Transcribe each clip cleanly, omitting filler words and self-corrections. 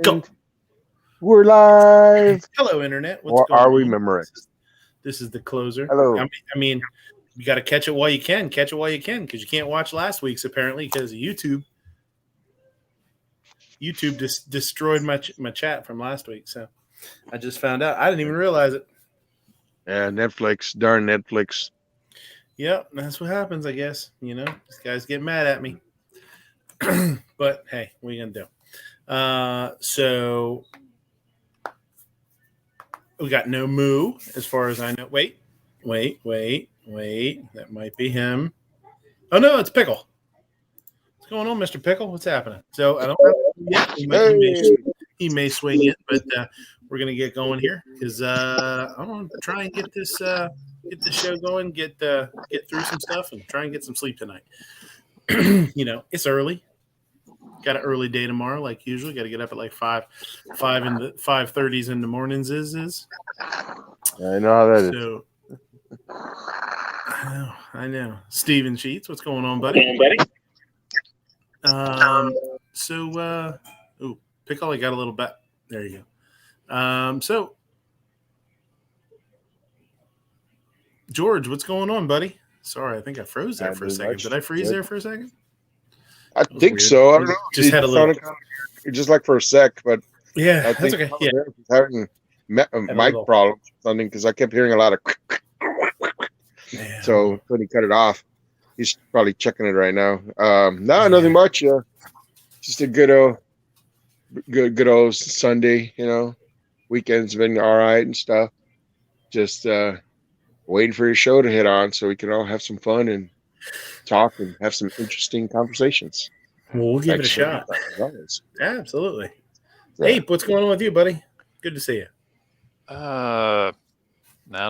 Go. We're live. Hello, Internet. What's Or going are we, on? Memorex? This is the closer. Hello. I mean, you got to catch it while you can. Catch it while you can because you can't watch last week's apparently because of YouTube. YouTube just destroyed my chat from last week. So I just found out. I didn't even realize it. Yeah, Netflix. Darn Netflix. Yep, that's what happens, I guess. These guys get mad at me. But hey, what are you gonna do? So we got no moo as far as I know. Wait. That might be him. Oh no, it's Pickle. What's going on, Mr. Pickle? What's happening? So I don't know. He may swing it, but we're gonna get going here because I want to try and get this show going, get through some stuff, and try and get some sleep tonight. It's early. Got an early day tomorrow, like usual. Got to get up at like 5:30s in the mornings. Is I know how that is. so. I know. Steven Sheets, what's going on, buddy? Pickle, I got a little bet. There you go. So, George, what's going on, buddy? Sorry, I think I froze there for a second. Did I freeze there for a second? I think so. I don't know. Just had a little. Just like for a sec, but yeah, I think that's okay. Yeah, having mic problems or something because I kept hearing a lot of. Yeah. So when he cut it off, he's probably checking it right now. No, nothing much. Just a good old Sunday. Weekend's been all right and stuff. Just waiting for your show to hit on so we can all have some fun and talk and have some interesting conversations. Well, we'll give it a shot. Absolutely. Yeah. Ape, what's going on with you, buddy? Good to see you. Not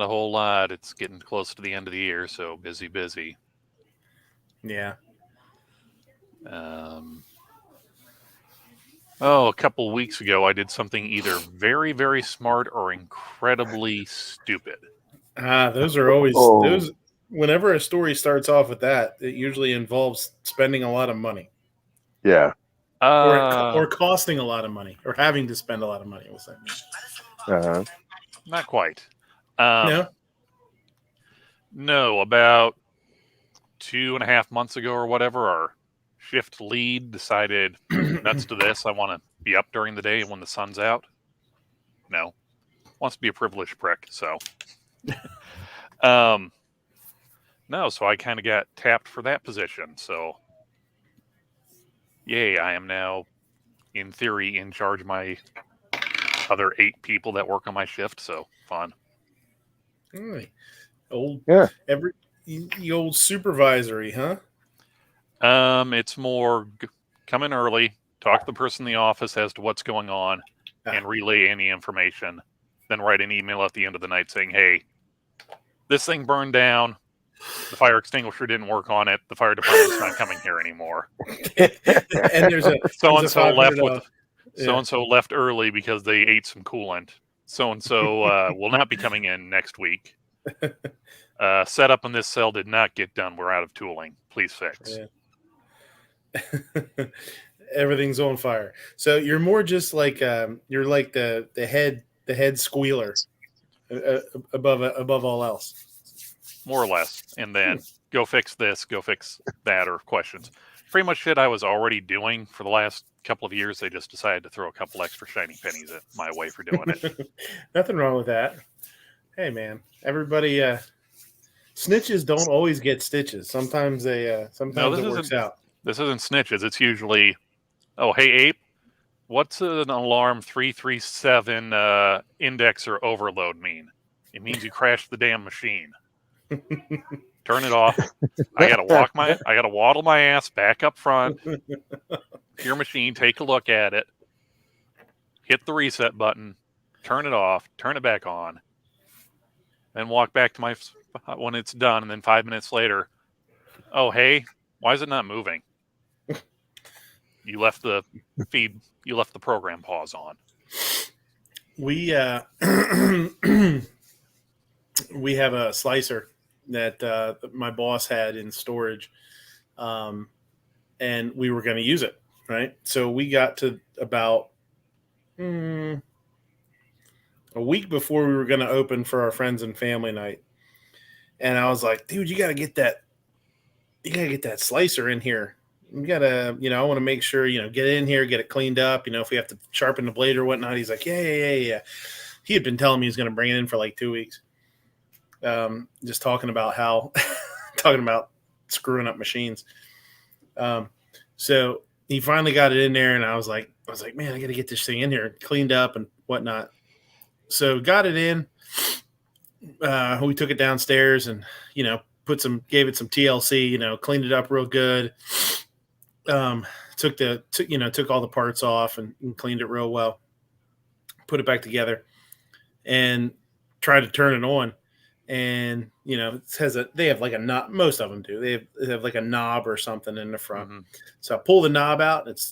a whole lot. It's getting close to the end of the year, so busy. Yeah. A couple of weeks ago, I did something either very, very smart or incredibly stupid. Those are always those. Whenever a story starts off with that, it usually involves spending a lot of money. Yeah. Or costing a lot of money, or having to spend a lot of money. What's that mean? Not quite. No, about 2.5 months ago or whatever, our shift lead decided, nuts to this, I want to be up during the day when the sun's out. No. Wants to be a privileged prick, so. No, so I kind of got tapped for that position, so. Yay, I am now, in theory, in charge of my other 8 people that work on my shift, so fun. The old supervisory, huh? It's more come in early, talk to the person in the office as to what's going on, and relay any information. Then write an email at the end of the night saying, "Hey, this thing burned down. The fire extinguisher didn't work on it. The fire department's not coming here anymore." And there's so and so left with. So and so left early because they ate some coolant. So and so will not be coming in next week. Setup in this cell did not get done. We're out of tooling. Please fix. Yeah. Everything's on fire. So you're more just like you're like the head squealer above all else. More or less. And then go fix this, go fix that, or questions. Pretty much shit I was already doing for the last couple of years. They just decided to throw a couple extra shiny pennies at my way for doing it. Nothing wrong with that. Hey, man. Everybody, snitches don't always get stitches. Sometimes it works out. This isn't snitches. It's usually, oh, hey, Ape, what's an alarm 337 indexer overload mean? It means you crashed the damn machine. Turn it off. I gotta waddle my ass back up front. Your machine, take a look at it. Hit the reset button. Turn it off. Turn it back on. Then walk back to my when it's done. And then 5 minutes later, oh hey, why is it not moving? You left the feed. You left the program pause on. We we have a slicer that my boss had in storage, and we were going to use it, right? So we got to about a week before we were going to open for our friends and family night. And I was like, dude, you got to get that slicer in here. You got to, I want to make sure, get it in here, get it cleaned up. If we have to sharpen the blade or whatnot. He's like, yeah. He had been telling me he was going to bring it in for like 2 weeks. Just talking about screwing up machines. So he finally got it in there, and I was like, man, I got to get this thing in here cleaned up and whatnot. So got it in. We took it downstairs and, gave it some TLC, cleaned it up real good. Took all the parts off and cleaned it real well, put it back together and tried to turn it on. And, they have like a knob. Most of them do. They have like a knob or something in the front. Mm-hmm. So I pull the knob out. It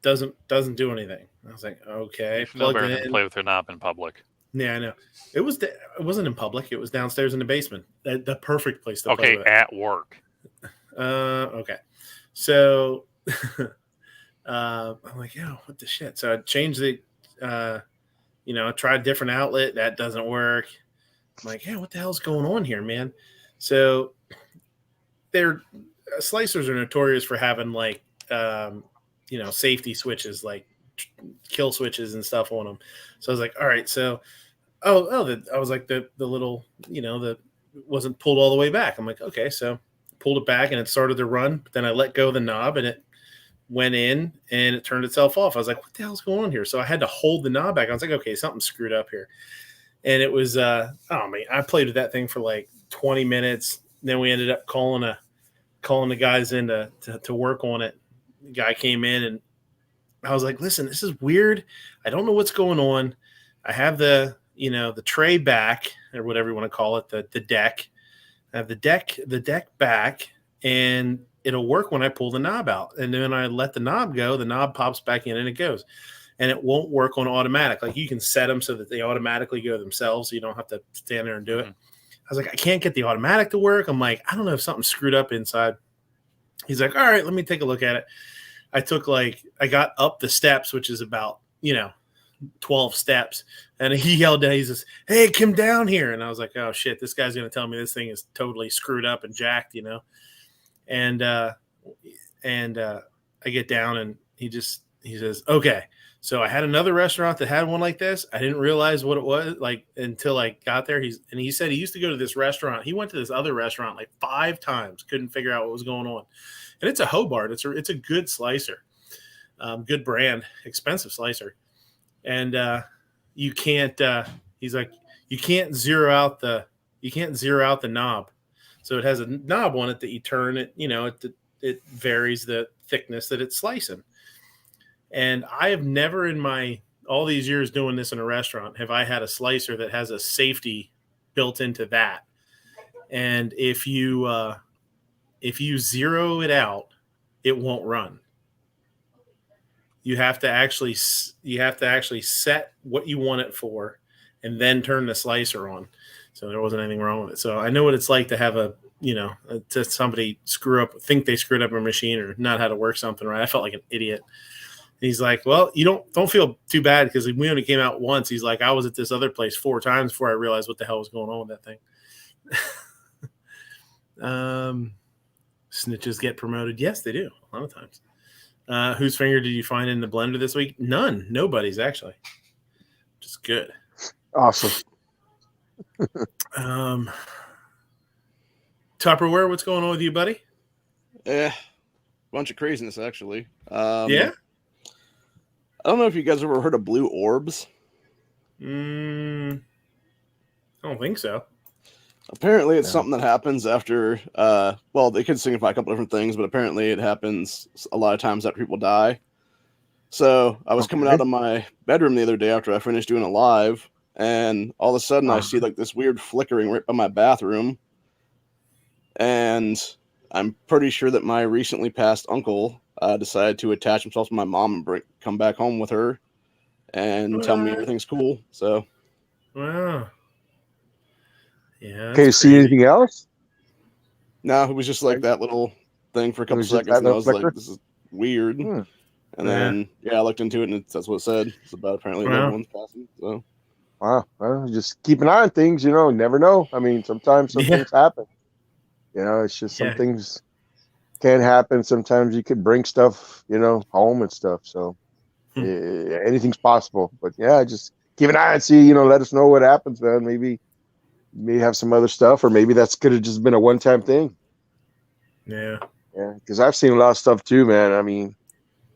doesn't do anything. I was like, okay. Plugged it in. Play with your knob in public. Yeah, I know. It wasn't in public. It was downstairs in the basement. The perfect place to play with it. At work. Okay. So I'm like, yo, what the shit? So I changed it. I tried a different outlet. That doesn't work. I'm like, yeah, what the hell's going on here, man? So their slicers are notorious for having like, safety switches, like kill switches and stuff on them. So I was like, all right, so, I was like the little, that wasn't pulled all the way back. I'm like, okay, so pulled it back and it started to run. But then I let go of the knob and it went in and it turned itself off. I was like, what the hell's going on here? So I had to hold the knob back. I was like, okay, something's screwed up here. And it was, I played with that thing for like 20 minutes. Then we ended up calling the guys in to work on it. The guy came in and I was like, listen, this is weird. I don't know what's going on. I have the tray back or whatever you want to call it, the deck. I have the deck back and it'll work when I pull the knob out. And then I let the knob go, the knob pops back in and it goes. And it won't work on automatic. Like you can set them so that they automatically go themselves. So you don't have to stand there and do it. I was like, I can't get the automatic to work. I'm like, I don't know if something's screwed up inside. He's like, all right, let me take a look at it. I got up the steps, which is about, 12 steps. And he yelled down, he says, hey, come down here. And I was like, oh shit, this guy's going to tell me this thing is totally screwed up and jacked, And I get down and he says, okay. So I had another restaurant that had one like this. I didn't realize what it was like until I got there. He said he used to go to this restaurant. He went to this other restaurant like 5 times, couldn't figure out what was going on. And it's a Hobart. It's a good slicer, good brand, expensive slicer. And you can't. He's like, you can't zero out the knob. So it has a knob on it that you turn it. It varies the thickness that it's slicing. And I have never in all these years doing this in a restaurant have I had a slicer that has a safety built into that. And if you zero it out, it won't run. You have to actually set what you want it for and then turn the slicer on. So there wasn't anything wrong with it. So I know what it's like to have to somebody think they screwed up a machine or not how to work something right. I felt like an idiot. And he's like, well, you don't feel too bad because we only came out once. He's like, I was at this other place 4 times before I realized what the hell was going on with that thing. Snitches get promoted. Yes, they do. A lot of times. Whose finger did you find in the blender this week? None. Nobody's actually. Just good. Awesome. Tupperware, what's going on with you, buddy? Bunch of craziness actually. Yeah. I don't know if you guys ever heard of blue orbs. I don't think so. Apparently, it's something that happens after. They could signify a couple different things, but apparently, it happens a lot of times after people die. So I was coming out of my bedroom the other day after I finished doing a live, and all of a sudden, I see like this weird flickering right by my bathroom, and I'm pretty sure that my recently passed uncle decided to attach himself to my mom and come back home with her and tell me everything's cool. So, wow. Yeah. Can you see anything else? No, it was just like that little thing for a couple seconds, and I was like, this is weird. And then I looked into it, and that's what it said. It's about apparently loved ones passing. So wow, well, just keep an eye on things. You never know. I mean, sometimes some things happen. It's just some things can happen. Sometimes you could bring stuff, home and stuff. So anything's possible. But just keep an eye and see. Let us know what happens, man. Maybe have some other stuff, or maybe that's could have just been a one-time thing. Yeah, because I've seen a lot of stuff too, man. I mean,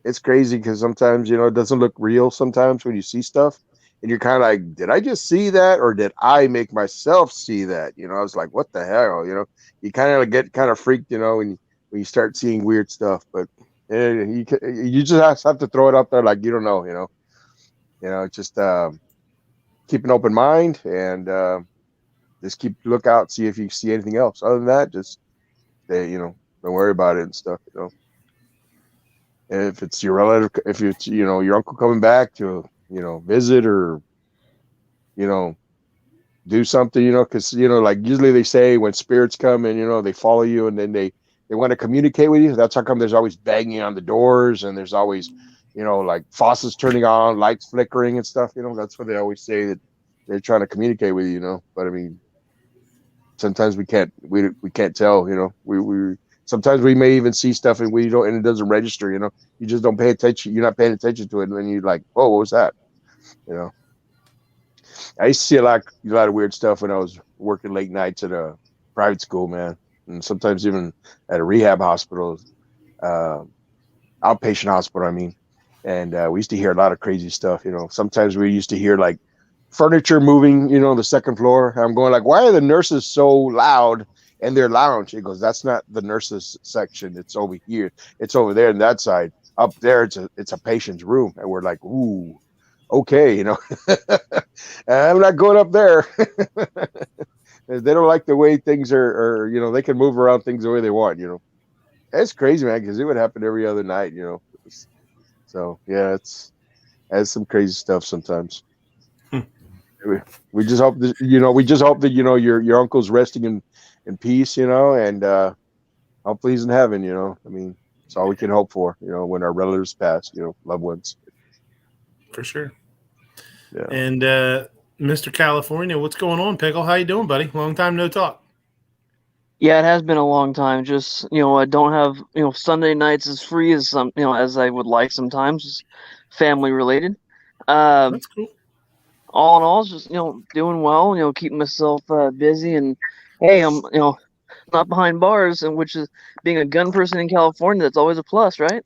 it's crazy because sometimes it doesn't look real. Sometimes when you see stuff, and you're kind of like, did I just see that, or did I make myself see that? I was like, what the hell? You kind of get kind of freaked, when you start seeing weird stuff. But you just have to throw it out there, like you don't know, just keep an open mind and just keep lookout, see if you see anything else. Other than that, just don't worry about it and stuff. And if it's your relative, if it's your uncle coming back to visit or do something, because like usually they say when spirits come and they follow you and then they want to communicate with you. That's how come there's always banging on the doors and there's always like faucets turning on, lights flickering and stuff. That's what they always say, that they're trying to communicate with you. But I mean, sometimes we can't tell. We sometimes we may even see stuff and we don't, and it doesn't register. You just don't pay attention. You're not paying attention to it, and then you're like, "Oh, what was that?" I used to see a lot of weird stuff when I was working late nights at a private school, man, and sometimes even at a rehab hospital, outpatient hospital. I mean, and we used to hear a lot of crazy stuff. Sometimes we used to hear like furniture moving, the second floor. I'm going like, why are the nurses so loud in their lounge? He goes, that's not the nurses section. It's over here. It's over there on that side. Up there, it's a patient's room. And we're like, ooh, okay, I'm not going up there. They don't like the way things are, they can move around things the way they want, It's crazy, man, because it would happen every other night, So yeah, it's some crazy stuff sometimes. We just hope that your uncle's resting in peace, and hopefully he's in heaven. I mean, it's all we can hope for. When our relatives pass, loved ones. For sure. Yeah. And Mr. California, what's going on, Pickle? How you doing, buddy? Long time no talk. Yeah, it has been a long time. Just I don't have Sunday nights as free as as I would like sometimes, family related. That's cool. All in all, just doing well. Keeping myself busy, and hey, I'm not behind bars, and which is being a gun person in California. That's always a plus, right?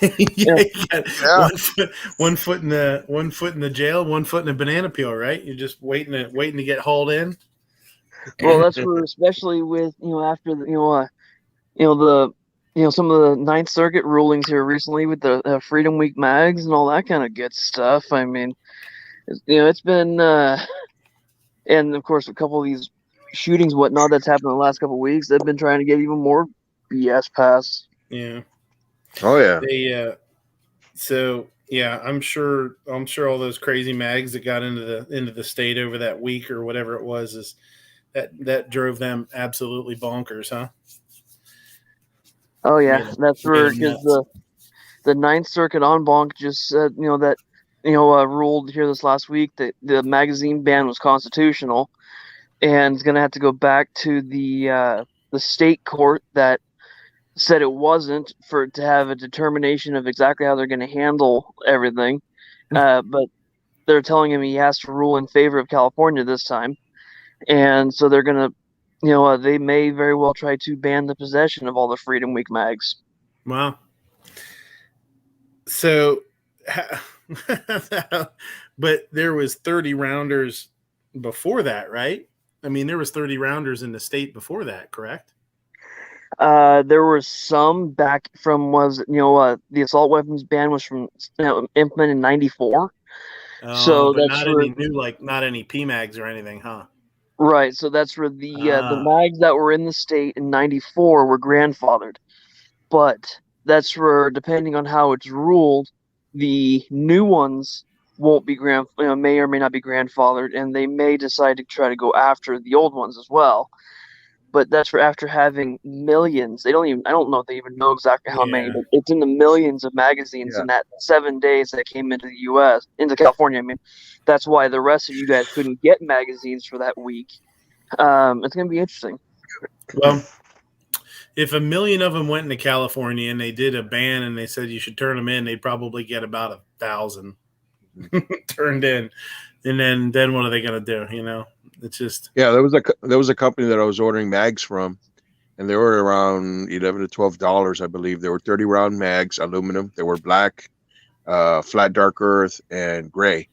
You got one foot in the jail, one foot in a banana peel, right? You're just waiting to get hauled in. Well, that's where, especially with after the some of the Ninth Circuit rulings here recently with the Freedom Week mags and all that kind of good stuff. I mean, it's been and of course a couple of these shootings, whatnot, that's happened in the last couple of weeks. They've been trying to get even more BS passed. Yeah. Oh yeah. They so yeah, I'm sure all those crazy mags that got into the state over that week or whatever it was is that drove them absolutely bonkers, huh? Oh yeah, that's where, because the Ninth Circuit en banc just said that ruled here this last week that the magazine ban was constitutional, and it's going to have to go back to the state court that said it wasn't, to have a determination of exactly how they're going to handle everything. But they're telling him he has to rule in favor of California this time, and so they're going to, they may very well try to ban the possession of all the Freedom Week mags. Wow. So, but there was 30 rounders before that, right? I mean, there was 30 rounders in the state before that, correct? There was some back from the assault weapons ban was from implemented in '94. So but that's not any PMags or anything, huh? Right. So that's where the mags that were in the state in '94 were grandfathered, but that's where, depending on how it's ruled, the new ones won't be may or may not be grandfathered, and they may decide to try to go after the old ones as well. but that's for after having millions. I don't know if they even know exactly how many, but it's in the millions of magazines in that 7 days that came into the U.S., into California. I mean, that's why the rest of you guys couldn't get magazines for that week. It's going to be interesting. Well, if 1 million of them went into California and they did a ban and they said you should turn them in, they'd probably get about 1,000 turned in. And then what are they going to do? You know, it's just there was a company that I was ordering mags from, and they were around $11 to $12, I believe. They were 30 round mags, aluminum. They were black, flat dark earth, and gray.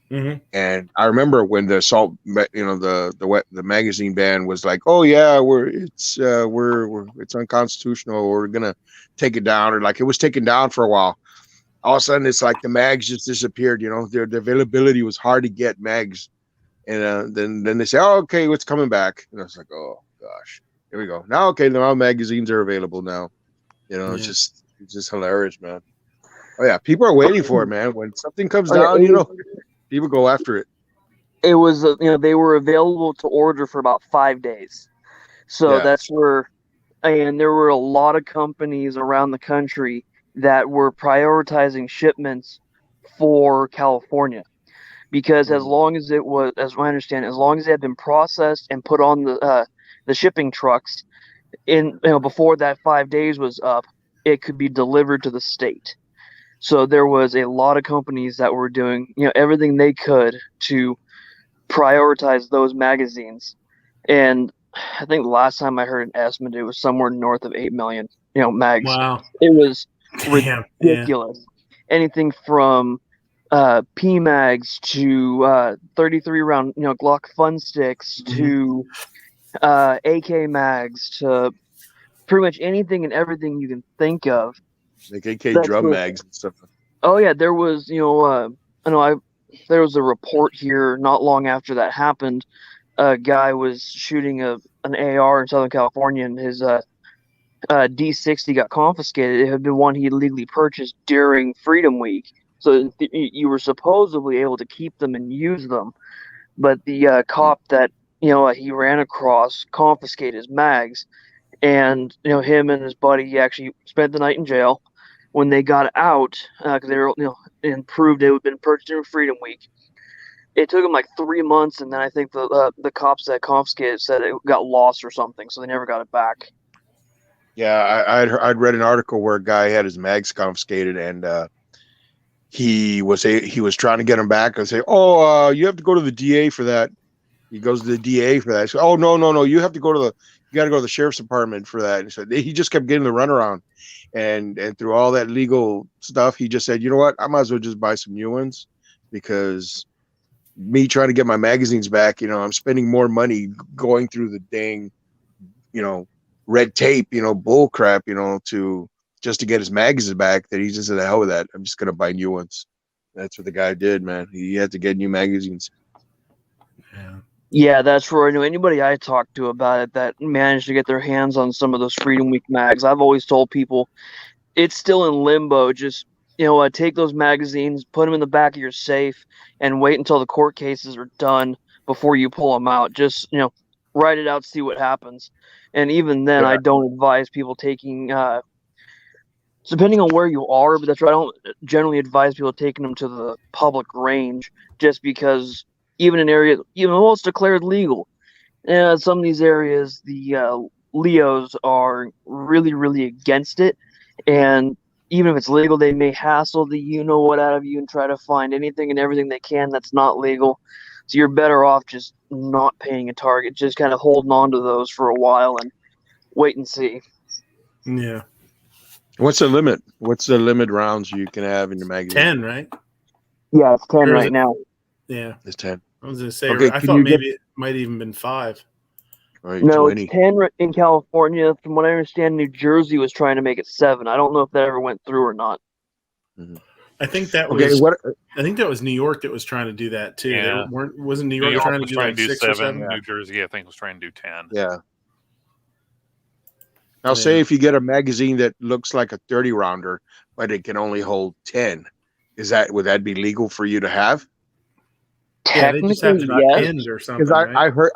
Mm-hmm. And I remember when the assault, the magazine ban was like, oh yeah, it's unconstitutional. We're gonna take it down, or like it was taken down for a while. All of a sudden, it's like the mags just disappeared. You know, the availability was hard to get mags, and then they say, oh okay, it's coming back. And I was like, oh gosh, here we go. Now now magazines are available now. You know, it's just hilarious, man. Oh yeah, people are waiting for it, man. When something comes down, people go after it. It was, they were available to order for about 5 days. So that's where, and there were a lot of companies around the country that were prioritizing shipments for California. Because as long as it was, as I understand, as long as it had been processed and put on the shipping trucks before that 5 days was up, it could be delivered to the state. So there was a lot of companies that were doing, everything they could to prioritize those magazines. And I think the last time I heard an estimate, it was somewhere north of 8 million, mags. Wow. It was ridiculous. Yeah. Anything from P mags to 33 round, Glock fun sticks to AK mags to pretty much anything and everything you can think of. Like AK drum mags and stuff. Oh yeah, there was, there was a report here not long after that happened. A guy was shooting an AR in Southern California, and his D60 got confiscated. It had been one he had legally purchased during Freedom Week, so you were supposedly able to keep them and use them. But the cop that he ran across confiscated his mags, and him and his buddy, he actually spent the night in jail. When they got out, because they were, and proved it had been purchased during Freedom Week, it took them like 3 months, and then I think the cops that confiscated said it got lost or something, so they never got it back. Yeah, I'd read an article where a guy had his mags confiscated, and he was trying to get them back and say, "Oh, you have to go to the DA for that." He goes to the DA for that. So, "Oh no, you have to go to you got to go to the sheriff's department for that." And so he just kept getting the runaround, and through all that legal stuff, he just said, "You know what? I might as well just buy some new ones, because me trying to get my magazines back, I'm spending more money going through the dang, red tape, bull crap, to just to get his magazines back, that he just said, the hell with that. I'm just going to buy new ones." That's what the guy did, man. He had to get new magazines. Yeah, that's where I know anybody I talked to about it that managed to get their hands on some of those Freedom Week mags. I've always told people it's still in limbo. Just, take those magazines, put them in the back of your safe, and wait until the court cases are done before you pull them out. Just, write it out, see what happens. And even then, I don't advise people taking, depending on where you are, but that's right, I don't generally advise people taking them to the public range, just because even in areas, it's declared legal. Some of these areas, the Leos are really, really against it. And even if it's legal, they may hassle the what out of you and try to find anything and everything they can that's not legal. So you're better off just not paying a target, just kind of holding on to those for a while and wait and see. Yeah. What's the limit? What's the limit rounds you can have in your magazine? 10, right? Yeah, it's 10 right now. Yeah. It's 10. I was going to say, Okay, I thought maybe it might even been 5. Right, no, 20. It's 10 in California. From what I understand, New Jersey was trying to make it 7. I don't know if that ever went through or not. Mm-hmm. I think that was New York that was trying to do that too. Yeah. Wasn't New York trying to do like 6 or 7? New Jersey, I think, was trying to do 10. Yeah. Now, say if you get a magazine that looks like a 30 rounder, but it can only hold 10, would that be legal for you to have? Yeah, they just have to be pinned or something. Because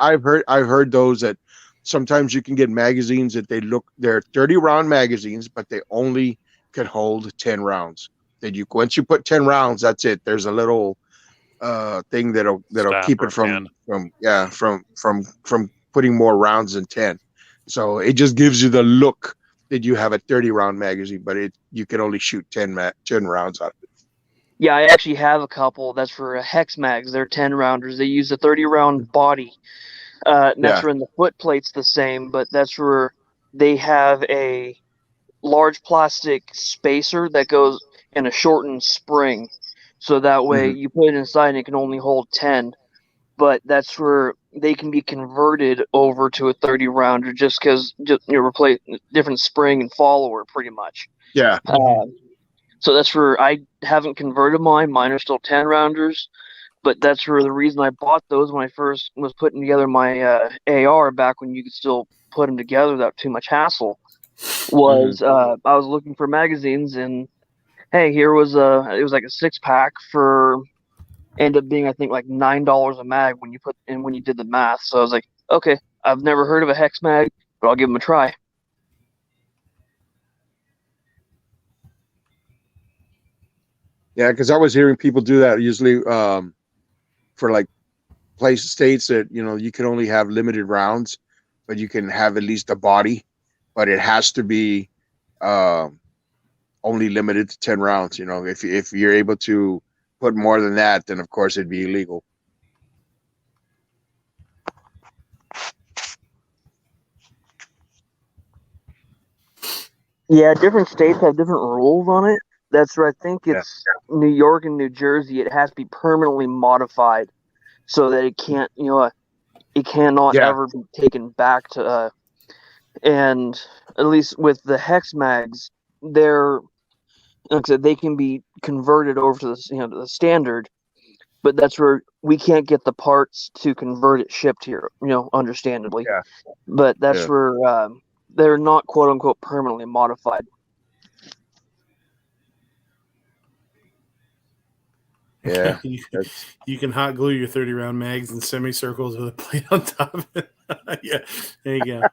I've heard those that sometimes you can get magazines that they're 30-round magazines, but they only can hold 10 rounds. That you once you put 10 rounds, that's it. There's a little thing that'll keep it from putting more rounds than 10. So it just gives you the look that you have a 30-round magazine, but you can only shoot 10 rounds out of it. Yeah, I actually have a couple. That's for hex mags. They're 10 rounders. They use a 30-round body. And that's when the foot plate's the same, but that's where they have a large plastic spacer that goes in a shortened spring. So that way you put it inside and it can only hold 10. But that's where they can be converted over to a 30-rounder just because replace different spring and follower pretty much. Yeah. So that's where I haven't converted mine. Mine are still 10-rounders. But that's where the reason I bought those when I first was putting together my AR back when you could still put them together without too much hassle was I was looking for magazines, and hey, here was it was like a 6-pack for ended up being I think like $9 a mag when you did the math. So I was like, okay, I've never heard of a hex mag, but I'll give them a try. Yeah, because I was hearing people do that usually for like states that you can only have limited rounds, but you can have at least a body, but it has to be only limited to 10 rounds. If you're able to put more than that, then of course it'd be illegal. Yeah, different states have different rules on it. That's where I think it's New York and New Jersey. It has to be permanently modified so that it can't, it cannot ever be taken back to. And at least with the hex mags, they're like I said, they can be converted over to the standard, but that's where we can't get the parts to convert it shipped here. Understandably. Yeah. But that's where they're not quote unquote permanently modified. Yeah, you can hot glue your 30-round mags in semicircles with a plate on top of it. Yeah, there you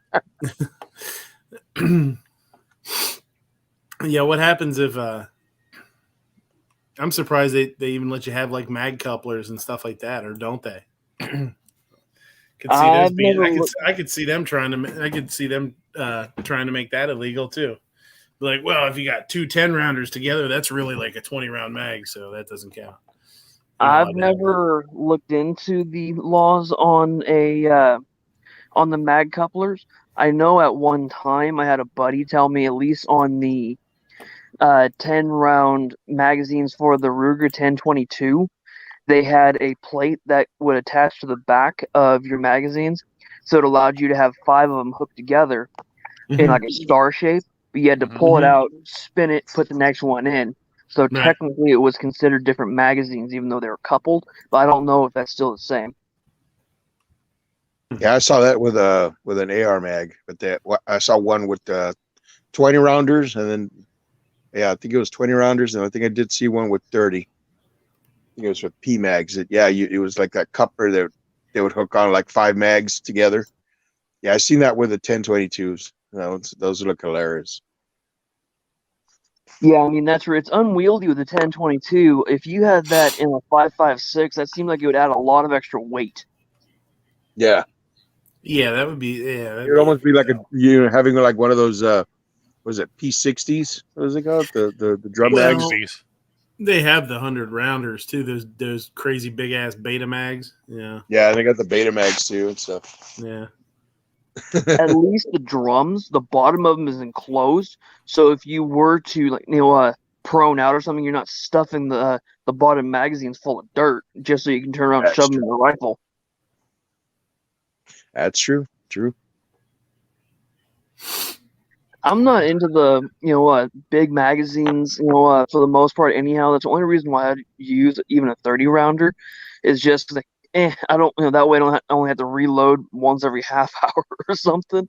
go. Yeah, what happens if I'm surprised they even let you have like mag couplers and stuff like that, or don't they? I could see them trying to make that illegal too. Like, well, if you got 2 10-rounders together, that's really like a 20-round mag, so that doesn't count. I've never looked into the laws on the mag couplers. I know at one time I had a buddy tell me at least on the 10-round magazines for the Ruger 1022, they had a plate that would attach to the back of your magazines, so it allowed you to have 5 of them hooked together in like a star shape. But you had to pull it out, spin it, put the next one in. So technically, it was considered different magazines, even though they were coupled. But I don't know if that's still the same. Yeah, I saw that with an AR mag, but I saw one with 20 rounders, and then I think it was 20 rounders, and I think I did see one with 30. I think it was with P mags. It was like that coupler that they would hook on like 5 mags together. Yeah, I seen that with the 1022s. Those look hilarious. Yeah, I mean, that's where it's unwieldy with the 1022. If you had that in a 5.56, that seemed like it would add a lot of extra weight. Yeah. Yeah, that would be. Yeah, it would almost be like having like one of those. Was it P60s? What is it called? The drum mags. They have the 100-rounders too. Those crazy big ass beta mags. Yeah. Yeah, they got the beta mags too and stuff. Yeah. At least the drums, the bottom of them is enclosed, so if you were to prone out or something, you're not stuffing the bottom magazines full of dirt just so you can turn around and shove them in the rifle. That's true. I'm not into the big magazines for the most part anyhow. That's the only reason why I'd use even a 30-rounder is just like I don't that way I don't only have to reload once every half hour or something,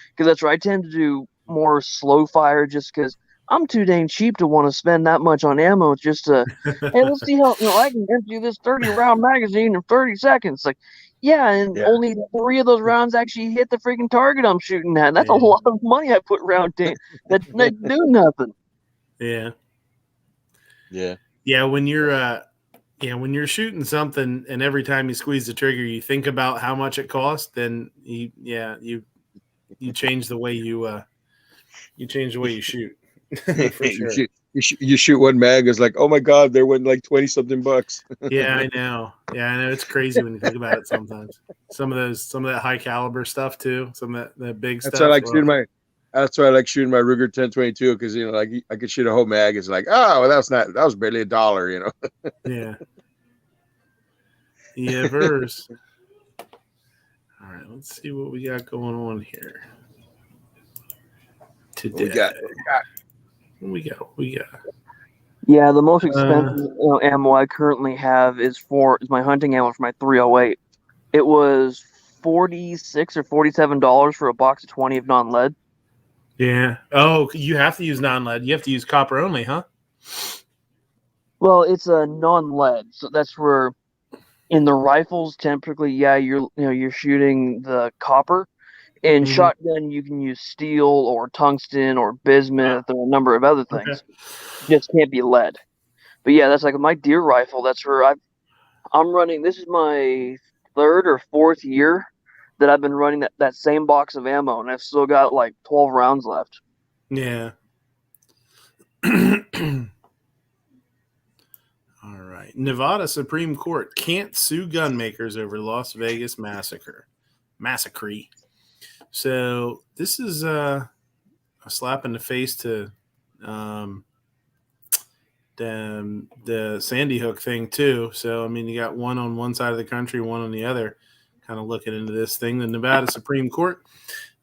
because that's where I tend to do more slow fire just because I'm too dang cheap to want to spend that much on ammo just to hey, let's see how I can empty this 30-round magazine in 30 seconds. Like, Yeah, and Yeah. only 3 of those rounds actually hit the freaking target I'm shooting at. That's a Yeah. lot of money I put round in that do nothing. Yeah. Yeah. Yeah, when you're shooting something and every time you squeeze the trigger you think about how much it costs, then you change the way you shoot. For sure. You shoot one mag, it's like, oh my god, there went like 20 something bucks. Yeah, I know. Yeah, I know. It's crazy when you think about it sometimes. Some of that high caliber stuff too. Some of that big That's why I stuff. like shooting my. That's why I like shooting my Ruger 1022 because like I could shoot a whole mag. It's like, oh, well, that was barely $1. Yeah. Yeah, verse. All right, let's see what we got going on here today. We got. Yeah, the most expensive ammo I currently have is my hunting ammo for my 308. It was $46 or $47 for a box of 20 of non-lead. Yeah. Oh, you have to use non-lead. You have to use copper only, huh? Well, it's a non-lead, so that's where in the rifles typically, yeah, you're shooting the copper. In Mhm. shotgun, you can use steel or tungsten or bismuth or a number of other Okay. things. Just can't be lead. But yeah, that's like my deer rifle. That's where I'm running. This is my 3rd or 4th year that I've been running that same box of ammo, and I've still got like 12 rounds left. Yeah. All right. Nevada Supreme Court can't sue gun makers over Las Vegas massacre. So this is a slap in the face to the Sandy Hook thing too. So I mean, you got one on one side of the country, one on the other, kind of looking into this thing. The Nevada Supreme Court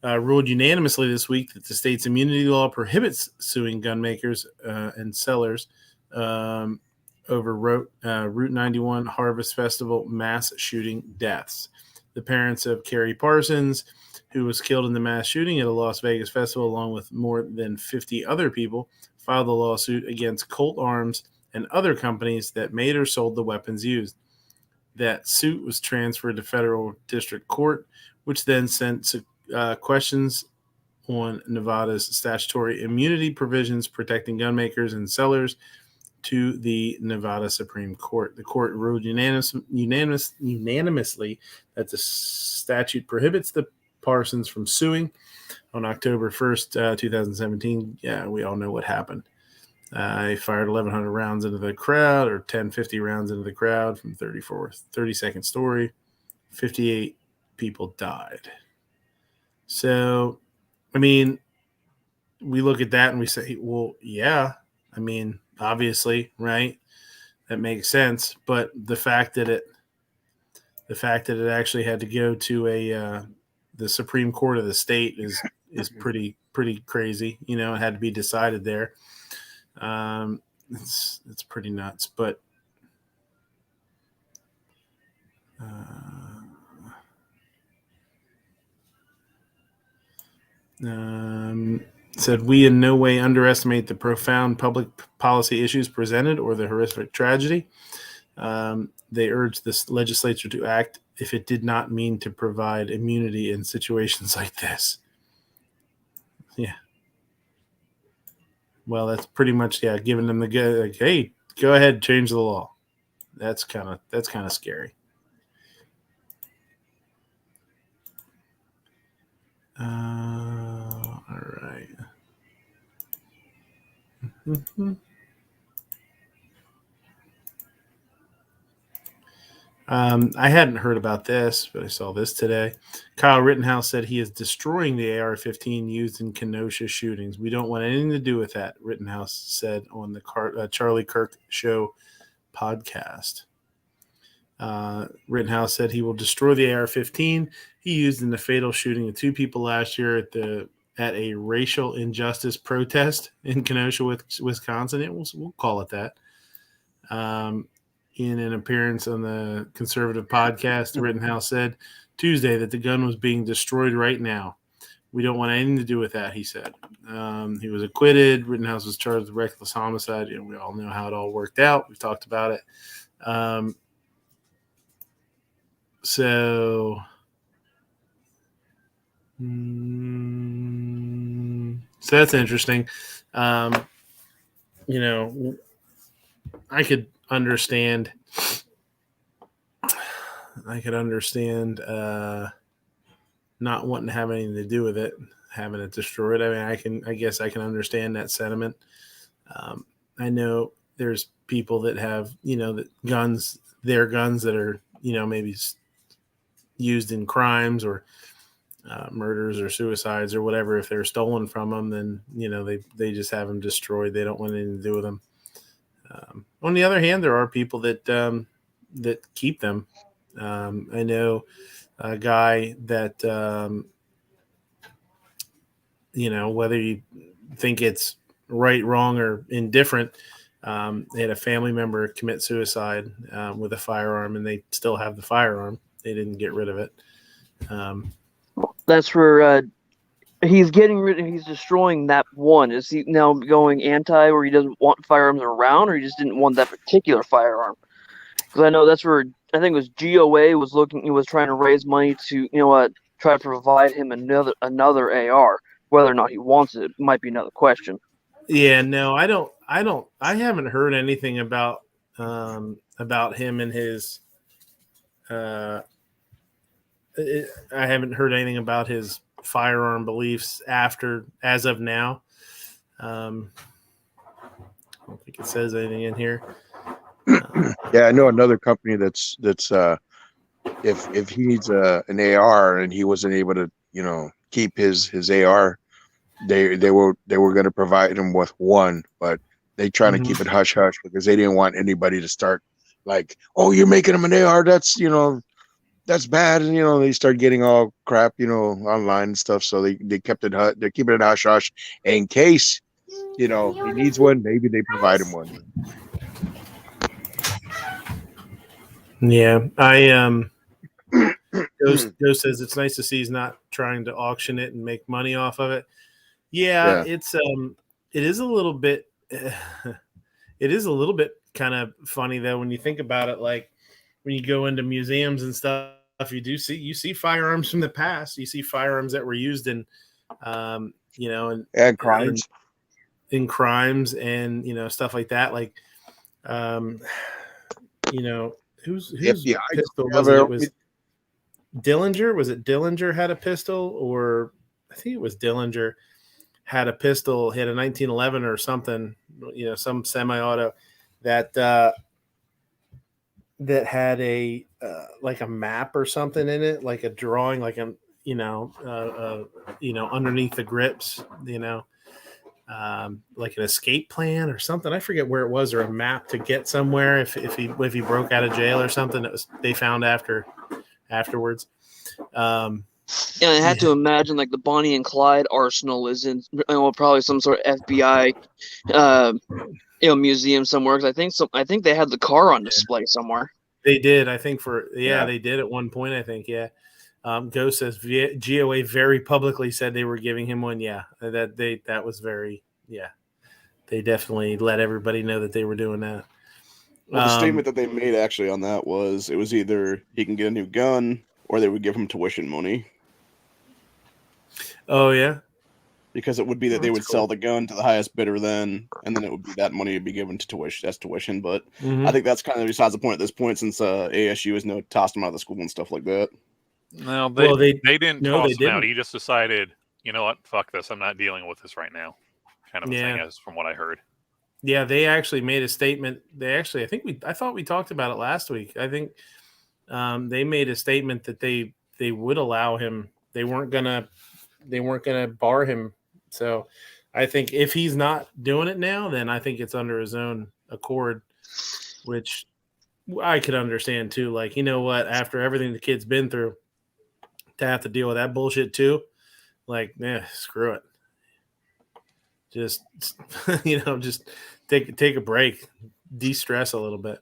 ruled unanimously this week that the state's immunity law prohibits suing gun makers and sellers over Route 91 Harvest Festival mass shooting deaths. The parents of Carrie Parsons, who was killed in the mass shooting at a Las Vegas festival, along with more than 50 other people, filed a lawsuit against Colt Arms and other companies that made or sold the weapons used. That suit was transferred to federal district court, which then sent questions on Nevada's statutory immunity provisions protecting gun makers and sellers to the Nevada Supreme Court. The court ruled unanimously that the statute prohibits the Parsons from suing. On October 1st, 2017, yeah, we all know what happened. He fired 1,100 rounds into the crowd, or 1,050 rounds into the crowd from 32nd story. 58 people died. So, I mean, we look at that and we say, well, yeah, I mean, obviously, right? That makes sense. But the fact that it actually had to go to the Supreme Court of the state is pretty crazy. You know, it had to be decided there. It's pretty nuts, but said we in no way underestimate the profound public policy issues presented or the horrific tragedy. They urged this legislature to act if it did not mean to provide immunity in situations like this. Yeah. Well, that's pretty much giving them the go. Like, hey, go ahead, change the law. That's kind of scary. All right. Mm-hmm. I hadn't heard about this, but I saw this today. Kyle Rittenhouse said he is destroying the AR-15 used in Kenosha shootings. We don't want anything to do with that, Rittenhouse said on the Charlie Kirk Show podcast. Rittenhouse said he will destroy the AR-15 he used in the fatal shooting of 2 people last year at a racial injustice protest in Kenosha, Wisconsin. We'll call it that. In an appearance on the conservative podcast, Rittenhouse said Tuesday that the gun was being destroyed right now. We don't want anything to do with that, he said. He was acquitted. Rittenhouse was charged with reckless homicide. We all know how it all worked out. We've talked about it. So, so that's interesting. You know, I could understand. Not wanting to have anything to do with it, having it destroyed. I mean, I guess I can understand that sentiment. I know there's people that have, that their guns that are, maybe used in crimes or murders or suicides or whatever. If they're stolen from them, then, they just have them destroyed. They don't want anything to do with them. On the other hand, there are people that keep them. I know a guy that, whether you think it's right, wrong, or indifferent, they had a family member commit suicide with a firearm, and they still have the firearm. They didn't get rid of it. That's where he's destroying that one. Is he now going anti, where he doesn't want firearms around, or he just didn't want that particular firearm? Because I know that's where I think it was GOA was trying to raise money to try to provide him another AR. Whether or not he wants it might be another question. Yeah, no, I haven't heard anything about him and his. I haven't heard anything about his firearm beliefs as of now. I don't think it says anything in here. Yeah, I know another company that's if he needs an AR and he wasn't able to keep his AR, they were going to provide him with one, but they try to keep it hush hush because they didn't want anybody to start like, oh, you're making him an AR, that's that's bad, and they start getting all crap online and stuff. So they kept it they're keeping it hush hush in case he needs one. Maybe they provide him one. Yeah, Ghost says it's nice to see he's not trying to auction it and make money off of it. Yeah. It's it is a little bit kind of funny though when you think about it. Like when you go into museums and stuff, you see firearms from the past. You see firearms that were used in and crimes. In crimes and stuff like that. Like whose pistol was it? It was Dillinger. Was it Dillinger had a pistol, or I think it was Dillinger had a pistol. He had a 1911 or something, some semi-auto that had a like a map or something in it, like a drawing, like a underneath the grips, like an escape plan or something. I forget where it was, or a map to get somewhere if he broke out of jail or something. They found afterwards. I had to imagine like the Bonnie and Clyde arsenal is in probably some sort of FBI museum somewhere, because I think they had the car on display somewhere. They did, I think they did at one point, I think. Ghost says GOA very publicly said they were giving him one. Yeah, that was very, they definitely let everybody know that they were doing that. Well, the statement that they made actually on that was it was either he can get a new gun or they would give him tuition money. Oh yeah, because it would be that they would sell the gun to the highest bidder then, and then it would be that money would be given to tuition. That's tuition, but I think that's kind of besides the point at this point, since ASU has tossed him out of the school and stuff like that. No, they didn't toss him out. He just decided, you know what, fuck this. I'm not dealing with this right now. Kind of a thing, as from what I heard. Yeah, they actually made a statement. I thought we talked about it last week. I think they made a statement that they would allow him. They weren't gonna bar him. So I think if he's not doing it now, then I think it's under his own accord, which I could understand too. Like, you know what, after everything the kid's been through, to have to deal with that bullshit too, like, screw it. Just, just take a break, de-stress a little bit.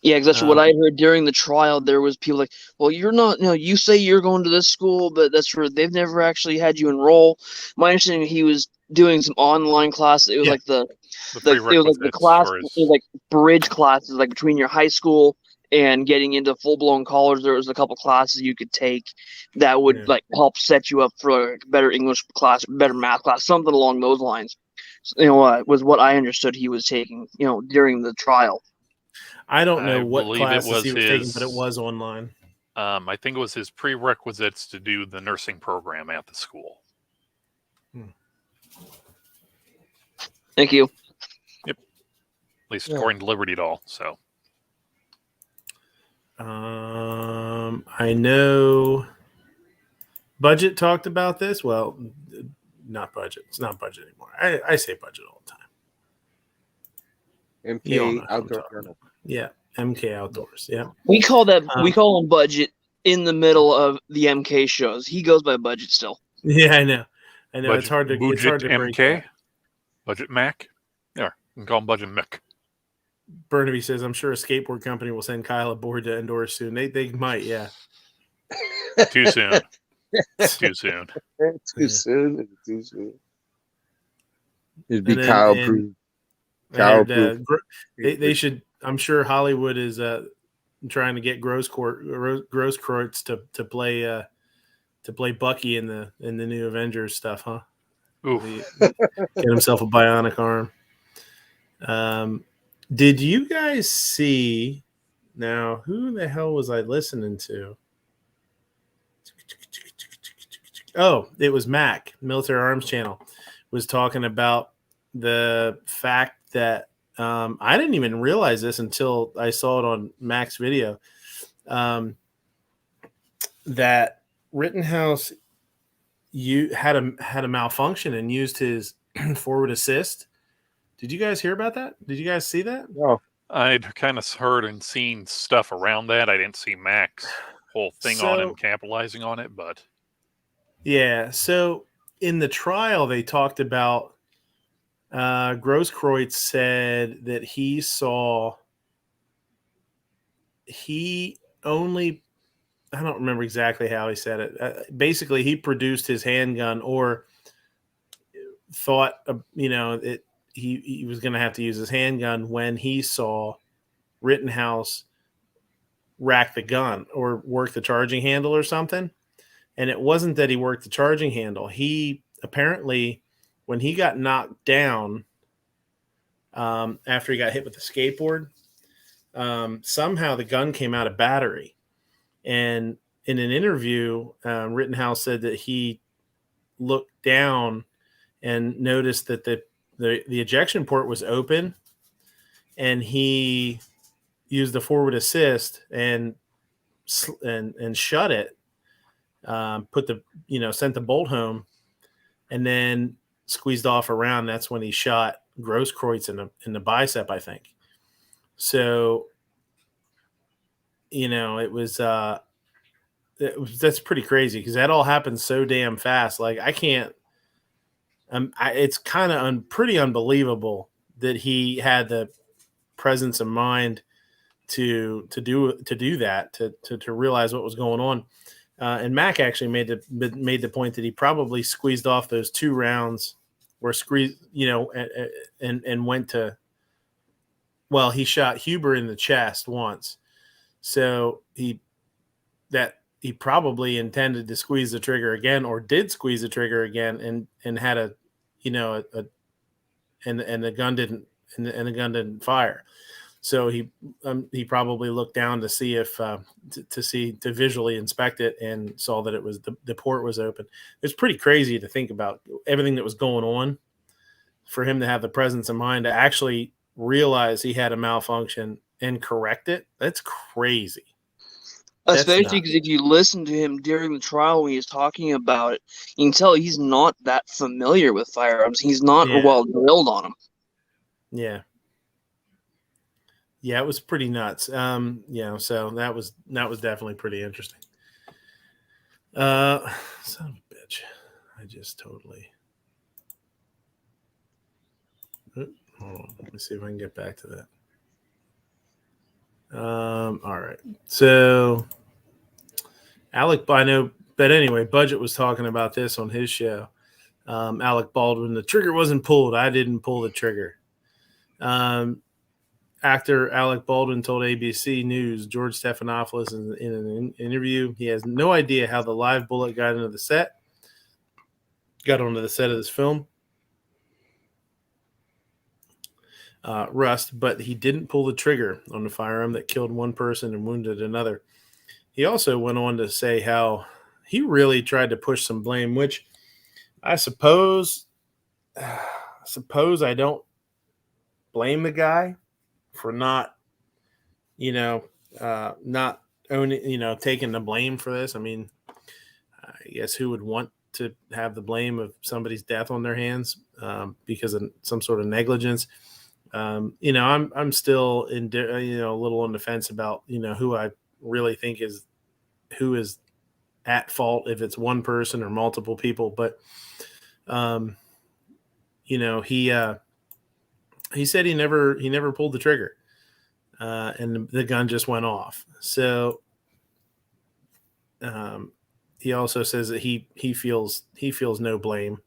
Yeah, because that's what I heard during the trial. There was people like, well, you're not, you say you're going to this school, but that's where they've never actually had you enroll. My understanding, he was doing some online classes. It was like the class, it was like bridge classes, like between your high school and getting into full-blown college, there was a couple classes you could take that would like help set you up for a better English class, better math class, something along those lines. Was what I understood he was taking, during the trial. I don't know I what believe it classes he was taking, his- but it was online. I think it was his prerequisites to do the nursing program at the school. Thank you. At least according to Liberty Doll. So I know Budget talked about this. Well, not Budget. It's not Budget anymore. I say Budget all the time. You all know MK who I'm Outdoor talking Journal. Yeah, MK Outdoors. Yeah. We call him Budget in the middle of the MK shows. He goes by Budget still. Yeah, I know. Budget, it's hard to break MK, that. Budget Mac. Yeah, you can call him Budget Mick. Burnaby says, I'm sure a skateboard company will send Kyle aboard to endorse soon. They might, yeah. Too soon. Too soon. Too soon. Too soon. It'd be And then- Kyle and- proof. And, Kyle proof. they should. I'm sure Hollywood is trying to get Grosskreutz to play Bucky in the new Avengers stuff, huh? Ooh. Get himself a bionic arm. Did you guys see? Now, who the hell was I listening to? Oh, it was Mac, Military Arms Channel, was talking about the fact that I didn't even realize this until I saw it on Mac's video, that Rittenhouse had a malfunction and used his forward assist. Did you guys hear about that? Did you guys see that? No. I'd kind of heard and seen stuff around that. I didn't see Mac's whole thing on him capitalizing on it, but yeah. So in the trial, they talked about Grosskreutz said that he only, I don't remember exactly how he said it. Basically, he produced his handgun or thought, he was going to have to use his handgun when he saw Rittenhouse rack the gun or work the charging handle or something. And it wasn't that he worked the charging handle. He apparently, when he got knocked down after he got hit with the skateboard, somehow the gun came out of battery. And in an interview, Rittenhouse said that he looked down and noticed that the ejection port was open, and he used the forward assist and shut it, sent the bolt home, and then squeezed off around. That's when he shot Grosskreutz in the bicep, I think. So, it was that's pretty crazy because that all happened so damn fast. Like I can't. It's kind of pretty unbelievable that he had the presence of mind to do that, to realize what was going on. And Mac actually made the point that he probably squeezed off those 2 rounds, or and went to. Well, he shot Huber in the chest once, so he probably intended to squeeze the trigger again, or did squeeze the trigger again, and had the gun didn't fire. So he probably looked down to see if to visually inspect it and saw that it was the port was open. It's pretty crazy to think about everything that was going on for him to have the presence of mind to actually realize he had a malfunction and correct it. That's crazy. Especially because if you listen to him during the trial when he's talking about it, you can tell he's not that familiar with firearms. He's not well drilled on them. Yeah. Yeah, it was pretty nuts. So that was definitely pretty interesting. Son of a bitch. I just totally. Hold on. Let me see if I can get back to that. All right. So Alec, I know, but anyway, Budget was talking about this on his show. Alec Baldwin, the trigger wasn't pulled. I didn't pull the trigger. Actor Alec Baldwin told ABC News George Stephanopoulos in an interview he has no idea how the live bullet got onto the set of this film. Rust, but he didn't pull the trigger on the firearm that killed one person and wounded another. He also went on to say how he really tried to push some blame, which I suppose I don't blame the guy for not, not owning, taking the blame for this. I mean, I guess who would want to have the blame of somebody's death on their hands because of some sort of negligence? I'm still a little on the fence about, who I really think who is at fault, if it's one person or multiple people. But, he said he never pulled the trigger and the gun just went off. So, he also says that he feels no blame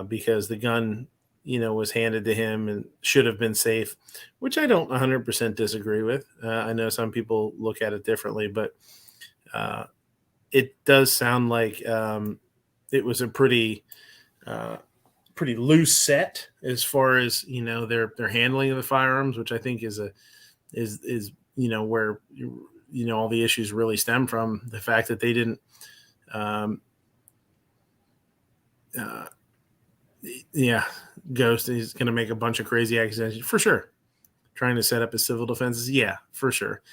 because the gun, was handed to him and should have been safe, which I don't 100% disagree with. I know some people look at it differently, but it does sound like it was a pretty loose set as far as their handling of the firearms, which I think is where all the issues really stem from. The fact that they didn't Ghost is going to make a bunch of crazy accusations for sure, trying to set up his civil defenses, for sure.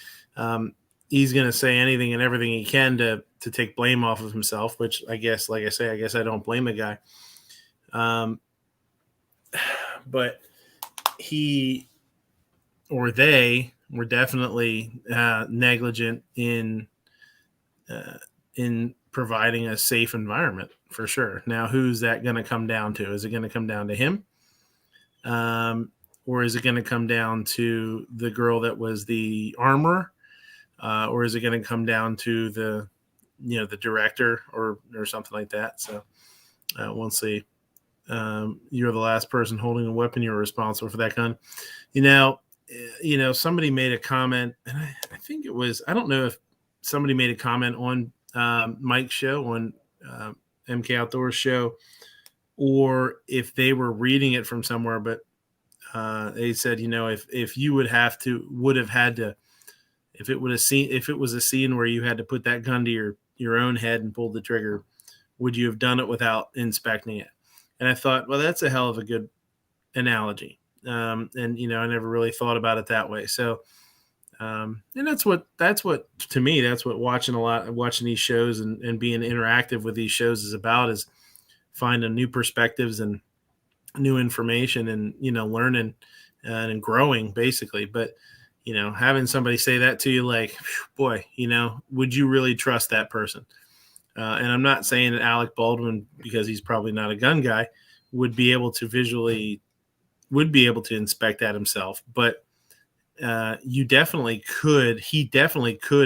He's going to say anything and everything he can to take blame off of himself, which I guess, like I say, I guess I don't blame the guy. But he or they were definitely negligent in providing a safe environment, for sure. Now, who's that going to come down to? Is it going to come down to him? Or is it going to come down to the girl that was the armorer? Or is it going to come down to the director or something like that? So we'll see. You're the last person holding a weapon. You're responsible for that gun. Somebody made a comment, and I think it was, I don't know if somebody made a comment on Mike's show, on MK Outdoors show, or if they were reading it from somewhere, but they said, if you would have had to, if it was a scene where you had to put that gun to your own head and pull the trigger, would you have done it without inspecting it? And I thought, well, that's a hell of a good analogy. And I never really thought about it that way. So, and that's what to me, that's what watching these shows and being interactive with these shows is about, is finding new perspectives and new information and, learning and growing basically. But, having somebody say that to you, like, boy, would you really trust that person? And I'm not saying that Alec Baldwin, because he's probably not a gun guy, would be able to inspect that himself, but he definitely could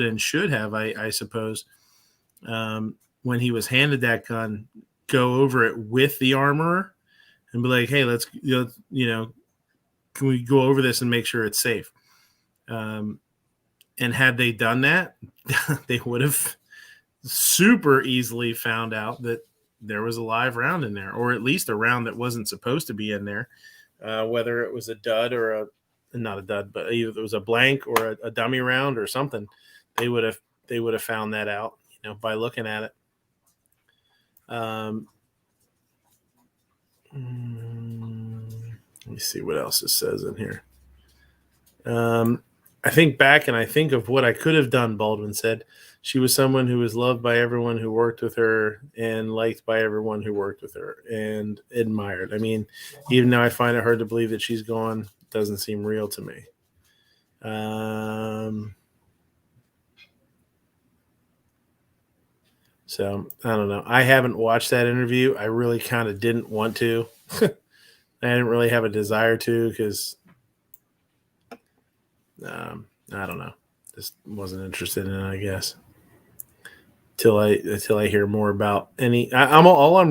and should have, I suppose, when he was handed that gun, go over it with the armorer and be like, hey, let's, can we go over this and make sure it's safe? And had they done that, they would have super easily found out that there was a live round in there, or at least a round that wasn't supposed to be in there, whether it was a dud or not a dud, but either it was a blank or a dummy round or something. They would have found that out, by looking at it. Let me see what else it says in here. I think back and I think of what I could have done, Baldwin said. She was someone who was loved by everyone who worked with her and liked by everyone who worked with her and admired. I mean, even though I find it hard to believe that she's gone, it doesn't seem real to me. So I don't know. I haven't watched that interview. I really kind of didn't want to. I didn't really have a desire to, because I don't know. Just wasn't interested in it, I guess. Till I hear more about any. All I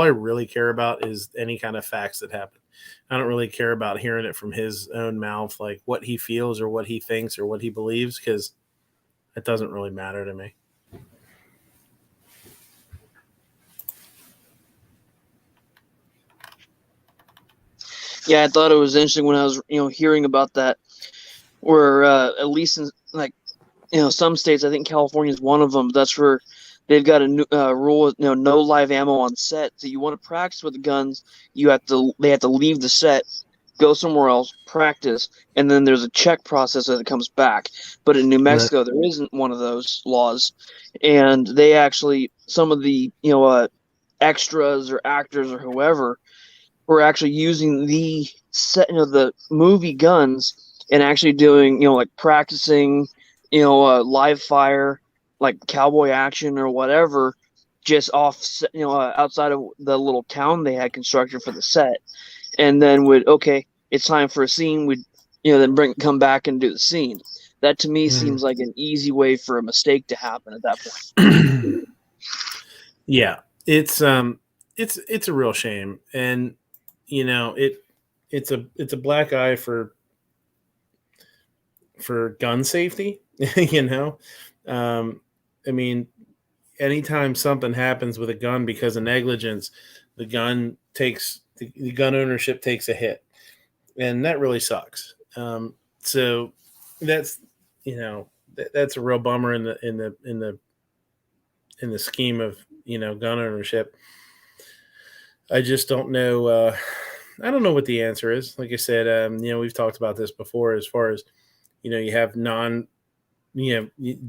really care about is any kind of facts that happen. I don't really care about hearing it from his own mouth, like what he feels or what he thinks or what he believes, because it doesn't really matter to me. Yeah, I thought it was interesting when I was, hearing about that, where at least in like, some states, I think California is one of them. That's where they've got a new rule, no live ammo on set. So you want to practice with the guns, they have to leave the set, go somewhere else, practice, and then there's a check process as it comes back. But in New Mexico, there isn't one of those laws, and they actually, some of the extras or actors or whoever were actually using the set, the movie guns, and actually doing, like practicing, live fire, like cowboy action or whatever, just off, outside of the little town they had constructed for the set, and then it's time for a scene. We'd, then come back and do the scene. That to me seems like an easy way for a mistake to happen at that point. Yeah, it's a real shame, and it's a black eye for gun safety. I mean, anytime something happens with a gun because of negligence, the gun ownership takes a hit, and that really sucks. So that's that's a real bummer in the scheme of gun ownership. I just don't know. I don't know what the answer is. Like I said, we've talked about this before. As far as you have do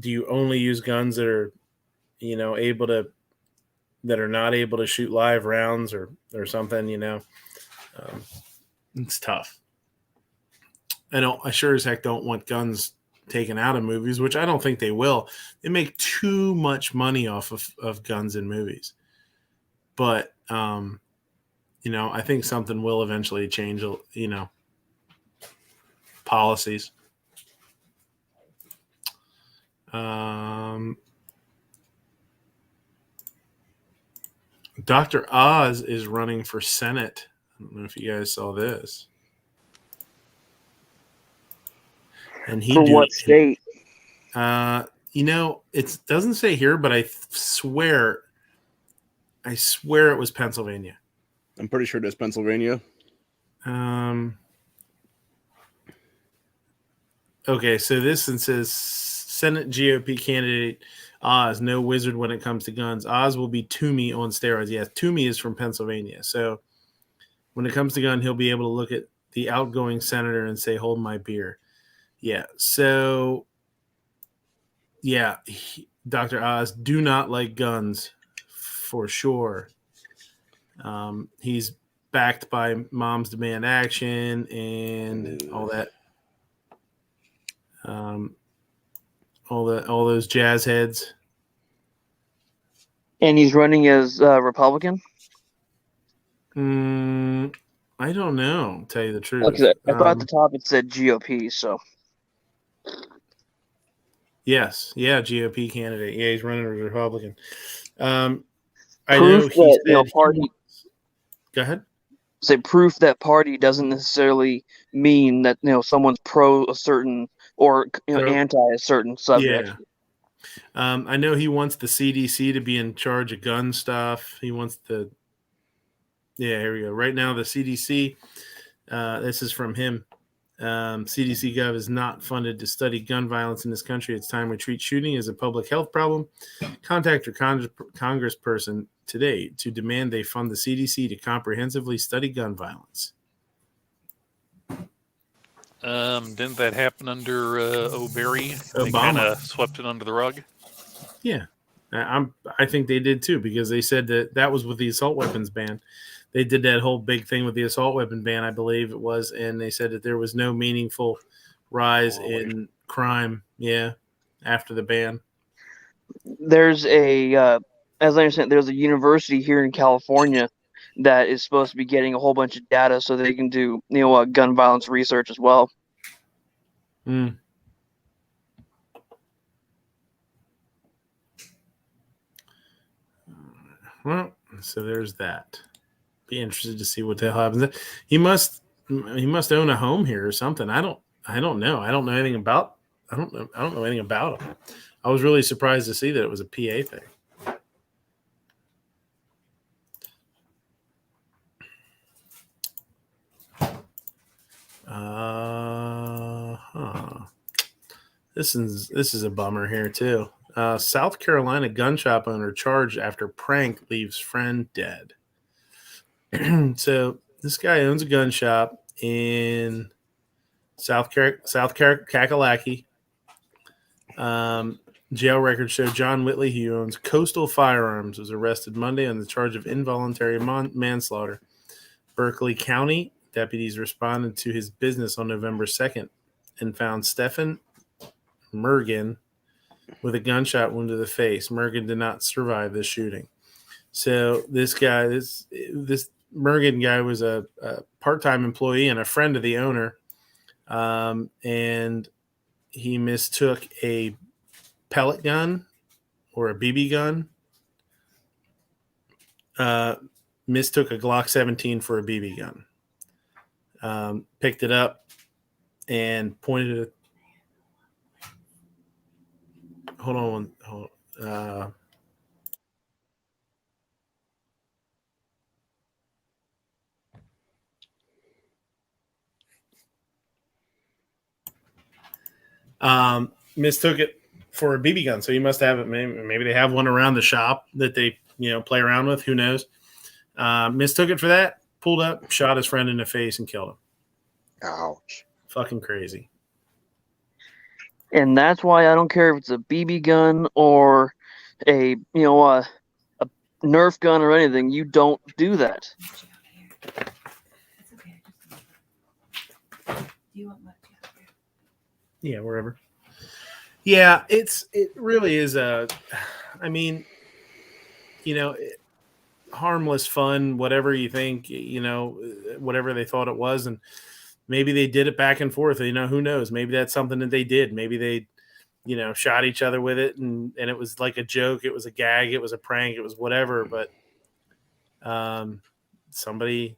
you only use guns that are that are not able to shoot live rounds or something? It's tough. I sure as heck don't want guns taken out of movies, which I don't think they will. They make too much money off of guns in movies. But, I think something will eventually change, policies. Dr. Oz is running for Senate. I don't know if you guys saw this. And what state? It doesn't say here, but I swear it was Pennsylvania. I'm pretty sure it is Pennsylvania. Okay, so this one says Senate GOP candidate Oz, no wizard when it comes to guns. Oz will be Toomey on steroids. Yes, Toomey is from Pennsylvania. So when it comes to gun, he'll be able to look at the outgoing senator and say, hold my beer. Yeah, so, yeah, Dr. Oz do not like guns for sure. He's backed by Moms Demand Action and all that. All those jazz heads. And he's running as Republican? I don't know, to tell you the truth. Okay, I thought at the top it said GOP, so. Yes, yeah, GOP candidate. Yeah, he's running as a Republican. I Proof know he that, said party. Go ahead. Say proof that party doesn't necessarily mean that someone's pro a certain or anti a certain subject. Yeah. I know he wants the CDC to be in charge of gun stuff. He wants the. Yeah, here we go. Right now, the CDC. This is from him. CDC Gov is not funded to study gun violence in this country. It's time we treat shooting as a public health problem. Contact your congressperson today to demand they fund the CDC to comprehensively study gun violence. Didn't that happen under O'Berry? Obama. They kind of swept it under the rug. Yeah, I think they did too, because they said that was with the assault weapons ban. They did that whole big thing with the assault weapon ban, I believe it was, and they said that there was no meaningful rise in crime. Yeah, after the ban. There's as I understand, there's a university here in California that is supposed to be getting a whole bunch of data so they can do gun violence research as well. Well, so there's that. Be interested to see what the hell happens. He must own a home here or something. I don't know. I don't know anything about. I don't know anything about him. I was really surprised to see that it was a PA thing. This is a bummer here too. South Carolina gun shop owner charged after prank leaves friend dead. So this guy owns a gun shop in Kakalaki. Jail records show John Whitley, who owns Coastal Firearms, was arrested Monday on the charge of involuntary manslaughter. Berkeley County deputies responded to his business on November 2nd and found Stephen Mergen with a gunshot wound to the face. Mergen did not survive the shooting. So this guy, this Mergen guy was a part-time employee and a friend of the owner, and he mistook a pellet gun or a BB gun, mistook a Glock 17 for a BB gun, picked it up and pointed it. Hold on. Mistook it for a BB gun, so he must have it. Maybe they have one around the shop that they play around with. Who knows? Mistook it for that. Pulled up, shot his friend in the face, and killed him. Ouch! Fucking crazy. And that's why I don't care if it's a BB gun or a Nerf gun or anything. You don't do that. Yeah, wherever. Yeah, it really is harmless fun, whatever you think, whatever they thought it was. And maybe they did it back and forth. Who knows? Maybe that's something that they did. Maybe they, shot each other with it and it was like a joke. It was a gag. It was a prank. It was whatever. But somebody,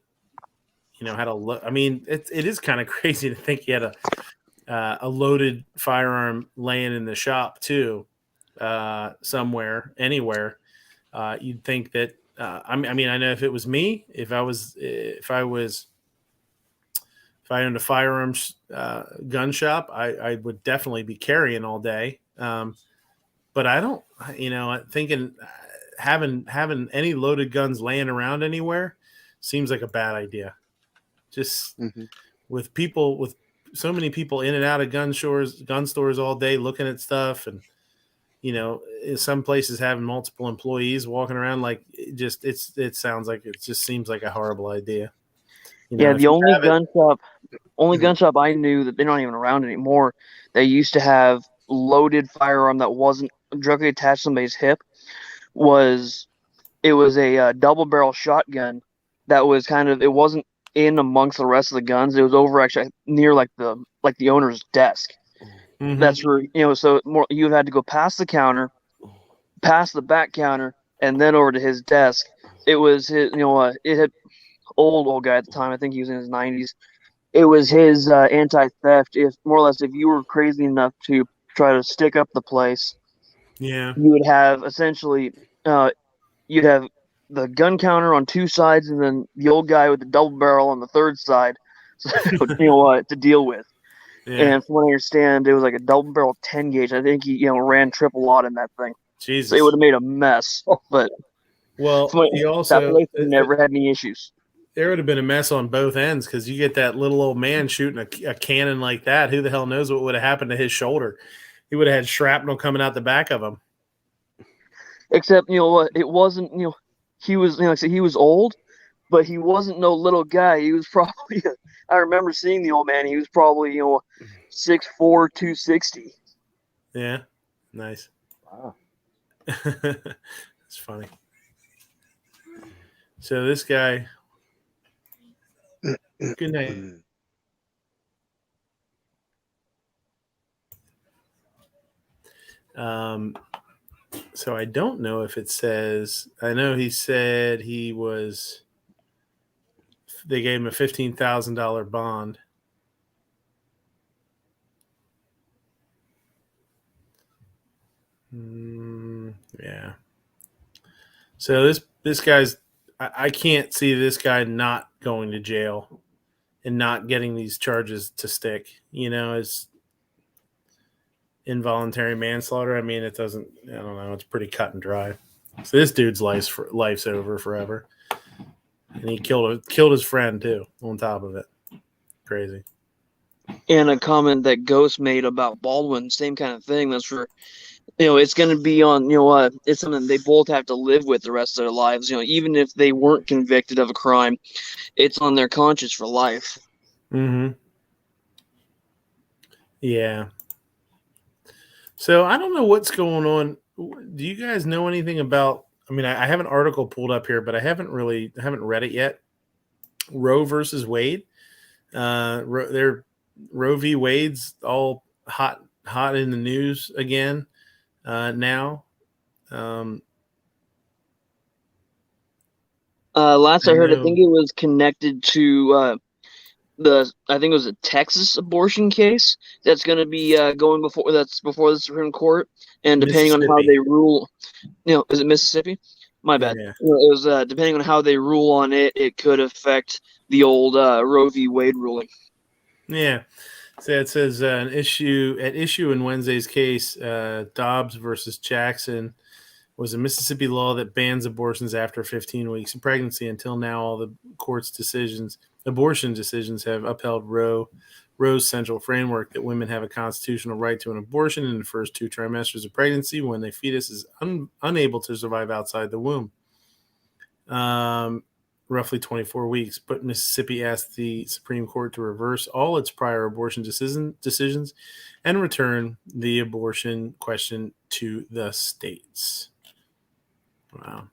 had a look. It is kind of crazy to think he had a loaded firearm laying in the shop too, somewhere, anywhere. You'd think that. I know if it was me, if I owned a firearms gun shop, I would definitely be carrying all day. But I don't. Thinking having any loaded guns laying around anywhere seems like a bad idea. Just with so many people in and out of gun stores all day looking at stuff, and some places having multiple employees walking around, like it sounds like it just seems like a horrible idea. The only gun shop I knew that they're not even around anymore. They used to have loaded firearm that wasn't directly attached to somebody's hip. It was a double barrel shotgun that was it wasn't in amongst the rest of the guns. It was over actually near like the owner's desk. Mm-hmm. That's where so more you had to go past the counter, past the back counter, and then over to his desk. It was his it had old guy at the time. I think he was in his 90s. It was his anti-theft. If more or less, if you were crazy enough to try to stick up the place, you would have essentially you'd have the gun counter on two sides, and then the old guy with the double barrel on the third side, so, to deal with. Yeah. And from what I understand, it was like a double barrel 10 gauge. I think he ran triple aught in that thing. Jesus, so it would have made a mess. But he also that place never had any issues. There would have been a mess on both ends because you get that little old man shooting a cannon like that. Who the hell knows what would have happened to his shoulder? He would have had shrapnel coming out the back of him. Except, it wasn't, he was, like I said, he was old, but he wasn't no little guy. He was probably, I remember seeing the old man. He was probably, 6'4", 260. Yeah. Nice. Wow. It's funny. So this guy. Good night. So I don't know if it says. I know he said he was they gave him a $15,000 bond. Yeah. So this guy's, I can't see this guy not going to jail and not getting these charges to stick. As involuntary manslaughter. I mean, it doesn't. I don't know. It's pretty cut and dry. So this dude's life's over forever, and he killed his friend too. On top of it, crazy. And a comment that Ghost made about Baldwin, same kind of thing. That's for, it's going to be on, it's something they both have to live with the rest of their lives. Even if they weren't convicted of a crime, it's on their conscience for life. Mm-hmm. Yeah. So I don't know what's going on. Do you guys know anything about? I mean, I have an article pulled up here, but I haven't read it yet. Roe versus Wade. Roe v. Wade's all hot in the news again now. Last I heard, I think it was connected to I think it was a Texas abortion case that's going to be going before the Supreme Court, and depending on how they rule, is it Mississippi? My bad. Yeah. It was depending on how they rule on it, it could affect the old Roe v. Wade ruling. Yeah. So it says at issue in Wednesday's case, Dobbs versus Jackson, was a Mississippi law that bans abortions after 15 weeks of pregnancy. Until now, all the court's abortion decisions have upheld Roe's central framework that women have a constitutional right to an abortion in the first 2 trimesters of pregnancy when the fetus is unable to survive outside the womb. Roughly 24 weeks. But Mississippi asked the Supreme Court to reverse all its prior abortion decisions and return the abortion question to the states. Wow.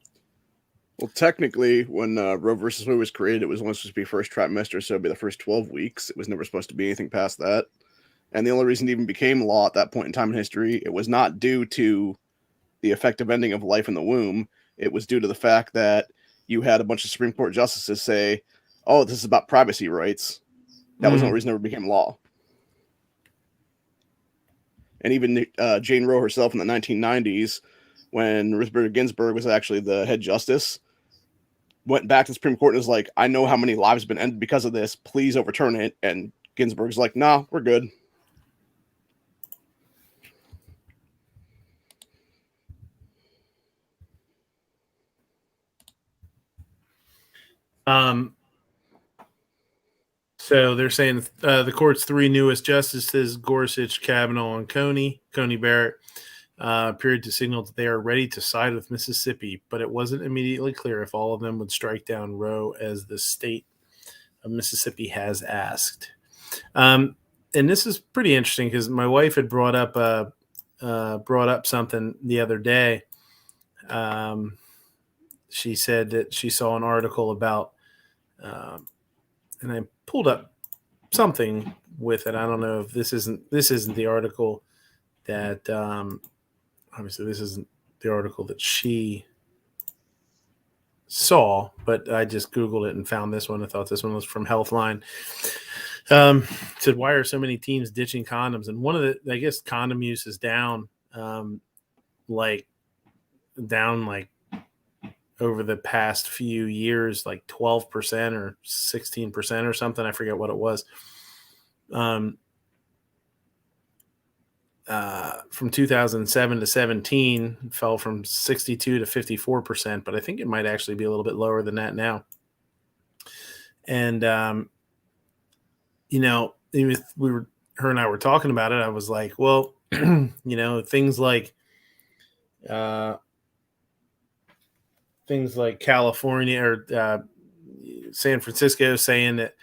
Well, technically, when Roe versus Wade was created, it was only supposed to be first trimester, so it'd be the first 12 weeks. It was never supposed to be anything past that. And the only reason it even became law at that point in time in history, it was not due to the effective ending of life in the womb. It was due to the fact that you had a bunch of Supreme Court justices say, oh, this is about privacy rights. That was the only reason it ever became law. And even Jane Roe herself in the 1990s, when Ruth Bader Ginsburg was actually the head justice, went back to the Supreme Court and was like, I know how many lives have been ended because of this. Please overturn it. And Ginsburg's like, nah, we're good. So they're saying the court's 3 newest justices, Gorsuch, Kavanaugh, and Coney Barrett, appeared to signal that they are ready to side with Mississippi, but it wasn't immediately clear if all of them would strike down Roe as the state of Mississippi has asked. And this is pretty interesting because my wife had brought up something the other day. She said that she saw an article about, and I pulled up something with it. I don't know if this isn't the article that obviously this isn't the article that she saw, but I just Googled it and found this one. I thought this one was from Healthline. Said, why are so many teens ditching condoms? And one of the, I guess, condom use is down, like over the past few years, like 12% or 16% or something. I forget what it was. From 2007 to 17, fell from 62 to 54%, but I think it might actually be a little bit lower than that now. And, her and I were talking about it. I was like, well, things like California or San Francisco saying that,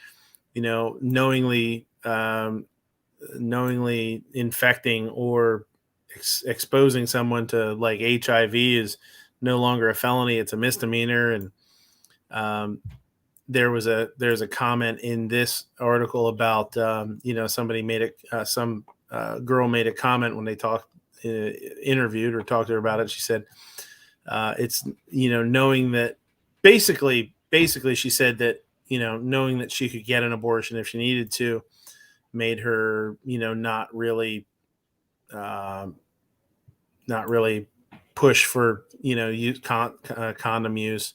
knowingly infecting or exposing someone to like HIV is no longer a felony; it's a misdemeanor. And there's a comment in this article about somebody made some girl made a comment when they interviewed or talked to her about it. She said it's knowing that basically she said that knowing that she could get an abortion if she needed to, made her, not really push for, condom use.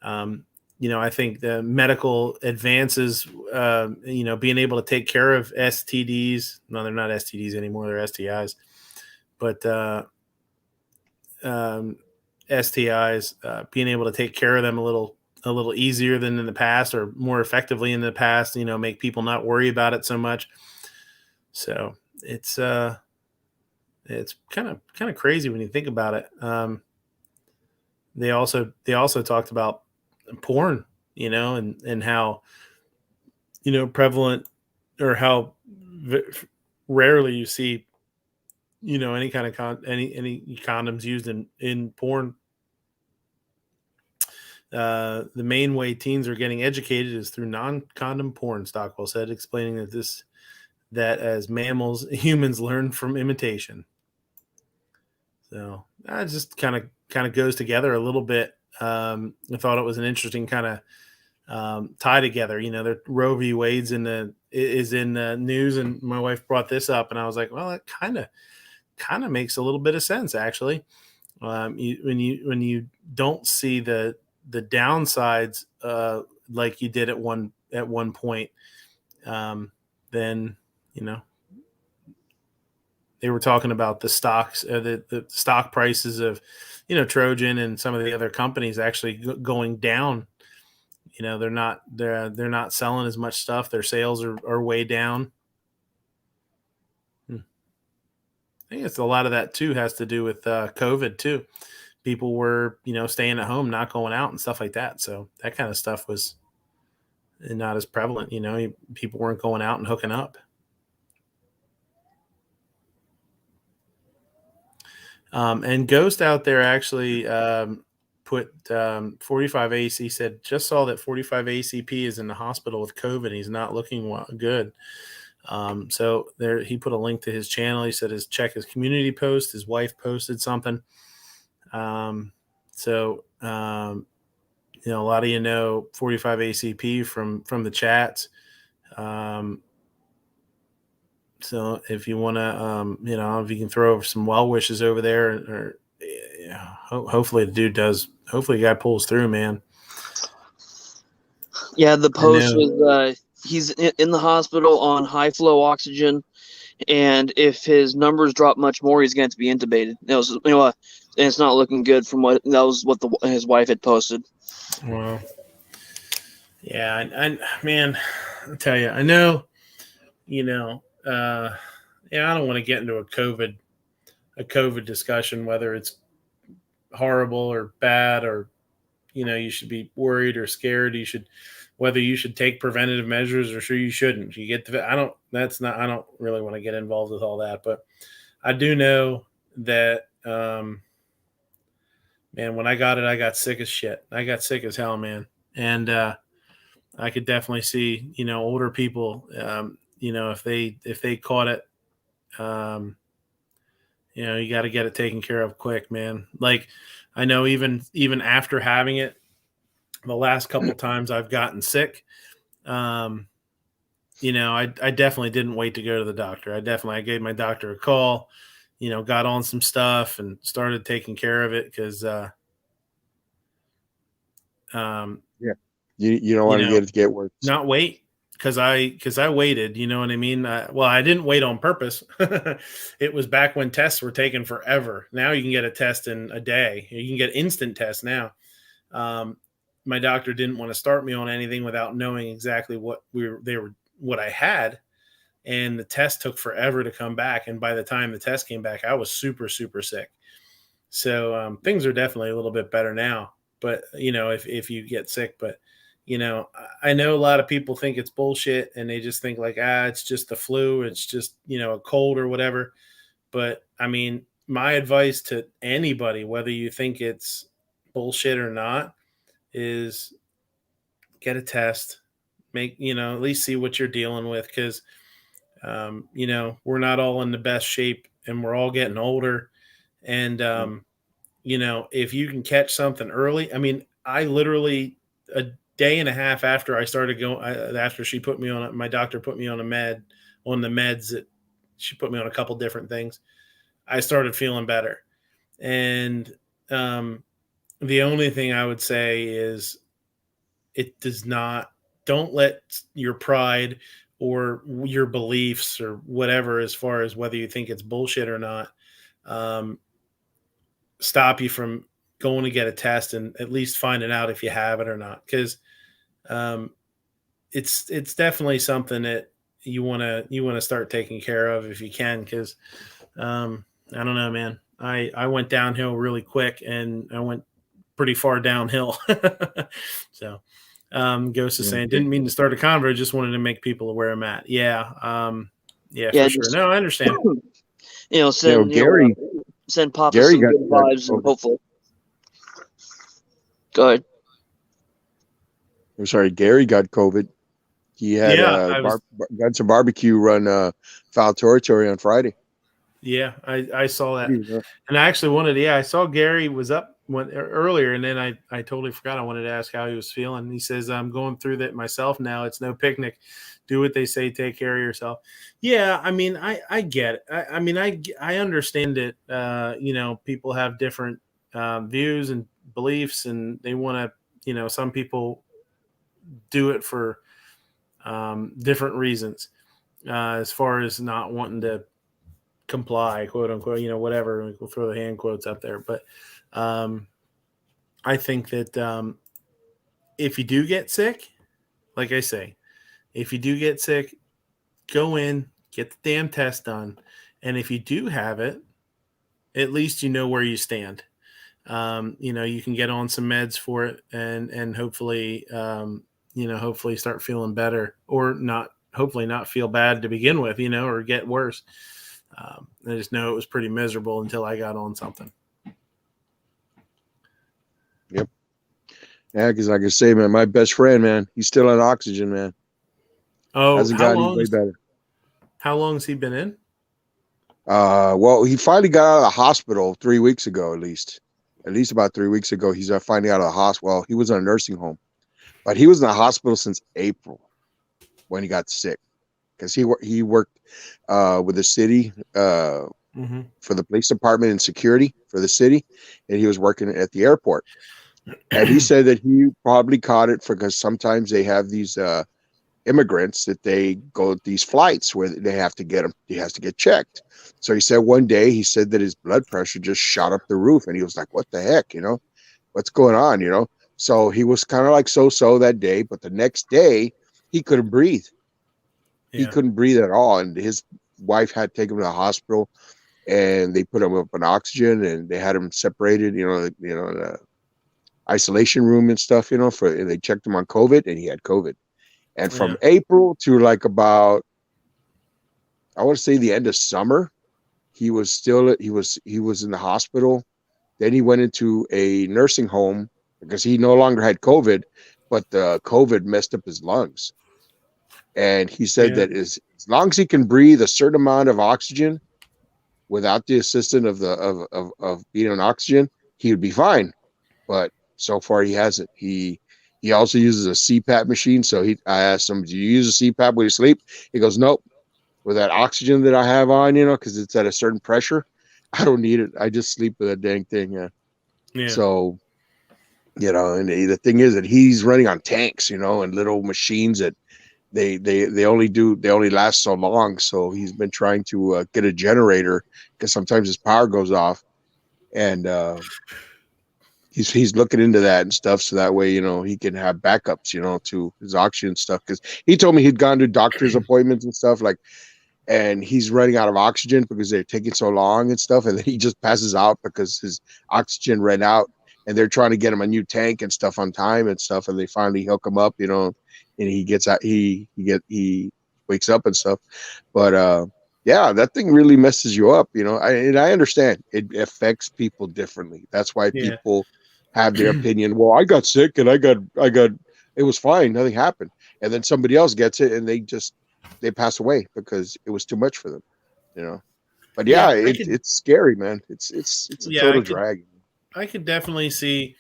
I think the medical advances, being able to take care of STDs. No, they're not STDs anymore. They're STIs. But STIs, being able to take care of them a little easier than in the past, or more effectively in the past, make people not worry about it so much. So it's kind of crazy when you think about it. They also talked about porn, and how, prevalent, or how rarely you see, any kind of any condoms used in porn. The main way teens are getting educated is through non-condom porn, Stockwell said, explaining that as mammals, humans learn from imitation. So that just kind of goes together a little bit. I thought it was an interesting kind of tie together. Roe v. Wade's is in the news, and my wife brought this up, and I was like, well, it kind of makes a little bit of sense, actually. When you don't see the downsides, like you did at one point, then they were talking about the stocks, the stock prices of, Trojan and some of the other companies actually going down. They're not selling as much stuff. Their sales are way down. I think it's a lot of that too has to do with COVID too. People were, staying at home, not going out and stuff like that. So that kind of stuff was not as prevalent. People weren't going out and hooking up. And Ghost out there actually put 45 AC, said, just saw that 45 ACP is in the hospital with COVID. He's not looking good. So there, he put a link to his channel. He said check his community post. His wife posted something. A lot of 45 ACP from the chats. So if you want to, if you can throw some well wishes over there, or hopefully the dude does. Hopefully the guy pulls through, man. Yeah, the post was he's in the hospital on high flow oxygen, and if his numbers drop much more, he's going to be intubated. That was, and it's not looking good from what his wife had posted. Wow. Yeah, I man, I'll tell you, I know, I don't want to get into a COVID discussion, whether it's horrible or bad, or, you should be worried or scared. Whether you should take preventative measures or sure you shouldn't. I don't really want to get involved with all that, but I do know that, man, when I got it, I got sick as shit. I got sick as hell, man. And, I could definitely see, older people, if they caught it, you got to get it taken care of quick, man. Like, I know even after having it, the last couple of times I've gotten sick, I definitely didn't wait to go to the doctor. I gave my doctor a call, got on some stuff and started taking care of it because, you don't want to get worse. Not wait. Because I waited, you know what I mean? I didn't wait on purpose. It was back when tests were taking forever. Now you can get a test in a day. You can get instant tests now. My doctor didn't want to start me on anything without knowing exactly what I had, and the test took forever to come back. And by the time the test came back, I was super, super sick. So things are definitely a little bit better now. But if you get sick, but. I know a lot of people think it's bullshit and they just think like, it's just the flu. It's just, a cold or whatever. But I mean, my advice to anybody, whether you think it's bullshit or not, is get a test, at least see what you're dealing with. Cause, we're not all in the best shape and we're all getting older. And, if you can catch something early, I mean, I literally, day and a half after I started going, after she put me on, my doctor put me on on the meds that she put me on a couple different things. I started feeling better. And the only thing I would say is it does not, don't let your pride or your beliefs or whatever, as far as whether you think it's bullshit or not, stop you from going to get a test and at least finding out if you have it or not. Because it's definitely something that you want to start taking care of if you can. Because I don't know, man. I went downhill really quick, and I went pretty far downhill. So Ghost is saying, didn't mean to start a convo, just wanted to make people aware of Matt. Yeah, for sure. No, I understand. Send Gary, send Papa Gary some got good vibes, and hopefully. Go ahead. I'm sorry, Gary got COVID. He had got some barbecue run foul territory on Friday. Yeah, I saw that, and I actually wanted. Yeah, I saw Gary was up earlier, and then I totally forgot. I wanted to ask how he was feeling. He says, "I'm going through that myself now. It's no picnic. Do what they say. Take care of yourself." Yeah, I mean, I get it. I understand it. People have different views and beliefs, and they want to. Some people do it for different reasons, as far as not wanting to comply, quote unquote, whatever. We'll throw the hand quotes up there. But I think that if you do get sick, like I say, if you do get sick, go in, get the damn test done. And if you do have it, at least you know where you stand. You can get on some meds for it and hopefully, hopefully start feeling better, or hopefully not feel bad to begin with, or get worse. I just know it was pretty miserable until I got on something. Yep. Yeah, because like I say, man, my best friend, man, he's still on oxygen, man. Oh, hasn't gotten any way better. How long has he been in? Well, he finally got out of the hospital 3 weeks ago, at least about 3 weeks ago. He's finally out of the hospital. Well, he was in a nursing home, but he was in the hospital since April when he got sick, because he worked with the city for the police department and security for the city, and he was working at the airport. And he said that he probably caught it because sometimes they have these immigrants that they go these flights where they have to get him. He has to get checked. So he said one day, he said that his blood pressure just shot up the roof, and he was like, "What the heck? What's going on?" So he was kind of like so that day, but the next day he couldn't breathe. Yeah. He couldn't breathe at all, and his wife had to take him to the hospital, and they put him up on oxygen, and they had him separated, in a isolation room and stuff, and they checked him on COVID, and he had COVID. And from April to like about, I want to say the end of summer, he was in the hospital. Then he went into a nursing home because he no longer had COVID, but the COVID messed up his lungs. And he said that as long as he can breathe a certain amount of oxygen without the assistance of being on oxygen, he would be fine. But so far he hasn't. He also uses a CPAP machine. So I asked him, "Do you use a CPAP when you sleep?" He goes, "Nope. With that oxygen that I have on, because it's at a certain pressure, I don't need it. I just sleep with that dang thing." Yeah. So, and the thing is that he's running on tanks, and little machines that they only last so long. So he's been trying to get a generator because sometimes his power goes off, and he's looking into that and stuff, so that way he can have backups to his oxygen stuff, because he told me he'd gone to doctor's appointments and stuff, and he's running out of oxygen because they're taking so long and stuff, and then he just passes out because his oxygen ran out, and they're trying to get him a new tank and stuff on time and stuff, and they finally hook him up, and he gets out, he wakes up and stuff. But yeah, that thing really messes you up, I understand it affects people differently. That's why people have their opinion. Well, I got sick and I got it was fine, nothing happened, and then somebody else gets it and they pass away because it was too much for them. But it's scary, man. It's a total drag. I could definitely see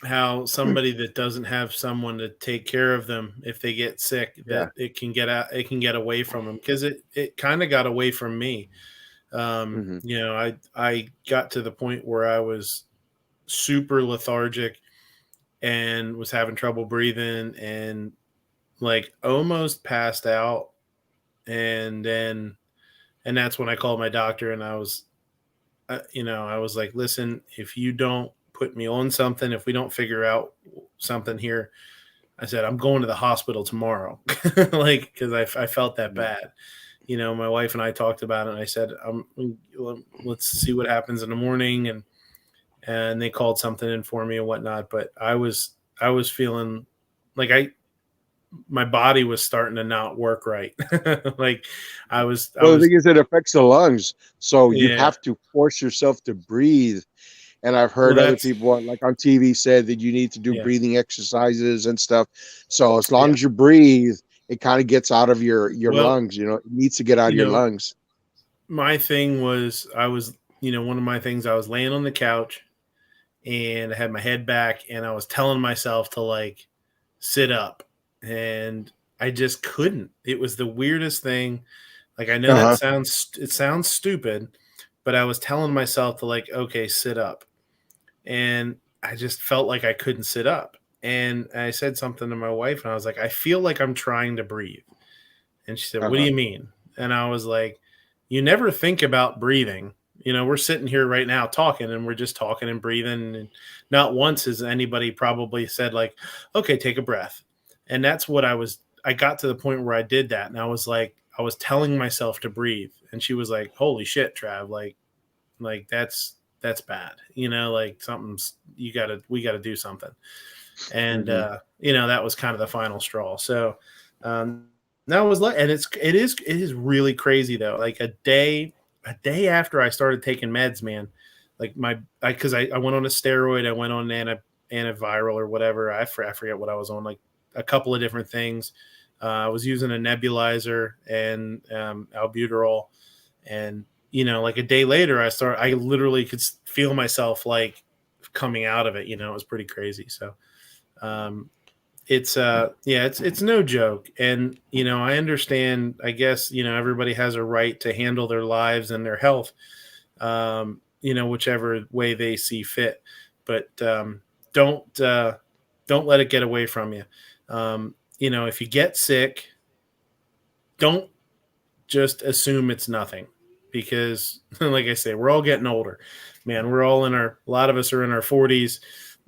how somebody that doesn't have someone to take care of them if they get sick, Yeah. that it can get away from them, because it kind of got away from me. You know, I got to the point where I was super lethargic and was having trouble breathing and like almost passed out. And that's when I called my doctor, and I was, you know, I was like, listen, if you don't put me on something, if we don't figure out something here, I said, I'm going to the hospital tomorrow. Like, cause I felt that bad. You know, my wife and I talked about it, and I said, let's see what happens in the morning. And they called something in for me and whatnot. But I was feeling like my body was starting to not work right. Like I Well, was, the thing is, it affects the lungs, so you yeah. have to force yourself to breathe. And I've Well, heard other people like on TV said that you need to do Yeah. breathing exercises and stuff. So as long Yeah. as you breathe, it kind of gets out of your Well, lungs. You know, it needs to get out of you your know, lungs. my thing was, you know, one of my things, I was laying on the couch and I had my head back and I was telling myself to like sit up, and I just couldn't. It was the weirdest thing. Like, I know that sounds stupid, but I was telling myself to like, okay, sit up. And I just felt like I couldn't sit up. And I said something to my wife, and I was like, I feel like I'm trying to breathe. And she said, what do you mean? And I was like, you never think about breathing. You know, we're sitting here right now talking, and we're just talking and breathing. And not once has anybody probably said like, okay, take a breath. And that's what I got to the point where I did that. And I was like, I was telling myself to breathe. And she was like, holy shit, Trav, like that's bad. You know, like we got to do something. And, you know, that was kind of the final straw. So, that was like, and it is really crazy though. Like a day after I started taking meds, man, like cause I went on a steroid, I went on antiviral or whatever. I forget what I was on, like a couple of different things. I was using a nebulizer and, albuterol, and, you know, like a day later I literally could feel myself like coming out of it. You know, it was pretty crazy. So, it's it's no joke. And, you know, I understand, I guess, you know, everybody has a right to handle their lives and their health, you know, whichever way they see fit. But don't let it get away from you. You know, if you get sick, don't just assume it's nothing, because like I say, we're all getting older, man. A lot of us are in our 40s,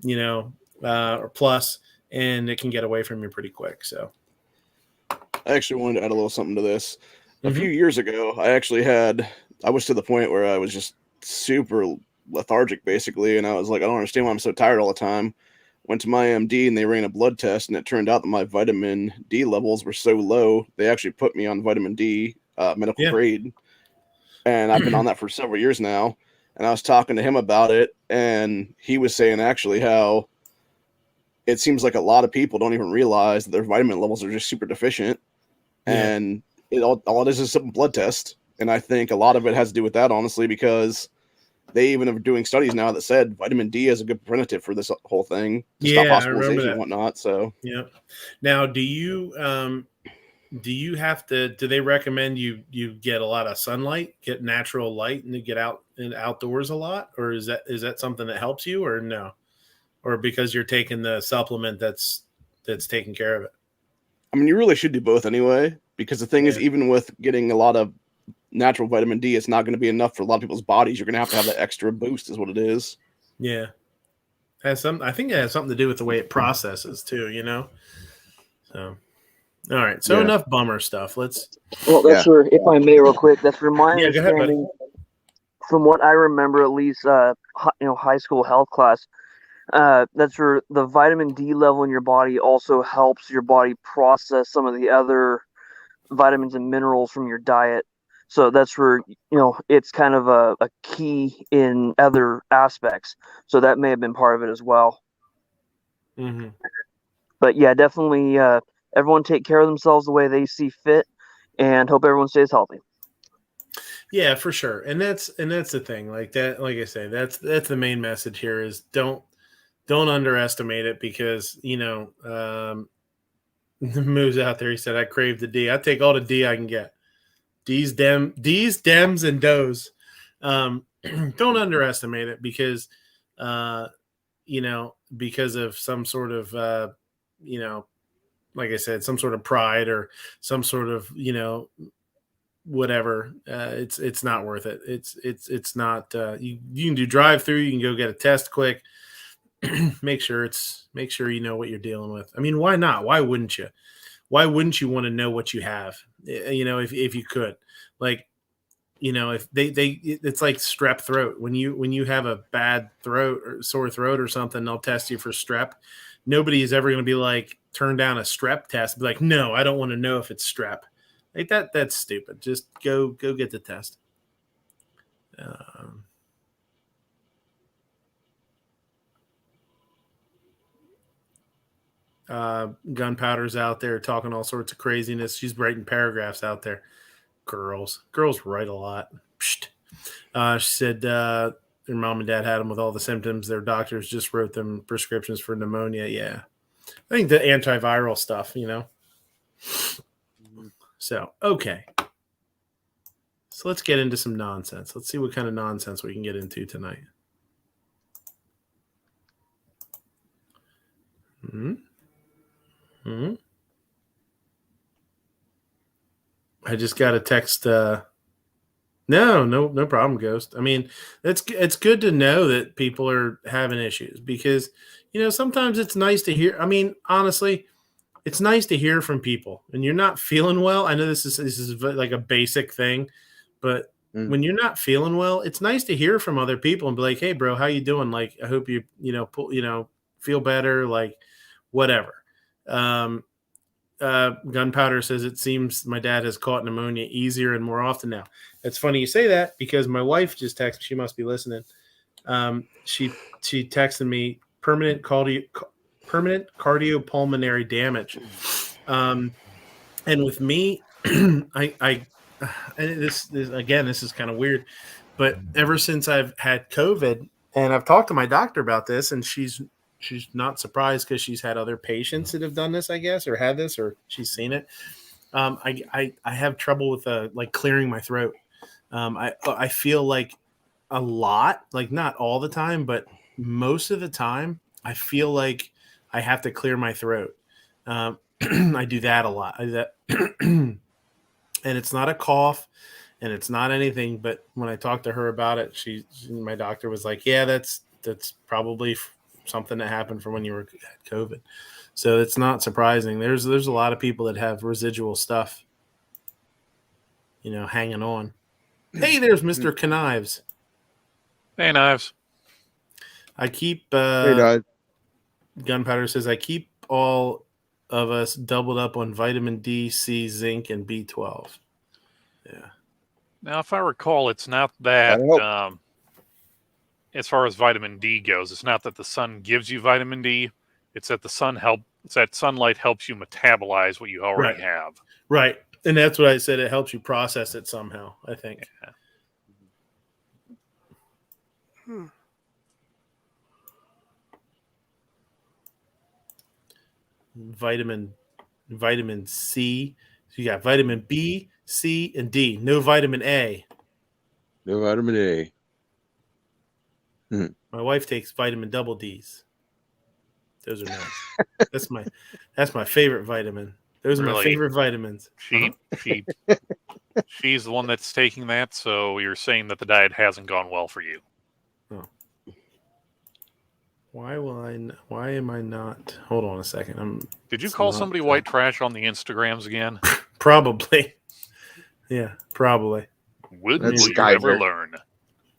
you know, or plus, and it can get away from you pretty quick. So I actually wanted to add a little something to this. A few years ago, I was to the point where I was just super lethargic, basically, and I was like, I don't understand why I'm so tired all the time. Went to my MD and they ran a blood test, and it turned out that my vitamin D levels were so low, they actually put me on vitamin D, medical grade. And I've been on that for several years now. And I was talking to him about it, and he was saying actually how it seems like a lot of people don't even realize that their vitamin levels are just super deficient. And all it is a simple blood test. And I think a lot of it has to do with that, honestly, because they even are doing studies now that said vitamin D is a good preventative for this whole thing to stop hospitalization and whatnot. So, Now, do you have to? Do they recommend you get a lot of sunlight, get natural light, and to get out and outdoors a lot, or is that something that helps you, or no, or because you're taking the supplement that's taking care of it? I mean, you really should do both anyway, because the thing is, even with getting a lot of natural vitamin D, it's not going to be enough for a lot of people's bodies. You're going to have that extra boost, is what it is. Yeah. I think it has something to do with the way it processes too, you know? So, all right. So enough bummer stuff. Let's. Well, that's where, if I may, real quick, that's where my go ahead, buddy. From what I remember, at least, high school health class, that's where the vitamin D level in your body also helps your body process some of the other vitamins and minerals from your diet. So that's where, it's kind of a key in other aspects. So that may have been part of it as well. Mm-hmm. But yeah, definitely, everyone take care of themselves the way they see fit, and hope everyone stays healthy. Yeah, for sure. And that's the thing. Like that, like I say, that's the main message here is don't don't underestimate it because, Moo's out there. He said, I crave the D. I take all the D I can get. D's, Dems, and Does. Don't underestimate it because, because of some sort of, like I said, some sort of pride or some sort of, whatever. It's not worth it. It's not. You can do drive through. You can go get a test quick. make sure you know what you're dealing with. I mean, why not? Why wouldn't you? Why wouldn't you want to know what you have? If you could, like, if it's like strep throat. When you have a bad throat or sore throat or something, they'll test you for strep. Nobody is ever going to be like, turn down a strep test. Be like, no, I don't want to know if it's strep. Like that's stupid. Just go get the test. Gunpowder's out there talking all sorts of craziness. She's writing paragraphs out there. Girls write a lot. She said their mom and dad had them with all the symptoms. Their doctors just wrote them prescriptions for pneumonia. Yeah, I think the antiviral stuff, So, okay. So let's get into some nonsense. Let's see what kind of nonsense we can get into tonight. I just got a text. No problem, Ghost. I mean, it's good to know that people are having issues because, sometimes it's nice to hear. I mean, honestly, it's nice to hear from people and you're not feeling well. I know this is like a basic thing, but when you're not feeling well, it's nice to hear from other people and be like, hey bro, how you doing? Like, I hope you, feel better, like whatever. Gunpowder says it seems my dad has caught pneumonia easier and more often now. It's funny you say that because my wife just texted. She must be listening. She texted me permanent cardiopulmonary damage. And with me, and this is kind of weird, but ever since I've had COVID and I've talked to my doctor about this, and she's not surprised because she's had other patients that have done this, I guess, or had this, or she's seen it. I have trouble with like clearing my throat. I feel like a lot, like not all the time, but most of the time, I feel like I have to clear my throat. I do that a lot. I do that, and it's not a cough, and it's not anything. But when I talked to her about it, my doctor was like, "Yeah, that's probably something that happened from when you were at COVID." So it's not surprising. There's a lot of people that have residual stuff, hanging on. Hey, there's Mr. Knives. Hey, Knives. Hey, Knives. Gunpowder says, I keep all of us doubled up on vitamin D, C, zinc, and B12. Yeah. Now, if I recall, it's not that, as far as vitamin D goes, it's not that the sun gives you vitamin D. It's that sunlight helps you metabolize what you already have. Right. And that's what I said. It helps you process it somehow, I think. Yeah. Vitamin C. So you got vitamin B, C, and D. No vitamin A. No vitamin A. My wife takes vitamin double D's. Those are nice. That's my favorite vitamin. Those are my favorite vitamins. She's the one that's taking that, so you're saying that the diet hasn't gone well for you. Oh. Why am I not? Hold on a second. Did you call somebody white trash on the Instagrams again? Probably. Yeah, probably. Will you ever learn?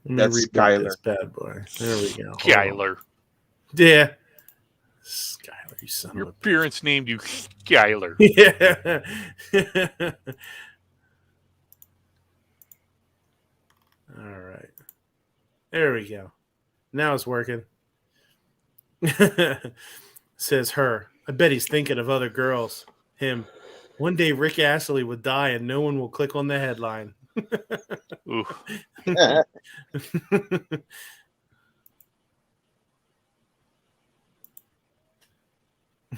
That's Skylar. This bad boy. There we go. Skylar. Yeah. Skylar, you son Your of a parents named you Skylar. Yeah. All right. There we go. Now it's working. Says her. I bet he's thinking of other girls. Him. One day Rick Astley would die and no one will click on the headline. Ooh.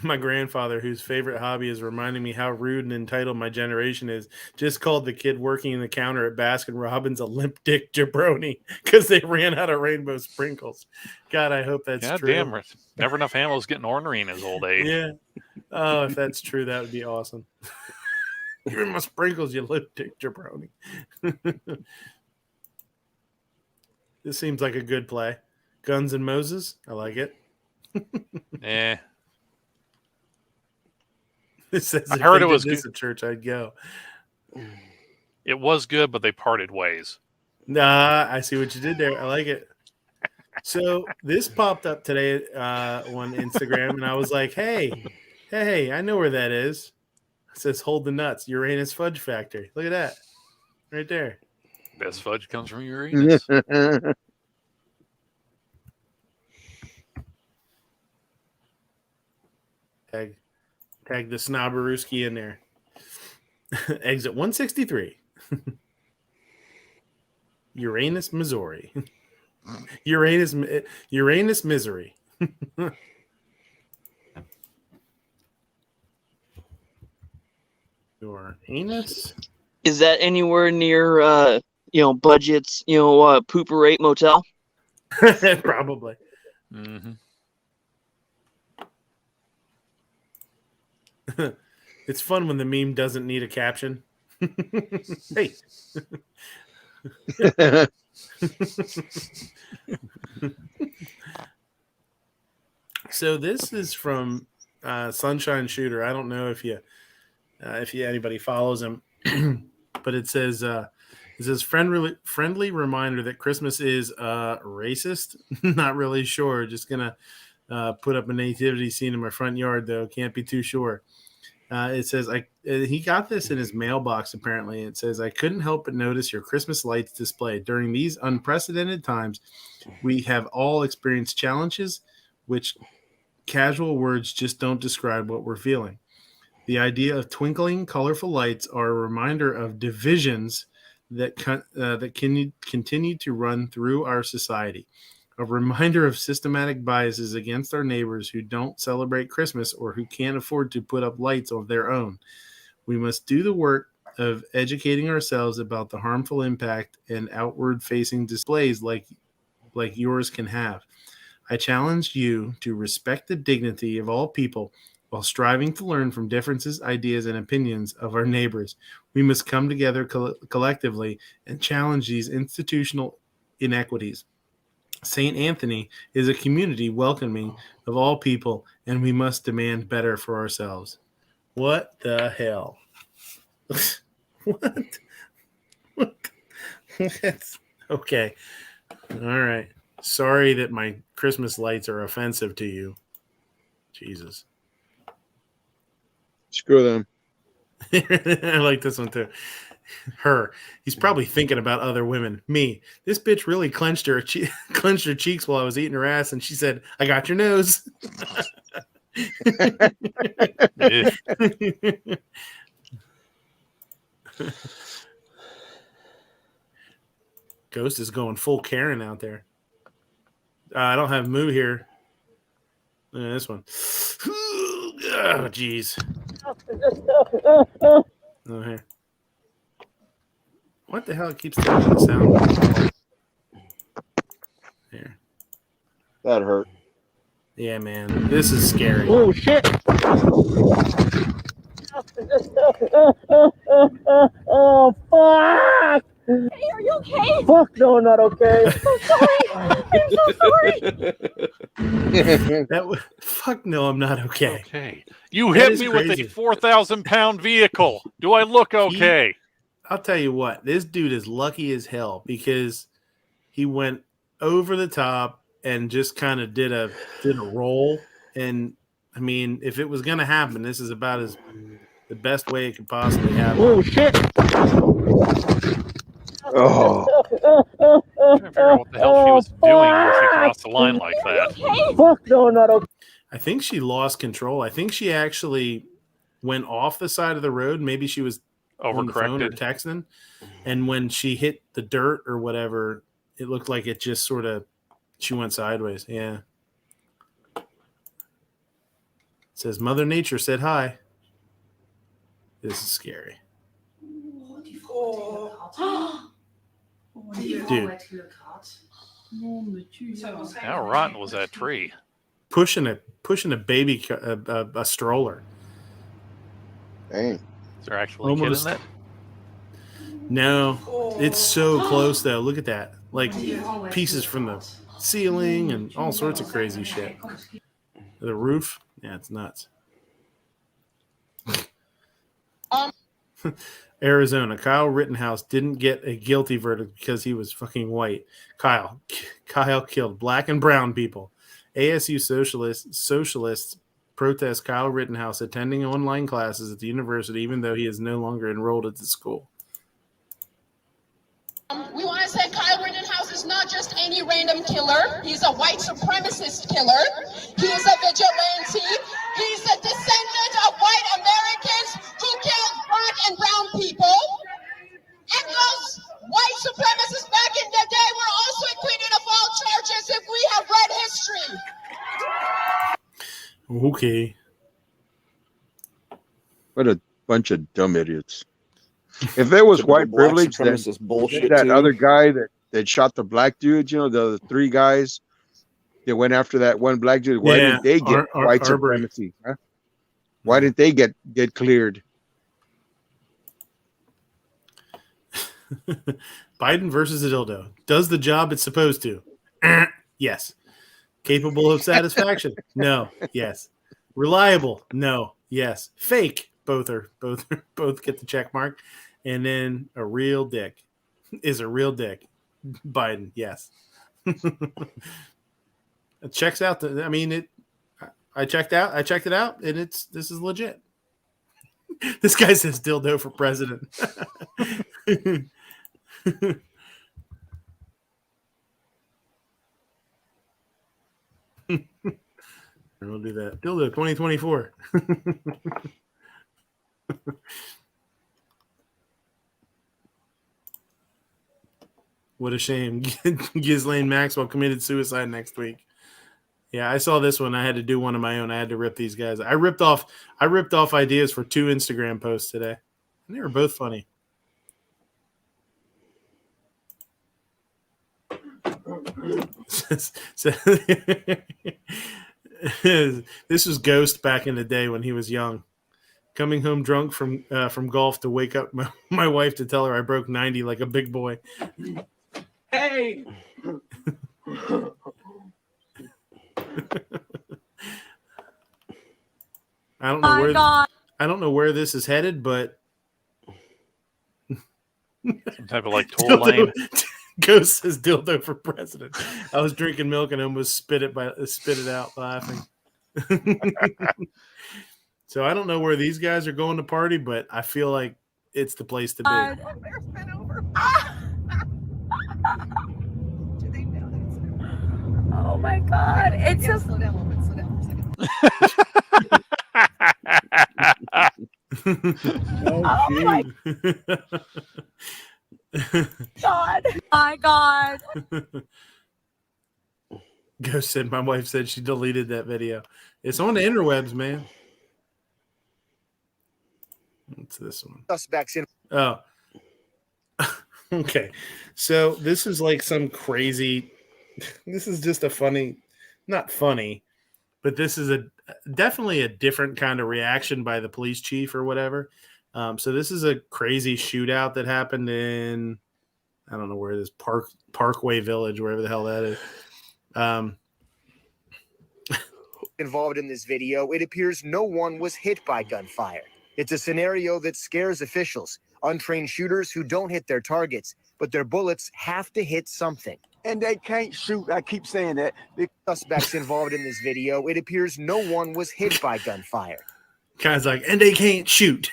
My grandfather, whose favorite hobby is reminding me how rude and entitled my generation is, just called the kid working in the counter at Baskin Robbins a limp dick jabroni because they ran out of rainbow sprinkles. God, I hope that's God true. damn, never enough ammo's getting ornery in his old age. Yeah. Oh, if that's true, that would be awesome. Give me my sprinkles, you limp dick jabroni. This seems like a good play. Guns and Moses. I like it. Eh. It says I if heard they it was did this good. at church, I'd go. It was good, but they parted ways. Nah, I see what you did there. I like it. So this popped up today on Instagram, and I was like, hey, I know where that is. It says hold the nuts, Uranus Fudge Factory. Look at that. Right there. Best fudge comes from Uranus. Tag the Snobberooski in there. Exit 163. Uranus, Missouri. Uranus misery. Uranus. Is that anywhere near budgets, Pooper Rate Motel? Probably. Mm-hmm. It's fun when the meme doesn't need a caption. Hey. So this is from Sunshine Shooter. I don't know if anybody follows him, but it says friendly reminder that Christmas is racist. Not really sure. Just gonna put up a nativity scene in my front yard though. Can't be too sure. It says he got this in his mailbox apparently. It says I couldn't help but notice your Christmas lights display during these unprecedented times. We have all experienced challenges, which casual words just don't describe what we're feeling. The idea of twinkling, colorful lights are a reminder of divisions that can continue to run through our society. A reminder of systematic biases against our neighbors who don't celebrate Christmas or who can't afford to put up lights of their own. We must do the work of educating ourselves about the harmful impact and outward-facing displays like yours can have. I challenge you to respect the dignity of all people while striving to learn from differences, ideas, and opinions of our neighbors. We must come together collectively and challenge these institutional inequities. St. Anthony is a community welcoming of all people, and we must demand better for ourselves. What the hell? What? Okay. All right. Sorry that my Christmas lights are offensive to you. Jesus. Screw them. I like this one too. Her. He's probably thinking about other women. Me. This bitch really clenched her cheeks while I was eating her ass, and she said, "I got your nose." Ghost is going full Karen out there. I don't have Moo here. This one. Oh, jeez. Oh, here. What the hell? It keeps turning the sound. Here. That hurt. Yeah, man. This is scary. Oh, shit. Oh, fuck. Hey, are you okay? Fuck no, I'm not okay. I'm so sorry. I'm so sorry. Fuck no, I'm not okay. Okay. You That hit is me crazy. with a 4,000-pound vehicle. Do I look okay? I'll tell you what, this dude is lucky as hell because he went over the top and just kind of did a roll. And I mean, if it was going to happen, this is about the best way it could possibly happen. Oh, shit. Oh. I'm trying to figure out what the hell she was doing when she crossed the line like that. Okay. Fuck no, I'm not okay. I think she lost control. I think she actually went off the side of the road. Maybe she was on the phone or Overcorrected. texting. And when she hit the dirt or whatever, it looked like it just sort of, she went sideways. Yeah. says Mother Nature said hi. This is scary. Dude, How rotten was that tree? pushing a baby, a stroller. Dang. Is there actually a kid in Almost. that? No, it's so close though. Look at that, like pieces from the ceiling and all sorts of crazy shit. The roof, yeah, it's nuts. Arizona, Kyle Rittenhouse didn't get a guilty verdict because he was fucking white. Kyle killed black and brown people. ASU socialists protest Kyle Rittenhouse attending online classes at the university, even though he is no longer enrolled at the school. We want to say Kyle Rittenhouse is not just any random killer. He's a white supremacist killer. He is a vigilante. He's a descendant of white Americans who killed black and brown people. And those white supremacists back in the day were also acquitted of all charges if we have read history. Okay. What a bunch of dumb idiots. If there was white privilege, then bullshit that too. other guy that shot the black dude, you know, the three guys that went after that one black dude, why didn't they get white supremacy? Huh? Why didn't they get cleared? Biden versus a dildo. Does the job it's supposed to? Yes. Capable of satisfaction? No. Yes. Reliable? No. Yes. Fake? Both get the check mark. And then a real dick is a real dick. Biden? Yes. It checks out. I checked it out, and this is legit. This guy says dildo for president. We'll do that. Dildo 2024. What a shame. Ghislaine Maxwell committed suicide next week. Yeah, I saw this one. I had to do one of my own. I had to rip these guys. I ripped off ideas for 2 Instagram posts today. And they were both funny. So, this was Ghost back in the day when he was young. Coming home drunk from golf to wake up my wife to tell her I broke 90 like a big boy. Hey! I don't know where this is headed, but some type of like toll lane. Ghost says dildo for president. I was drinking milk and almost spit it out laughing. So I don't know where these guys are going to party, but I feel like it's the place to be. Oh my god. It's a slow down a little bit. Slow down for a second. oh my god. My god. Ghost said my wife said she deleted that video. It's on the interwebs, man. What's this one? Suspects in. Oh. Okay. So this is like some crazy. This is just a funny, not funny, but this is definitely a different kind of reaction by the police chief or whatever. So this is a crazy shootout that happened in, I don't know where it is, Parkway Village, wherever the hell that is. Involved in this video, it appears no one was hit by gunfire. It's a scenario that scares officials, untrained shooters who don't hit their targets, but their bullets have to hit something. And they can't shoot. I keep saying that. The suspects involved in this video, it appears no one was hit by gunfire. Guy's like, and they can't shoot.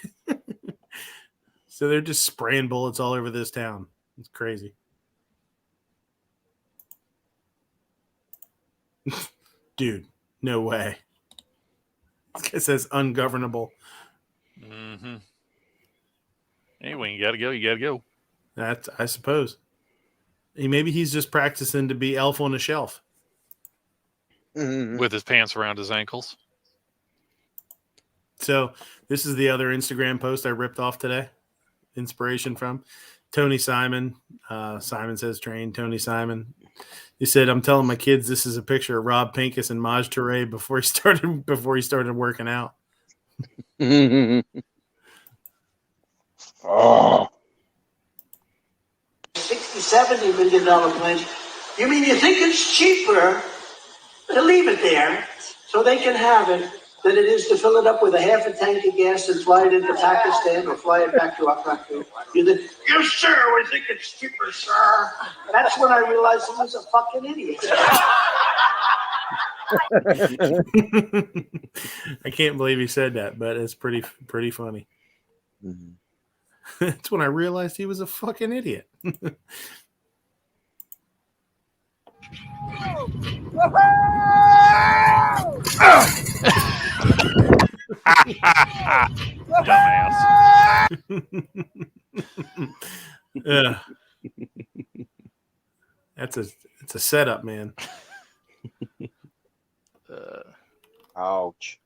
So they're just spraying bullets all over this town. It's crazy. Dude, no way. This guy says ungovernable. Mm-hmm. Hey, when you gotta go, you gotta go. That's, I suppose. Maybe he's just practicing to be Elf on a Shelf. With his pants around his ankles. So this is the other Instagram post I ripped off today. Inspiration from Tony Simon. Simon Says Train, Tony Simon. He said, I'm telling my kids this is a picture of Rob Pincus and Maj Toure before he started working out. Oh. $60, $70 million plane. You mean you think it's cheaper to leave it there so they can have it than it is to fill it up with a half a tank of gas and fly it into Pakistan or fly it back to our country? You think, yes, sir, we think it's cheaper, sir. That's when I realized I was a fucking idiot. I can't believe he said that, but it's pretty funny. Mm-hmm. That's when I realized he was a fucking idiot. Dumbass. It's a setup, man. Ouch.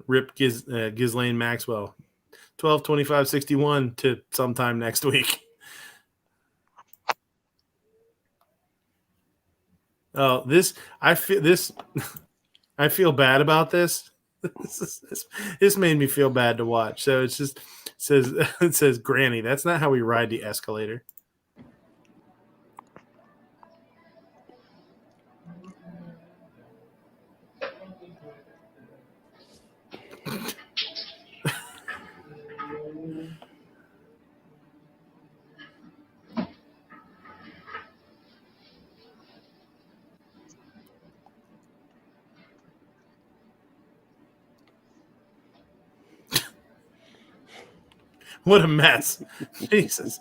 Rip Ghislaine Maxwell. 12/25/61 to sometime next week. Oh, I feel bad about this. This made me feel bad to watch. So it says Granny, that's not how we ride the escalator. What a mess. Jesus.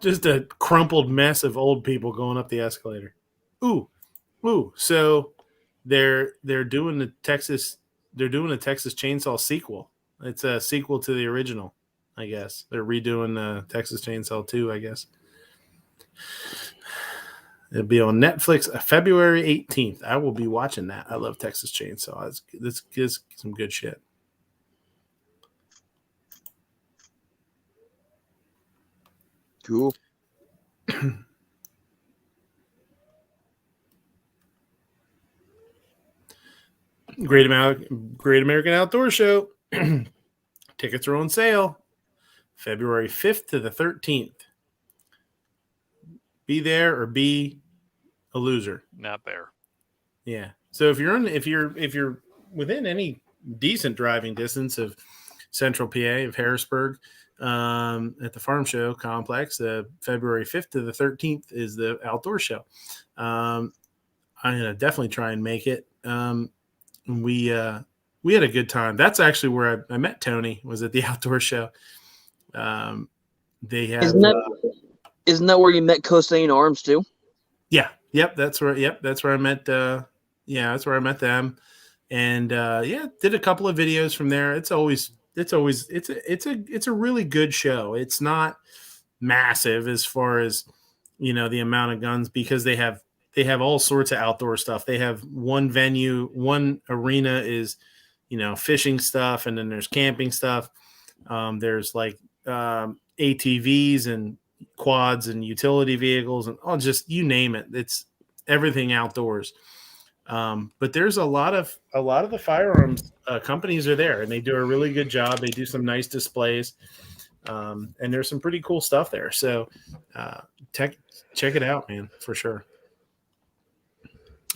Just a crumpled mess of old people going up the escalator. Ooh. So they're doing a Texas Chainsaw sequel. It's a sequel to the original, I guess. They're redoing Texas Chainsaw 2, I guess. It'll be on Netflix February 18th. I will be watching that. I love Texas Chainsaw. This is some good shit. Cool. Great American Outdoor Show. Tickets are on sale February 5th to the 13th. Be there or be a loser. Not there. Yeah. So if you're within any decent driving distance of Central PA, of Harrisburg, at the Farm Show Complex, February 5th to the 13th is the outdoor show. I'm gonna definitely try and make it. We had a good time. That's actually where I met Tony, was at the outdoor show. They have isn't that where you met Costain Arms too? Yeah. Yep. That's where I met. That's where I met them. And did a couple of videos from there. It's a really good show. It's not massive as far as, the amount of guns, because they have all sorts of outdoor stuff. They have one venue, one arena is, fishing stuff, and then there's camping stuff. There's like ATVs and quads and utility vehicles and just you name it. It's everything outdoors. But there's a lot of the firearms companies are there, and they do a really good job. They do some nice displays, and there's some pretty cool stuff there. So check it out, man, for sure.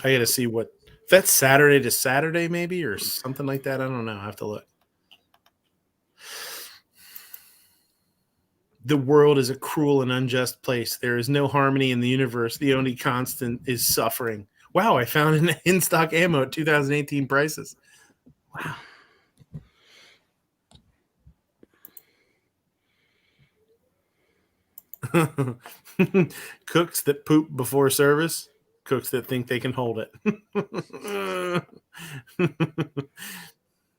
I got to see if that's Saturday to Saturday, maybe, or something like that. I don't know. I have to look. The world is a cruel and unjust place. There is no harmony in the universe. The only constant is suffering. Wow, I found an in-stock ammo at 2018 prices. Wow. Cooks that poop before service. Cooks that think they can hold it.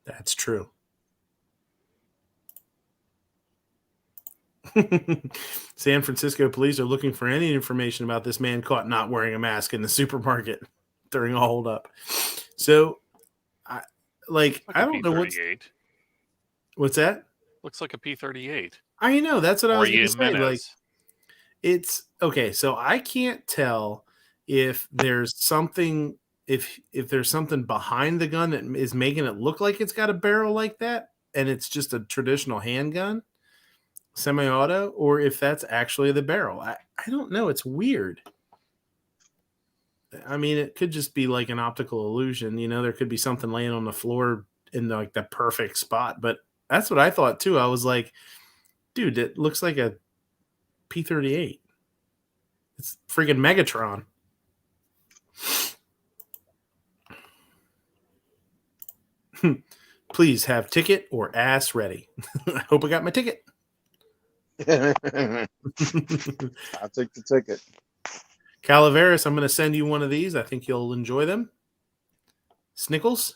That's true. San Francisco police are looking for any information about this man caught not wearing a mask in the supermarket during a holdup. So, I Like I a don't know what's that. Looks like a P-38. I know that's what I Or was going to say. Like, Jimenez. it's okay. So I can't tell if there's something if there's something behind the gun that is making it look like it's got a barrel like that, and it's just a traditional handgun, semi-auto, or if that's actually the barrel. I don't know. It's weird. I mean, it could just be like an optical illusion. You know, there could be something laying on the floor in like the perfect spot. But that's what I thought too. I was like, dude, it looks like a P-38. It's freaking Megatron. Please have ticket or ass ready. I hope I got my ticket. I'll take the ticket. Calaveras, I'm going to send you one of these. I think you'll enjoy them. Snickles?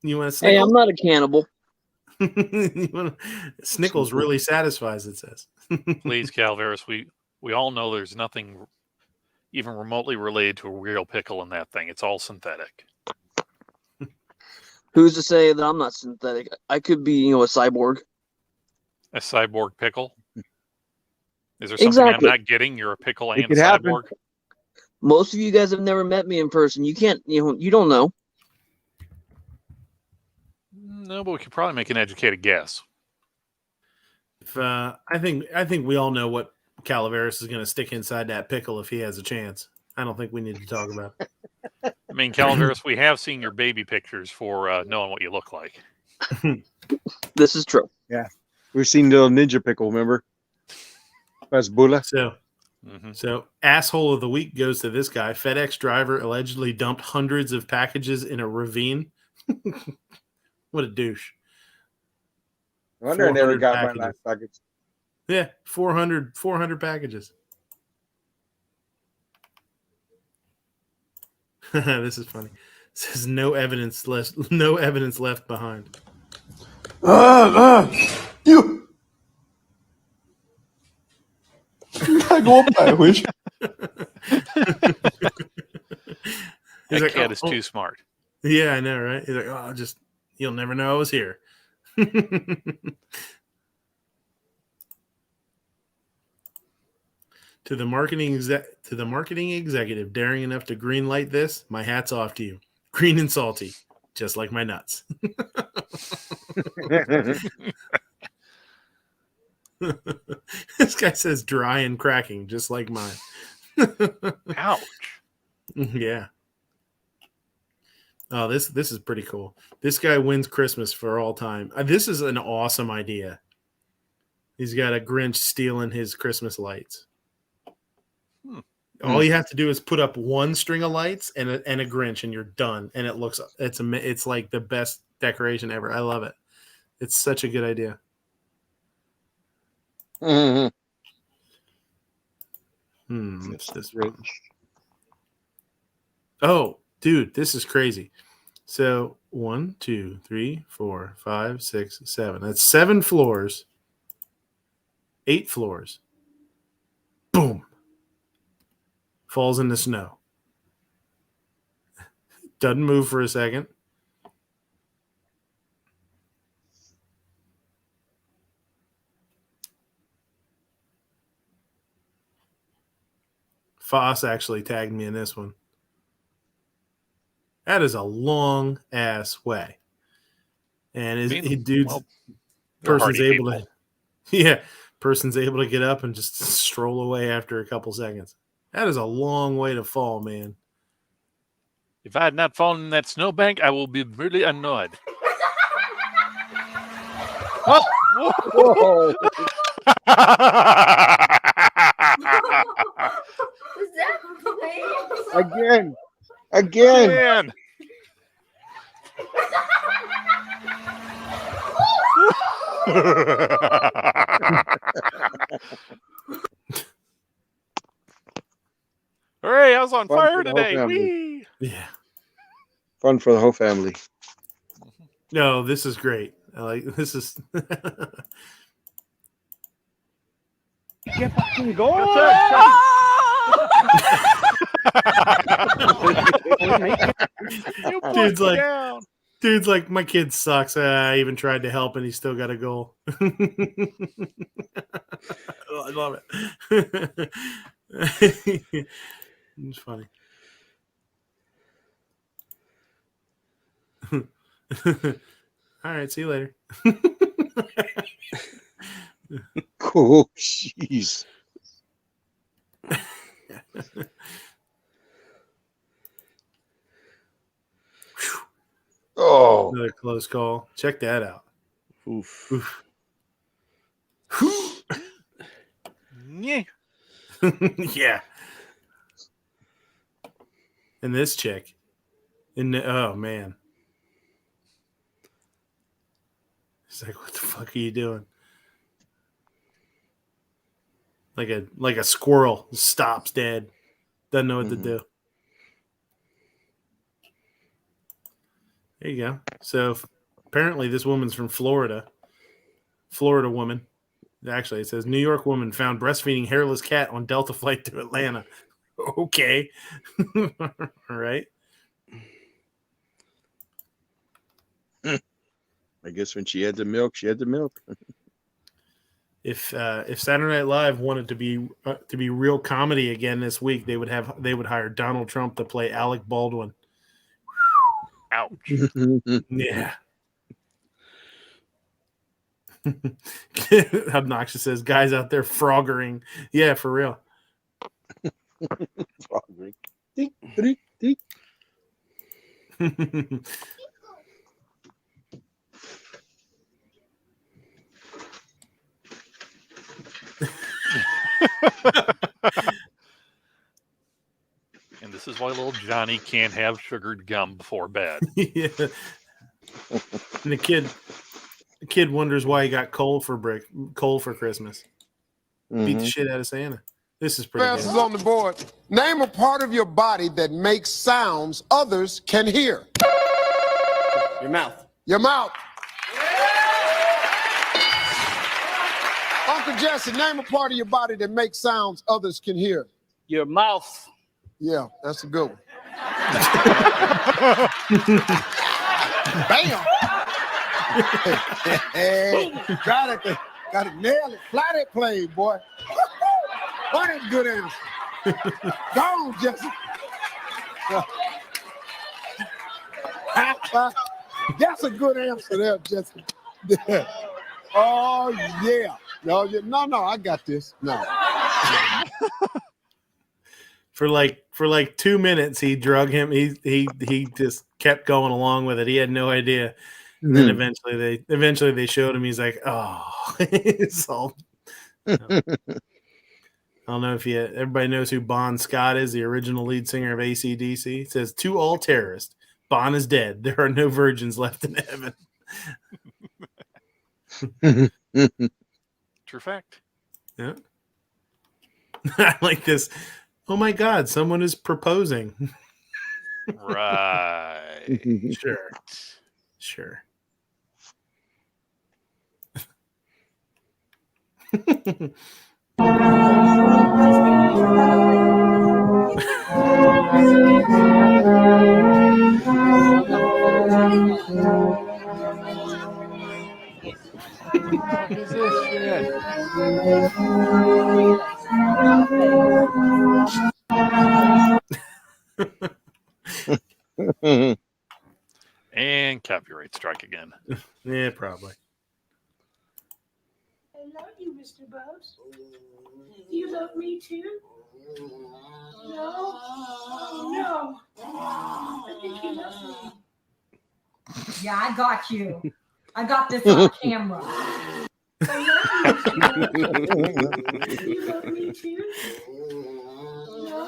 You want a Snickles? Hey, I'm not a cannibal. Snickles really satisfies, it says. Please, Calaveras, we all know there's nothing even remotely related to a real pickle in that thing. It's all synthetic. Who's to say that I'm not synthetic? I could be, a cyborg. A cyborg pickle? Is there something Exactly. I'm not getting? You're a pickle and a could happen. cyborg? Most of you guys have never met me in person. You can't, you don't know. No, but we could probably make an educated guess. I think we all know what Calaveras is going to stick inside that pickle if he has a chance. I don't think we need to talk about it. I mean, Calaveras, we have seen your baby pictures for knowing what you look like. This is true. Yeah. We've seen little ninja pickle, remember? That's Bula. So asshole of the week goes to this guy. FedEx driver allegedly dumped hundreds of packages in a ravine. What a douche. I wonder I never 400 got packages. my last package. Yeah, 400 packages. This is funny. It says no evidence left behind. You. I go up I wish. He's like, cat is too smart. Yeah, I know, right? He's like, you'll never know I was here. To the marketing executive daring enough to green light this, my hat's off to you. Green and salty, just like my nuts. This guy says dry and cracking, just like mine. Ouch. Yeah. Oh, this is pretty cool. This guy wins Christmas for all time. This is an awesome idea. He's got a Grinch stealing his Christmas lights. All you have to do is put up one string of lights and a Grinch, and you're done. And it's like the best decoration ever. I love it. It's such a good idea. What's this? Oh, dude, this is crazy. So 1, 2, 3, 4, 5, 6, 7. That's 7 floors. 8 floors. Boom. Falls in the snow. Doesn't move for a second. Foss actually tagged me in this one. That is a long ass way. And person's able to get up and just stroll away after a couple seconds. That is a long way to fall, man. If I had not fallen in that snowbank, I will be really annoyed. Oh! Whoa. Again. Hooray, I was on Fun fire for the whole today. family. Whee! Yeah. Fun for the whole family. No, this is great. This is Get fucking going! You put Dude's me like, down. Dude's like, my kid sucks. I even tried to help, and he still got a goal. I love it. It's funny. All right, see you later. Cool. Jeez. Oh, Another close call. Check that out. Oof. Oof. Yeah. Yeah. And this chick. Oh, man. He's like, what the fuck are you doing? Like a squirrel stops dead. Doesn't know what to do. There you go. So apparently this woman's from Florida. Florida woman. Actually, it says New York woman found breastfeeding hairless cat on Delta flight to Atlanta. Okay. All right. I guess when she had the milk, she had the milk. If Saturday Night Live wanted to be real comedy again this week, they would hire Donald Trump to play Alec Baldwin. Ouch. Yeah. Obnoxious says guys out there froggering. Yeah, for real. Froggering. Ding, ding, ding. And this is why little Johnny can't have sugared gum before bed. Yeah. And the kid wonders why he got coal for Christmas. Beat the shit out of Santa. This is pretty Fast good. is on the board. Name a part of your body that makes sounds others can hear. Your mouth. Your mouth. Uncle Jesse, name a part of your body that makes sounds others can hear. Your mouth. Yeah, that's a good one. Bam! Got it nailed it. Fly that plane, boy. What a good answer. Go on, Jesse. That's a good answer there, Jesse. Oh, yeah. No, I got this. No. For like 2 minutes, he drug him. He just kept going along with it. He had no idea. And then eventually they showed him. He's like, oh, it's all. I don't know if everybody knows who Bon Scott is, the original lead singer of AC/DC. It says, to all terrorists, Bon is dead. There are no virgins left in heaven. True fact. Yeah. I like this. Oh my God, someone is proposing. Right. Sure. What is this shit? And copyright strike again. Yeah, probably. I love you, Mr. Bose. You love me too? No? Oh, no. I think you love me. Yeah, I got you. I got this on camera. I love you, Mr. Bose. You love me too? No?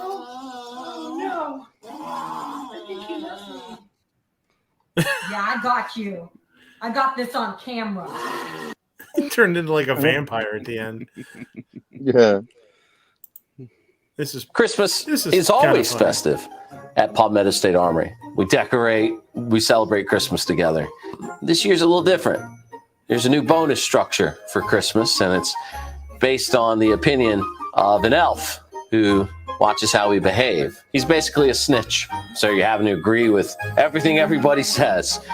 Oh, no. I think you love me. Yeah, I got you. I got this on camera. He turned into like a vampire at the end. Yeah. This is Christmas is always festive at Palmetto State Armory. We decorate, we celebrate Christmas together. This year's a little different. There's a new bonus structure for Christmas, and it's based on the opinion of an elf who watches how we behave. He's basically a snitch, so you're having to agree with everything everybody says,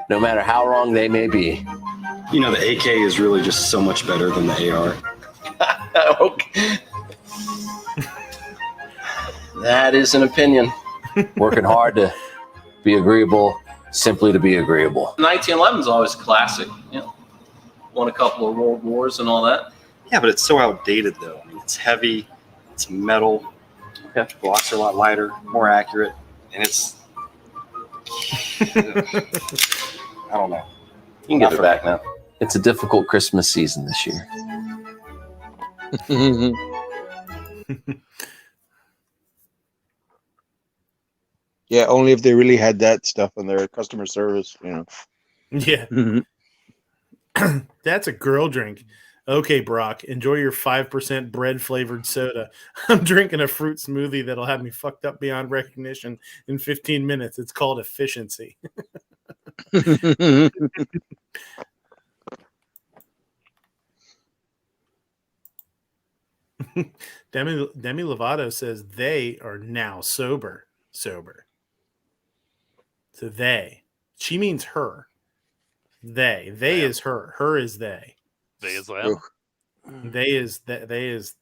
no matter how wrong they may be. You know, the AK is really just so much better than the AR. Okay. That is an opinion. Working hard to be agreeable, simply to be agreeable. 1911 is always classic. You know, won a couple of world wars and all that. Yeah, but it's so outdated, though. I mean, it's heavy, it's metal, blocks are a lot lighter, more accurate, and it's... I don't know. You can get it back now. It's a difficult Christmas season this year. Yeah, only if they really had that stuff in their customer service, you know. Yeah. That's a girl drink. Okay, Brock, enjoy your 5% bread-flavored soda. I'm drinking a fruit smoothie that'll have me fucked up beyond recognition in 15 minutes. It's called efficiency. Demi Lovato says they are now sober. So they. She means her. They is her. Her is they. They is them. They is.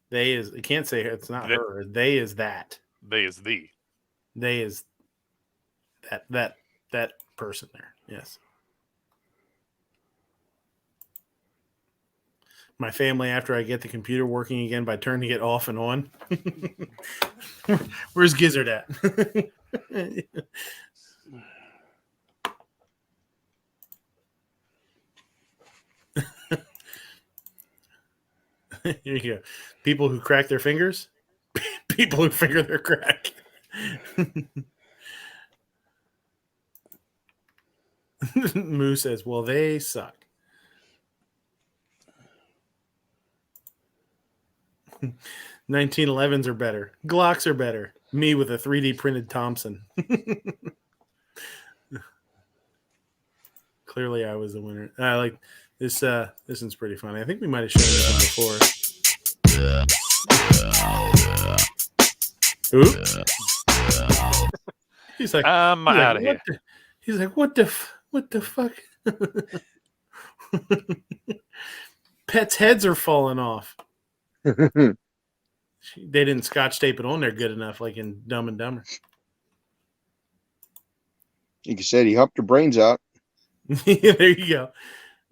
You can't say it's not her. They is that. They is the. They is that person there. Yes. My family after I get the computer working again by turning it off and on. Where's Gizzard at? Here you go. People who crack their fingers. People who finger their crack. Moo says, well, they suck. 1911s are better. Glocks are better. Me with a 3D printed Thompson. Clearly, I was the winner. I like this. This one's pretty funny. I think we might have shown this one before. Ooh. He's like, I'm out of here. He's like, what the fuck? Pets' heads are falling off. They didn't scotch tape it on there good enough, like in Dumb and Dumber. Like you said, he hopped your brains out. There you go.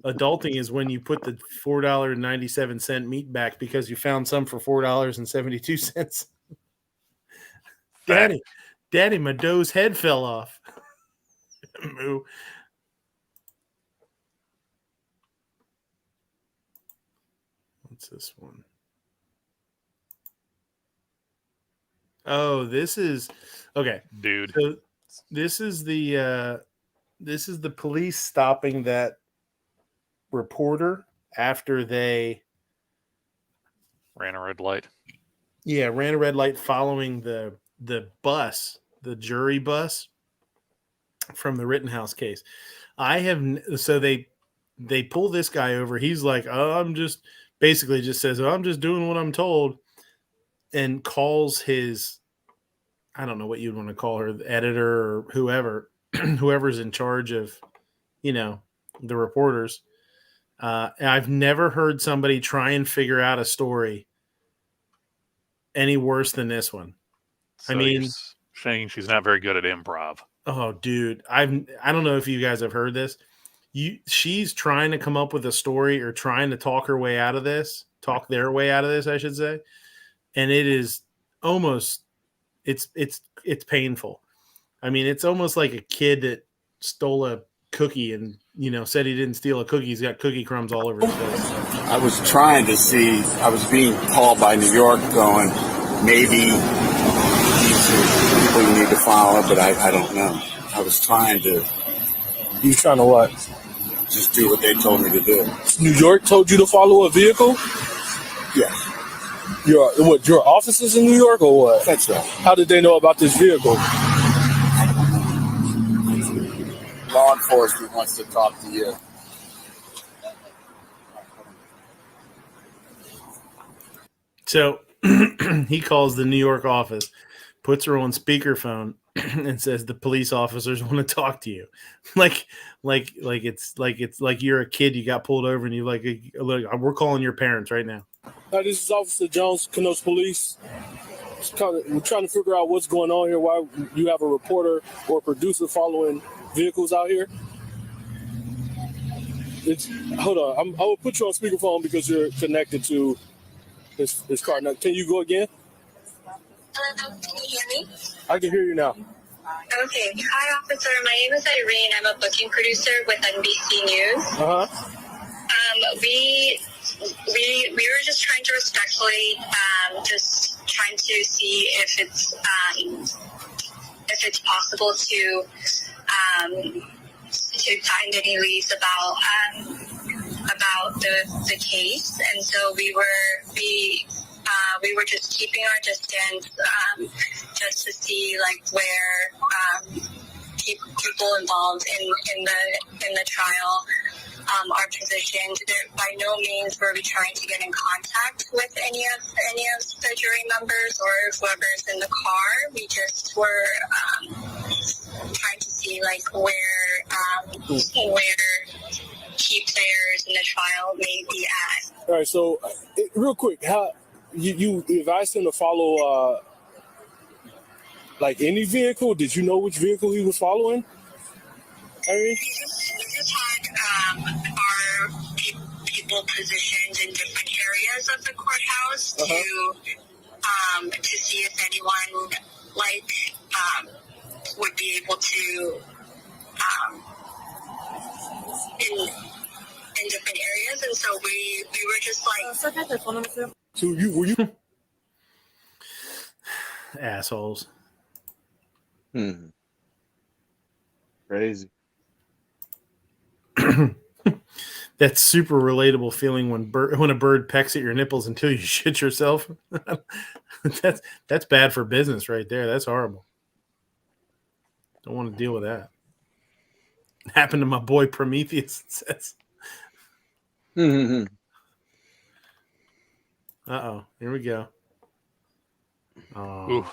Adulting is when you put the $4.97 meat back because you found some for $4.72. Daddy, my doe's head fell off. Moo. What's this one? Oh, this is okay, dude. So this is the police stopping that reporter after they ran a red light. Yeah, ran a red light following the bus, the jury bus from the Rittenhouse case. So they pull this guy over. He's like, "Oh, I'm just basically just says, oh, I'm just doing what I'm told," and calls his, I don't know what you'd want to call her, the editor or whoever's in charge of, the reporters. I've never heard somebody try and figure out a story any worse than this one. So you're saying she's not very good at improv. Oh, dude, I don't know if you guys have heard this. She's trying to come up with a story or trying to talk their way out of this, I should say. And it is almost, it's painful. I mean, it's almost like a kid that stole a cookie and, said he didn't steal a cookie. He's got cookie crumbs all over his face. I was trying to see, I was being called by New York going, maybe these are people you need to follow, but I don't know. I was trying to. You trying to what? Just do what they told me to do. New York told you to follow a vehicle? Yeah. Your offices in New York or what? That's right. How did they know about this vehicle? Law enforcement wants to talk to you. So He calls the New York office, puts her on speakerphone, and says the police officers want to talk to you. Like it's like you're a kid, you got pulled over, and you like, look, we're calling your parents right now. This is Officer Jones, Kenosha Police. We're trying to figure out what's going on here. Why you have a reporter or a producer following vehicles out here? Hold on, I will put you on speakerphone because you're connected to his car. Now, can you go again? Can you hear me? I can hear you now. Okay. Hi, officer. My name is Irene. I'm a booking producer with NBC News. We were just trying to respectfully, just trying to see if it's possible to find any leads about the case, and so we were just keeping our distance, just to see like where people involved in the trial are positioned. By no means were we trying to get in contact with any of the jury members or whoever's in the car. We just were trying to see like where key players in the trial may be at. All right, so real quick, how you advised him to follow like any vehicle? Did you know which vehicle he was following? We just had our people positioned in different areas of the courthouse to see if anyone would be able to in different areas, and so we were just like. So were you assholes? Crazy. That's super relatable feeling when a bird pecks at your nipples until you shit yourself. That's bad for business right there. That's horrible. Don't want to deal with that. Happened to my boy Prometheus. Says. Uh-oh. Here we go. Oh.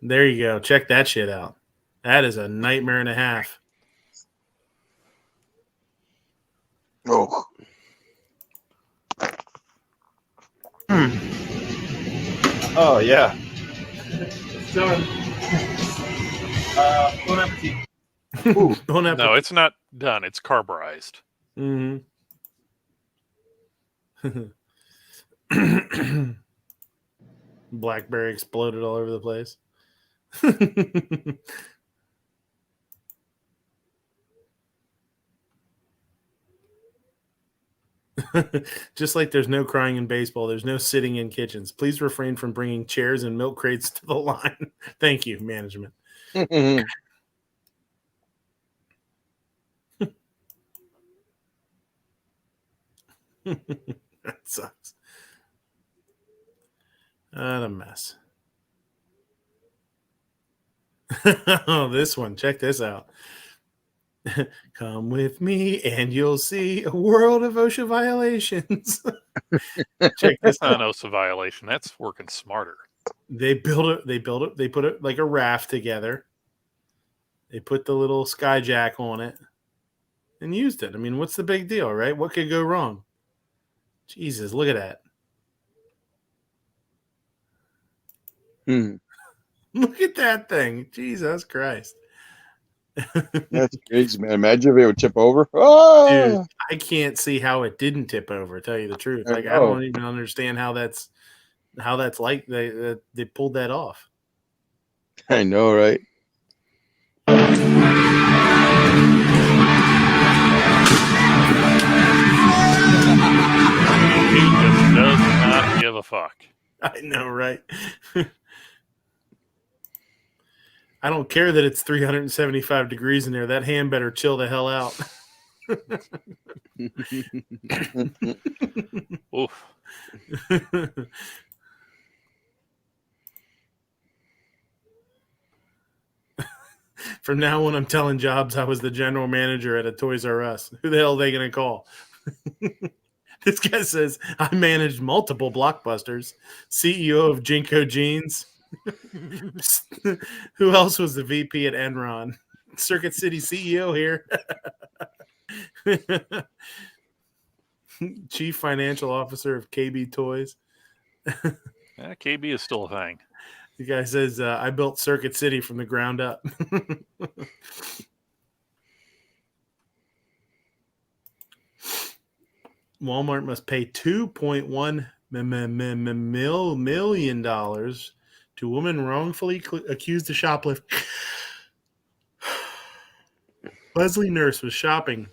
There you go. Check that shit out. That is a nightmare and a half. Oh. Oh, yeah. It's done. Bon appetit. Bon appetit. No, it's not done. It's carburized. Mm-hmm. Blackberry exploded all over the place. Just like there's no crying in baseball, there's no sitting in kitchens. Please refrain from bringing chairs and milk crates to the line. Thank you, management. That sucks. What a mess. Oh, this one. Check this out. Come with me and you'll see a world of OSHA violations. Check this out. Not OSHA violation. That's working smarter. They put it like a raft together. They put the little skyjack on it and used it. I mean, what's the big deal, right? What could go wrong? Jesus, look at that. Look at that thing. Jesus Christ. That's crazy, man. Imagine if it would tip over. Oh! Dude, I can't see how it didn't tip over, tell you the truth. Like, I don't even understand how that's like they pulled that off. I know, right? He just does not give a fuck. I know, right? I don't care that it's 375 degrees in there. That hand better chill the hell out. Oof. From now on, I'm telling Jobs I was the general manager at a Toys R Us. Who the hell are they going to call? This guy says, I managed multiple blockbusters. CEO of Jinko Jeans. Who else was the VP at Enron? Circuit City CEO here. Chief Financial Officer of KB Toys. Yeah, KB is still a thing. The guy says, I built Circuit City from the ground up. Walmart must pay $2.1 million to woman wrongfully accused of shoplifting. Leslie Nurse was shopping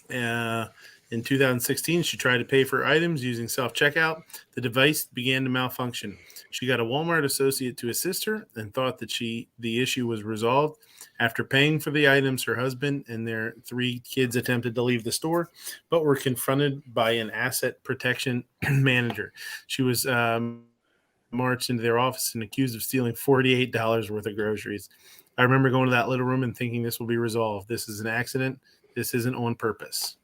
in 2016. She tried to pay for items using self-checkout. The device began to malfunction. She got a Walmart associate to assist her and thought that the issue was resolved. After paying for the items, her husband and their 3 kids attempted to leave the store, but were confronted by an asset protection manager. She was marched into their office and accused of stealing $48 worth of groceries. I remember going to that little room and thinking this will be resolved. This is an accident. This isn't on purpose.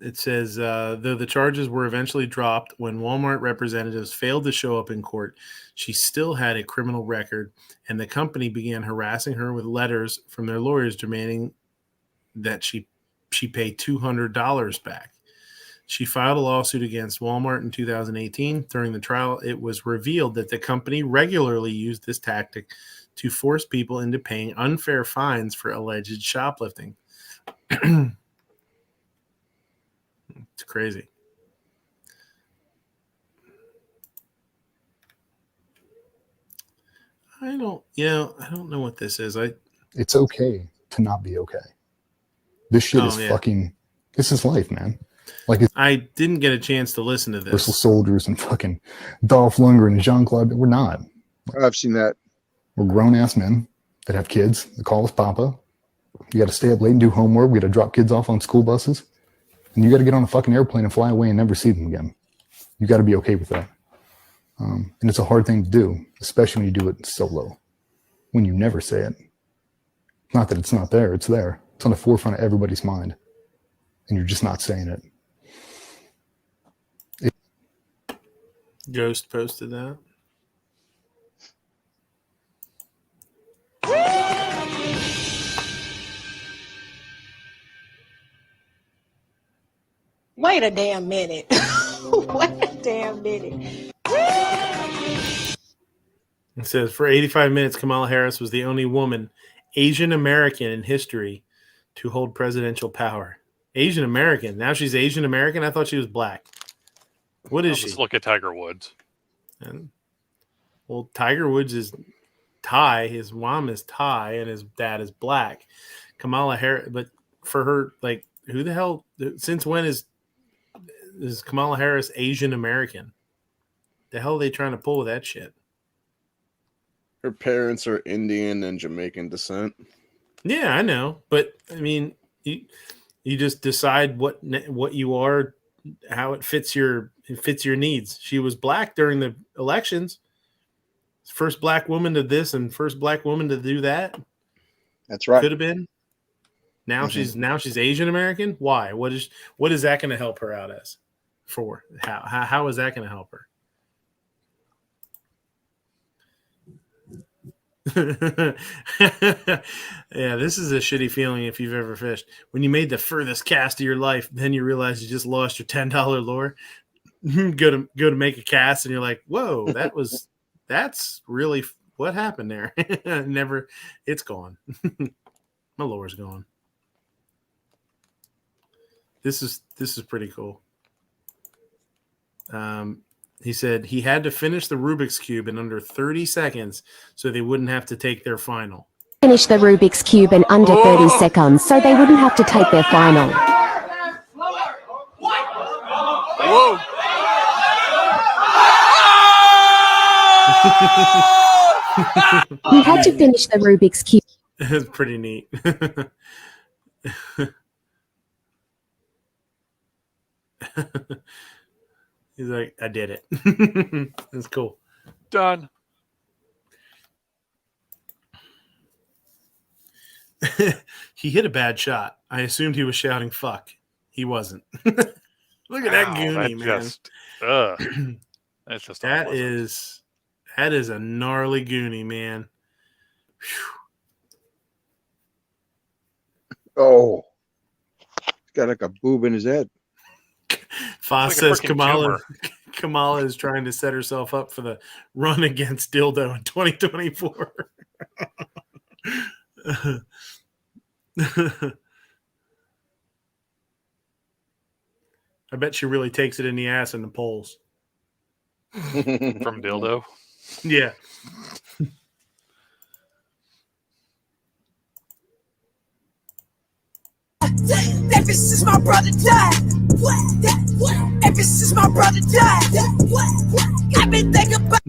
It says, though the charges were eventually dropped when Walmart representatives failed to show up in court, she still had a criminal record, and the company began harassing her with letters from their lawyers demanding that she pay $200 back. She filed a lawsuit against Walmart in 2018. During the trial, it was revealed that the company regularly used this tactic to force people into paying unfair fines for alleged shoplifting. It's crazy. I don't know what this is. It's okay to not be okay. This shit is fucking. This is life, man. Like I didn't get a chance to listen to this. Universal Soldiers and fucking Dolph Lundgren and Jean-Claude. We're not. I've seen that. We're grown ass men that have kids. They call us Papa. You got to stay up late and do homework. We got to drop kids off on school buses. And you got to get on a fucking airplane and fly away and never see them again. You got to be okay with that. And it's a hard thing to do, especially when you do it solo. When you never say it. Not that it's not there. It's there. It's on the forefront of everybody's mind. And you're just not saying it. Ghost posted that. Wait a damn minute. Wait a damn minute. It says, for 85 minutes, Kamala Harris was the only woman, Asian American in history, to hold presidential power. Asian American. Now she's Asian American? I thought she was black. What is she? Let's look at Tiger Woods. Well, Tiger Woods is Thai. His mom is Thai, and his dad is black. Kamala Harris, but for her, like, who the hell? Since when is Kamala Harris Asian American? The hell are they trying to pull with that shit? Her parents are Indian and Jamaican descent. Yeah, I know, but I mean, you just decide what you are, how it fits your needs. She was black during the elections. First black woman to this and first black woman to do that. That's right. Could have been. Now she's Asian American. Why? What is that going to help her out as? For how is that going to help her? Yeah, this is a shitty feeling if you've ever fished. When you made the furthest cast of your life, then you realize you just lost your $10 lure. go to make a cast, and you're like, "Whoa, that's really what happened there." It's gone. My lure's gone. This is pretty cool. He said he had to finish the Rubik's Cube in under 30 seconds so they wouldn't have to take their final. Finish the Rubik's Cube in under 30 seconds so they wouldn't have to take their final. Whoa. He had to finish the Rubik's Cube. It's pretty neat. He's like, I did it. It's cool. Done. He hit a bad shot. I assumed he was shouting "fuck." He wasn't. Look at that goonie, man. That's just that unpleasant. is a gnarly goonie, man. Oh, he's got like a boob in his head. Foss like a says freaking Kamala is trying to set herself up for the run against Dildo in 2024. I bet she really takes it in the ass in the polls. From Dildo? Yeah. Ever since my brother died, ever since my brother died, I've been thinking about.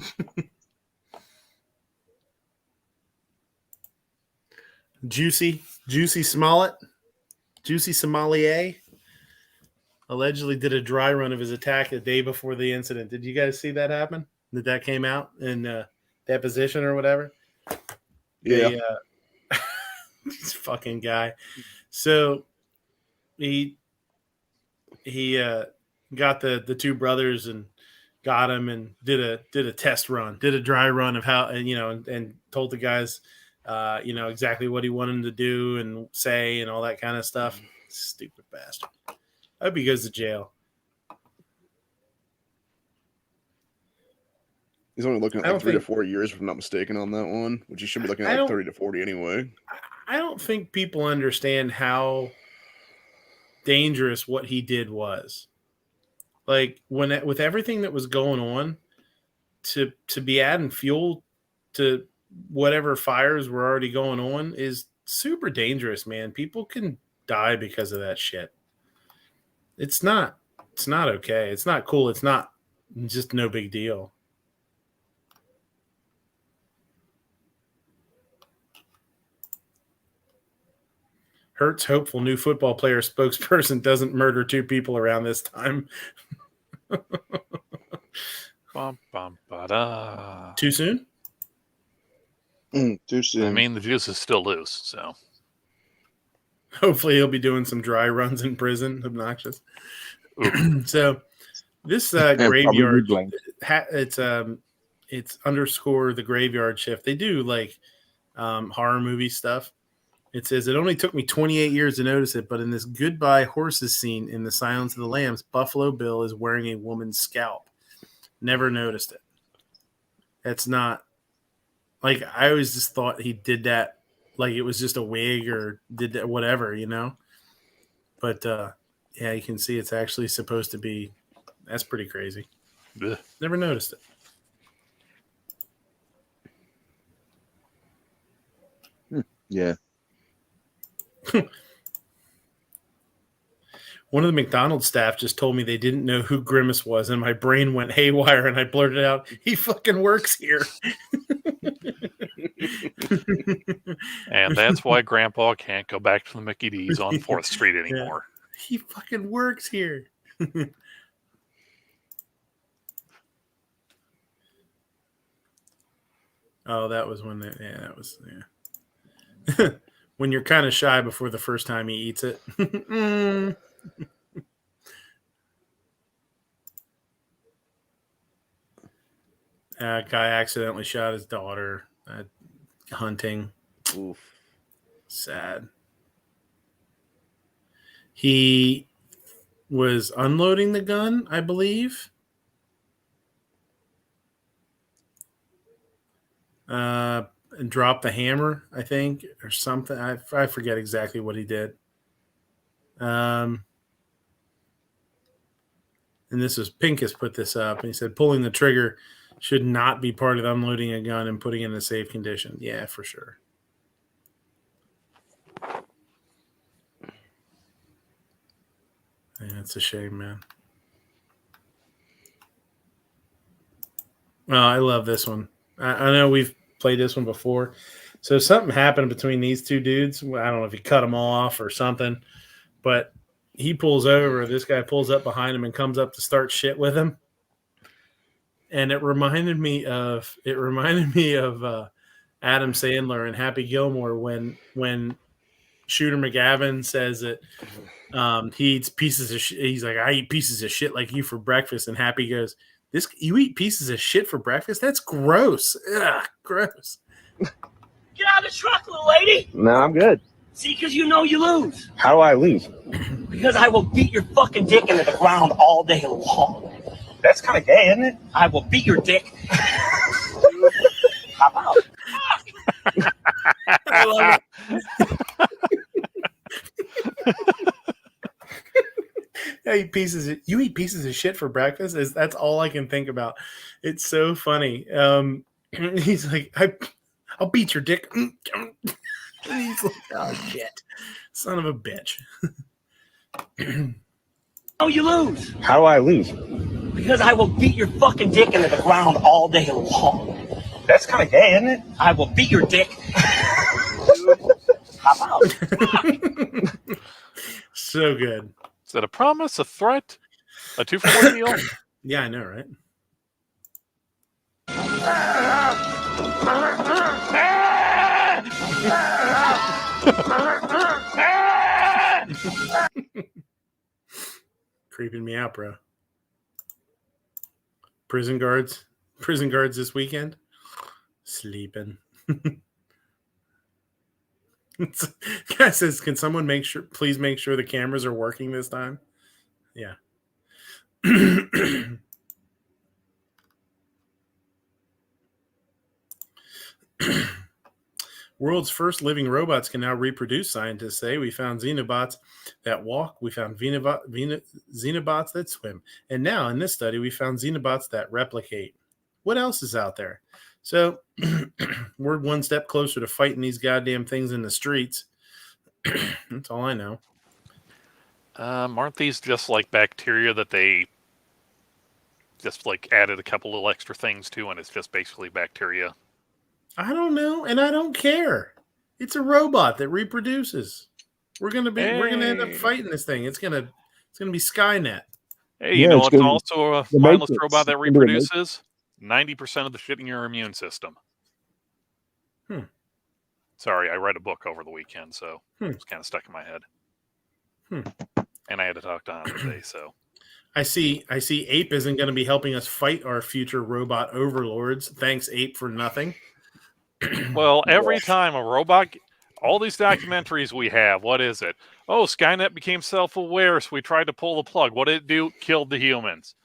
Juicy Smollett, Juicy Sommelier, allegedly did a dry run of his attack the day before the incident. Did you guys see that happen? That came out in deposition or whatever? Yeah. This fucking guy. So he got the two brothers and got him and did a test run, did a dry run of how, and told the guys, exactly what he wanted them to do and say and all that kind of stuff. Stupid bastard. I hope he goes to jail. He's only looking at like 3 to 4 years, if I'm not mistaken, on that one, which he should be looking at like 30 to 40 anyway. I don't think people understand how dangerous what he did was. Like with everything that was going on, to be adding fuel to whatever fires were already going on is super dangerous, man. People can die because of that shit. It's not okay. It's not cool. It's not just no big deal. Hurts hopeful new football player spokesperson doesn't murder 2 people around this time. Too soon? Too soon. I mean, the juice is still loose, so. Hopefully he'll be doing some dry runs in prison. Obnoxious. So this graveyard, it's underscore the graveyard shift. They do like horror movie stuff. It says, it only took me 28 years to notice it, but in this goodbye horses scene in The Silence of the Lambs, Buffalo Bill is wearing a woman's scalp. Never noticed it. That's not, like, I always just thought he did that like it was just a wig or did that, whatever, But, yeah, you can see it's actually supposed to be, that's pretty crazy. Ugh. Never noticed it. Yeah. One of the McDonald's staff just told me they didn't know who Grimace was, and my brain went haywire, and I blurted out, "He fucking works here." And that's why Grandpa can't go back to the Mickey D's on 4th Street anymore. Yeah. He fucking works here. Oh, that was when that was when you're kind of shy before the first time he eats it. Guy accidentally shot his daughter hunting. Oof. Sad. He was unloading the gun, I believe. And dropped the hammer, I think, or something. I forget exactly what he did. And this was Pincus put this up, and he said pulling the trigger should not be part of unloading a gun and putting it in a safe condition. Yeah, for sure. Yeah, it's a shame, man. Well, I love this one. I know we've played this one before. So something happened between these two dudes. I don't know if he cut them off or something, but he pulls over. This guy pulls up behind him and comes up to start shit with him. And it reminded me of Adam Sandler and Happy Gilmore when Shooter McGavin says that he eats pieces of shit. He's like, I eat pieces of shit like you for breakfast. And Happy goes, you eat pieces of shit for breakfast? That's gross. Ugh, gross. Get out of the truck, little lady. No, I'm good. See, because you know you lose. How do I lose? Because I will beat your fucking dick into the ground all day long. That's kind of gay, isn't it? I will beat your dick. Hop out. I love it. You eat pieces of shit for breakfast? That's all I can think about. It's so funny. He's like, I'll beat your dick. He's like, oh shit, son of a bitch. Oh, you lose. How do I lose? Because I will beat your fucking dick into the ground all day long. That's kind of gay, isn't it? I will beat your dick. Hop out. So good. Is that a promise, a threat, a 2-for-1 deal? Yeah, I know, right? Creeping me out, bro. Prison guards this weekend, sleeping. Guy says, "Can someone please make sure the cameras are working this time?" Yeah. World's first living robots can now reproduce, scientists say. We found xenobots that walk. We found xenobots that swim. And now, in this study, we found xenobots that replicate. What else is out there? So, we're one step closer to fighting these goddamn things in the streets. That's all I know. Aren't these just like bacteria that they just like added a couple little extra things to, and it's just basically bacteria? I don't know, and I don't care. It's a robot that reproduces. We're gonna end up fighting this thing. It's gonna be Skynet. Hey, you know what's also a mindless robot that reproduces? 90% of the shit in your immune system. Sorry, I read a book over the weekend, so it's kind of stuck in my head. And I had to talk to Hannah today, so. I see Ape isn't going to be helping us fight our future robot overlords. Thanks, Ape, for nothing. Well, every time a robot, all these documentaries we have, what is it? Oh, Skynet became self-aware, so we tried to pull the plug. What did it do? Killed the humans.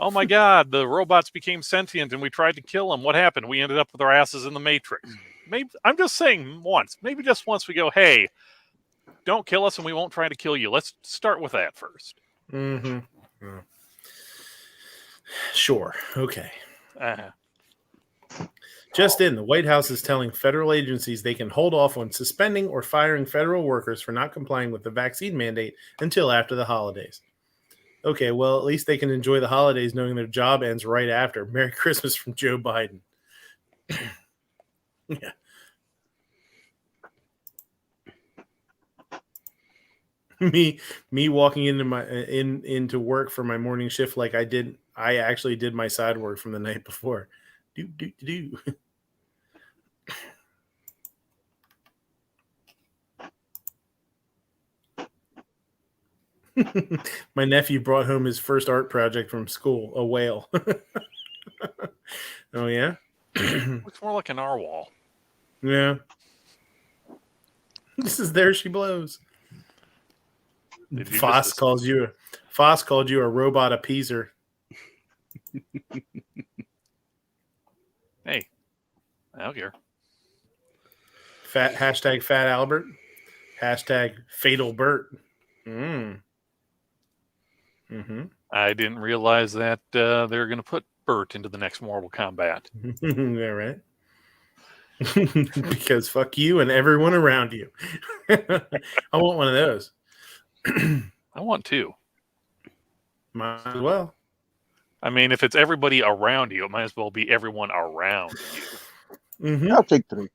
Oh my God, the robots became sentient and we tried to kill them. What happened? We ended up with our asses in the Matrix. Maybe I'm just saying maybe just once we go, hey, don't kill us and we won't try to kill you. Let's start with that first. Mm-hmm. Oh. Sure. Okay. Just in, the White House is telling federal agencies they can hold off on suspending or firing federal workers for not complying with the vaccine mandate until after the holidays. Okay, well, at least they can enjoy the holidays knowing their job ends right after. Merry Christmas from Joe Biden. Yeah. Me walking into work for my morning shift like I actually did my side work from the night before. Do. My nephew brought home his first art project from school, a whale. Oh, yeah? Looks more like a narwhal. Yeah. This is There She Blows. Foss called you a robot appeaser. Hey, I don't care. Hashtag Fat Albert. Hashtag Fatal Bert. I didn't realize that they're going to put Bert into the next Mortal Kombat. Yeah, right. Because fuck you and everyone around you. I want one of those. I want two. Might as well. I mean, if it's everybody around you, it might as well be everyone around you. I'll take 3.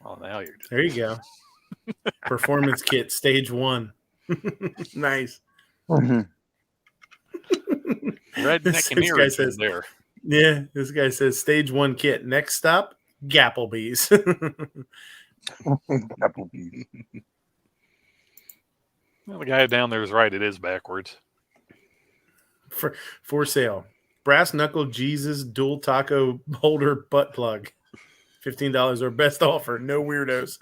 Oh, now you're just... There you go. Performance kit, stage 1. Nice. Redneck and guy says there. Yeah, this guy says stage 1 kit. Next stop, Gapplebee's. Applebee's. Well, the guy down there is right. It is backwards. For sale. Brass knuckle Jesus dual taco holder butt plug. $15 or best offer. No weirdos.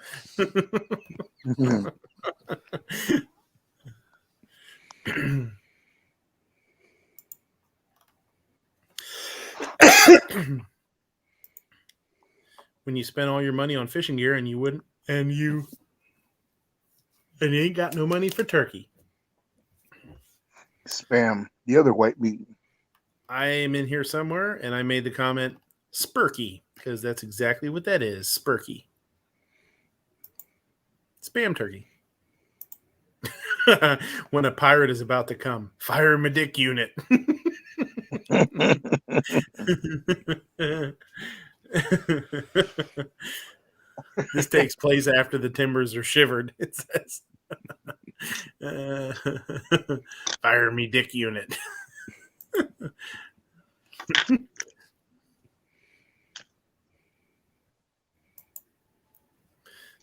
When you spend all your money on fishing gear and you ain't got no money for turkey. Spam. The other white meat. I am in here somewhere and I made the comment spurky because that's exactly what that is. Spurky. Spam turkey. When a pirate is about to come, fire my dick unit. This takes place after the timbers are shivered. It says, fire me dick unit.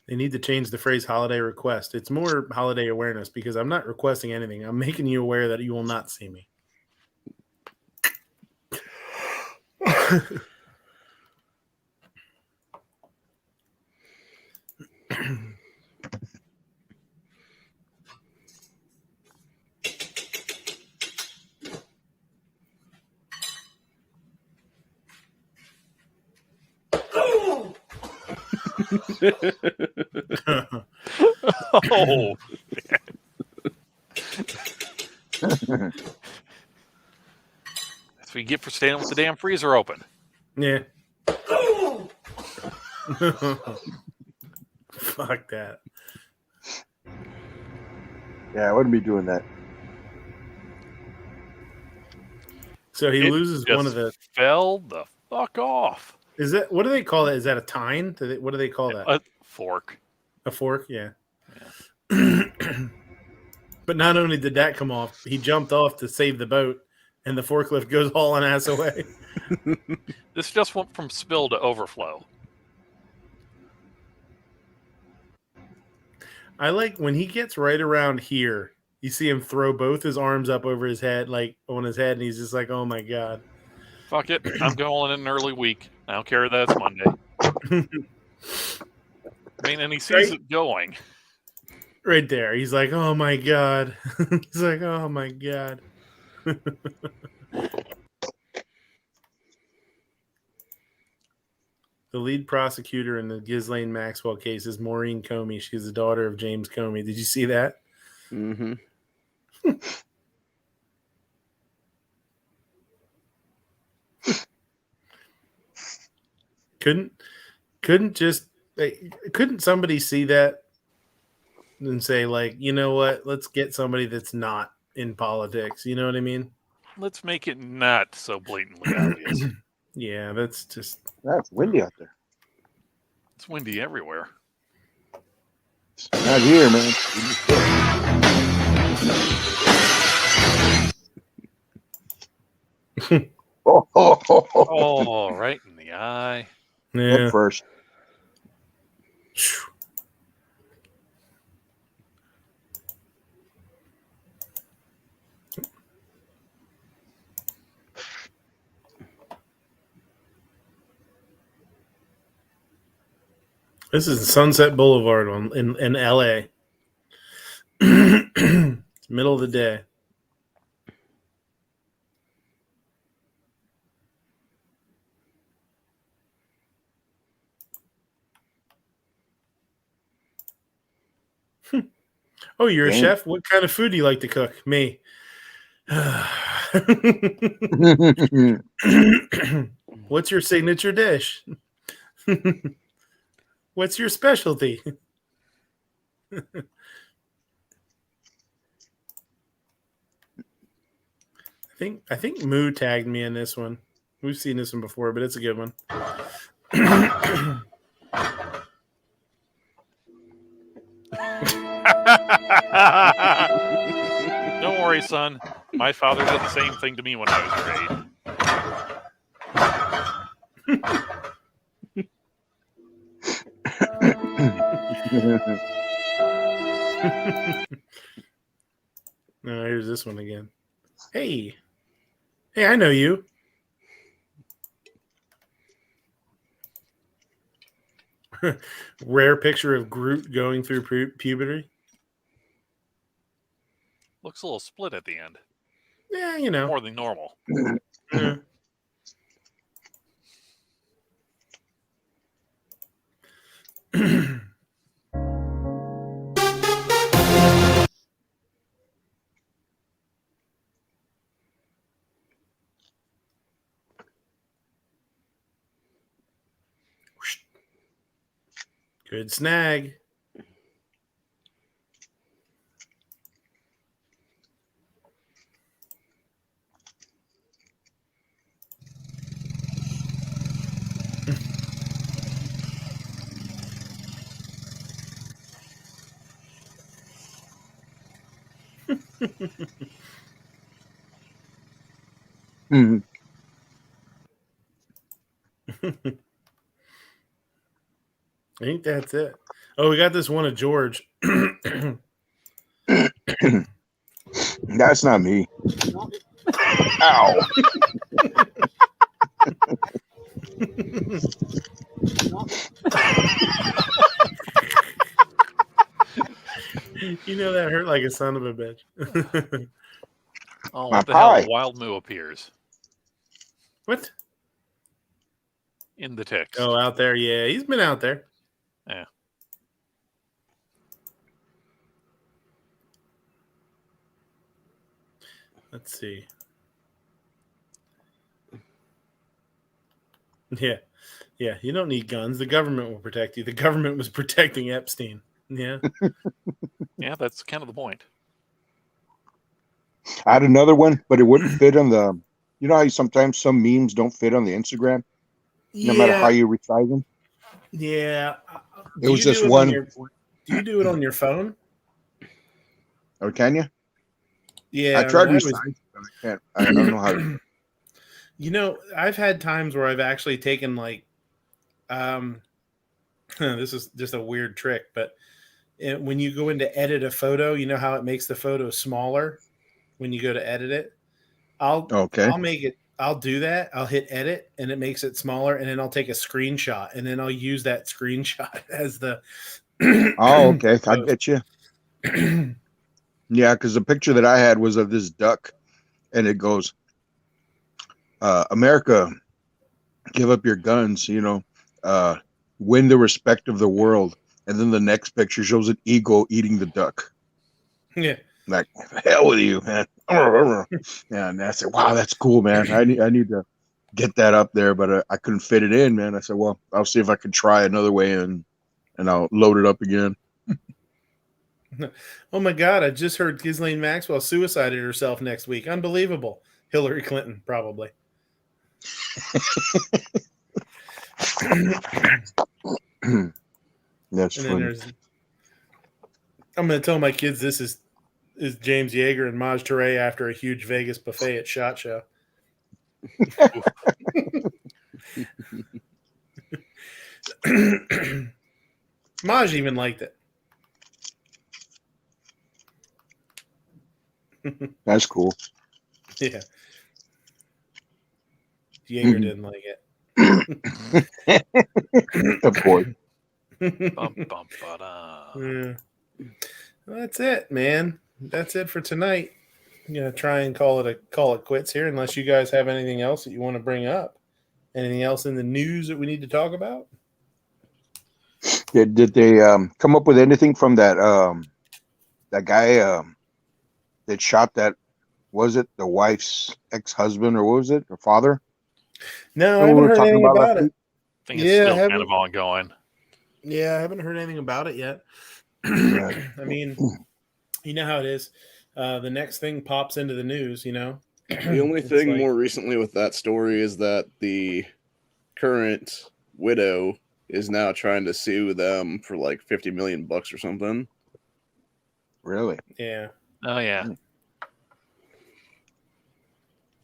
They need to change the phrase holiday request. It's more holiday awareness because I'm not requesting anything. I'm making you aware that you will not see me. Oh. That's what you get for staying with the damn freezer open. Yeah. Fuck that. Yeah, I wouldn't be doing that. So he loses just one of the. Fell the fuck off. Is that what do they call that? Is that a tine? What do they call that? A fork. A fork, yeah. But not only did that come off, he jumped off to save the boat, and the forklift goes hauling ass away. This just went from spill to overflow. I like when he gets right around here, you see him throw both his arms up over his head, like on his head, and he's just like, oh my God. Fuck it. I'm going in an early week. I don't care that it's Monday. I mean, and he sees it going. Right there. He's like, oh my God. He's like, oh my God. The lead prosecutor in the Ghislaine Maxwell case is Maureen Comey. She's the daughter of James Comey. Did you see that? Mm-hmm. Couldn't somebody see that and say, like, you know what? Let's get somebody that's not in politics. You know what I mean? Let's make it not so blatantly obvious. Yeah, that's just... That's windy out there. It's windy everywhere. It's not here, man. Oh, right in the eye. Yeah. Head first. This is Sunset Boulevard in LA. It's middle of the day. Oh, you're a chef? What kind of food do you like to cook? Me. What's your signature dish? What's your specialty? I think Moo tagged me in this one. We've seen this one before, but it's a good one. Don't worry, son. My father did the same thing to me when I was grade. No, here's this one again. Hey, I know you. Rare picture of Groot going through puberty. Looks a little split at the end. Yeah, you know. More than normal. Yeah. Good snag. Mhm. I think that's it. Oh, we got this one of George. That's not me. Ow. You know that hurt like a son of a bitch. Oh, My what the hell? pie. Wild Moo appears What? in the text. Oh, out there. Yeah, he's been out there. Yeah. Let's see. Yeah. Yeah, you don't need guns. The government will protect you. The government was protecting Epstein. Yeah. Yeah, that's kind of the point. I had another one, but it wouldn't fit on the. You know how sometimes some memes don't fit on the Instagram, no matter how you resize them. Yeah. It was just one. Do you do it on your phone? Or can you? Yeah. I tried mean, resizing, but I can't. I don't know how to. You know, I've had times where I've actually taken like, this is just a weird trick, but when you go into edit a photo, you know how it makes the photo smaller when you go to edit it. I'll do that. I'll hit edit and it makes it smaller, and then I'll take a screenshot and then I'll use that screenshot as the. Oh, okay. I get you. Yeah, because the picture that I had was of this duck, and it goes, "America, give up your guns. Win the respect of the world." And then the next picture shows an eagle eating the duck. Yeah. Like, hell with you, man. Yeah, and I said, wow, that's cool, man. I need to get that up there, but I couldn't fit it in, man. I said, well, I'll see if I can try another way, and I'll load it up again. Oh my God! I just heard Ghislaine Maxwell suicided herself next week. Unbelievable. Hillary Clinton, probably. That's funny. I'm going to tell my kids this is James Yeager and Maj Touré after a huge Vegas buffet at SHOT Show. Maj even liked it. That's cool. Yeah. Yeager didn't like it. Of course. Yeah. Well, that's it, man. That's it for tonight. I'm gonna try and call it quits here, unless you guys have anything else that you want to bring up. Anything else in the news that we need to talk about? Did they come up with anything from that guy that shot that? Was it the wife's ex-husband, or what was it, her father? No, I haven't heard anything about it. I think it's still kind of ongoing. Yeah, I haven't heard anything about it yet. I mean, you know how it is. The next thing pops into the news, you know. The only thing more recently with that story is that the current widow is now trying to sue them for like $50 million or something. Really? Yeah. Oh yeah.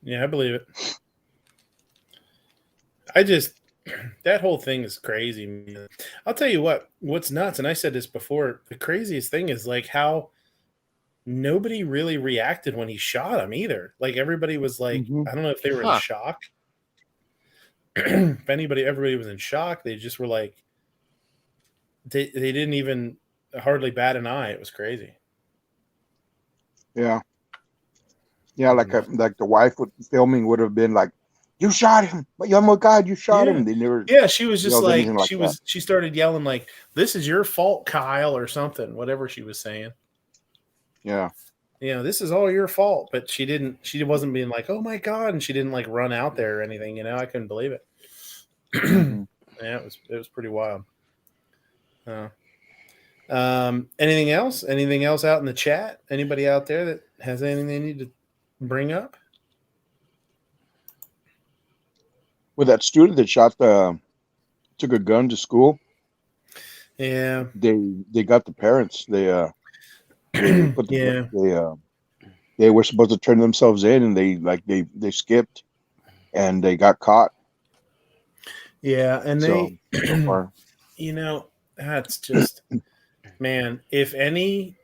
Yeah, I believe it. I just that whole thing is crazy, man. I'll tell you what's nuts, and I said this before, the craziest thing is like how nobody really reacted when he shot him either. Like everybody was like, I don't know if they were in shock. If everybody was in shock. They just were like, they didn't even hardly bat an eye. It was crazy. Yeah. Yeah, like the wife filming would have been like, "You shot him! Oh my God, you shot him!" They never. Yeah, she was just like that. She started yelling like, "This is your fault, Kyle," or something. Whatever she was saying. Yeah. This is all your fault. But she wasn't being like, "Oh my God," and she didn't like run out there or anything. I couldn't believe it. Yeah, it was pretty wild. Anything else? Anything else out in the chat? Anybody out there that has anything they need to bring up? With that student that took a gun to school. Yeah. They got the parents. They put they were supposed to turn themselves in, and they skipped, and they got caught. Yeah, and so far. That's just man, if any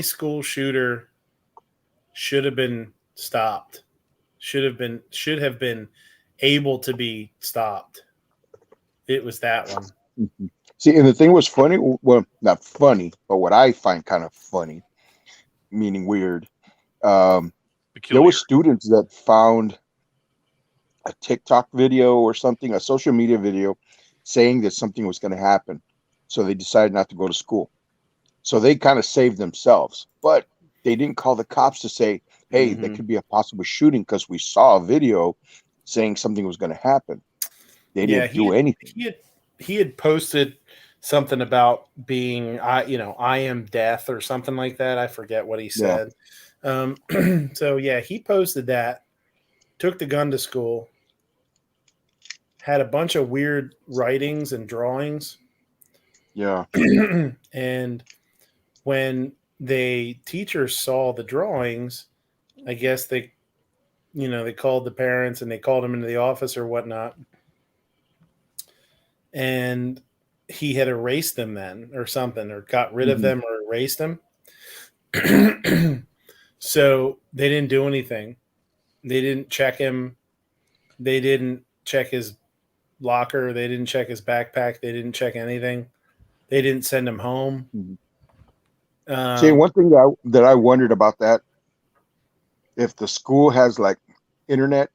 school shooter should have been stopped, should have been able to be stopped, it was that one. See, and the thing was funny, well, not funny, but what I find kind of funny, meaning weird, there were students that found a TikTok video or something, a social media video, saying that something was going to happen. So they decided not to go to school. So they kind of saved themselves, but they didn't call the cops to say, hey, there could be a possible shooting because we saw a video saying something was going to happen. They didn't do anything. He had posted something about being, I am death or something like that. I forget what he said. So yeah, he posted that, took the gun to school, had a bunch of weird writings and drawings. Yeah. And when teachers saw the drawings, I guess they called the parents and they called him into the office or whatnot. And he had erased them then or something, or got rid of them or erased them. So they didn't do anything. They didn't check him. They didn't check his locker. They didn't check his backpack. They didn't check anything. They didn't send him home. See, one thing that I wondered about that, if the school has like internet,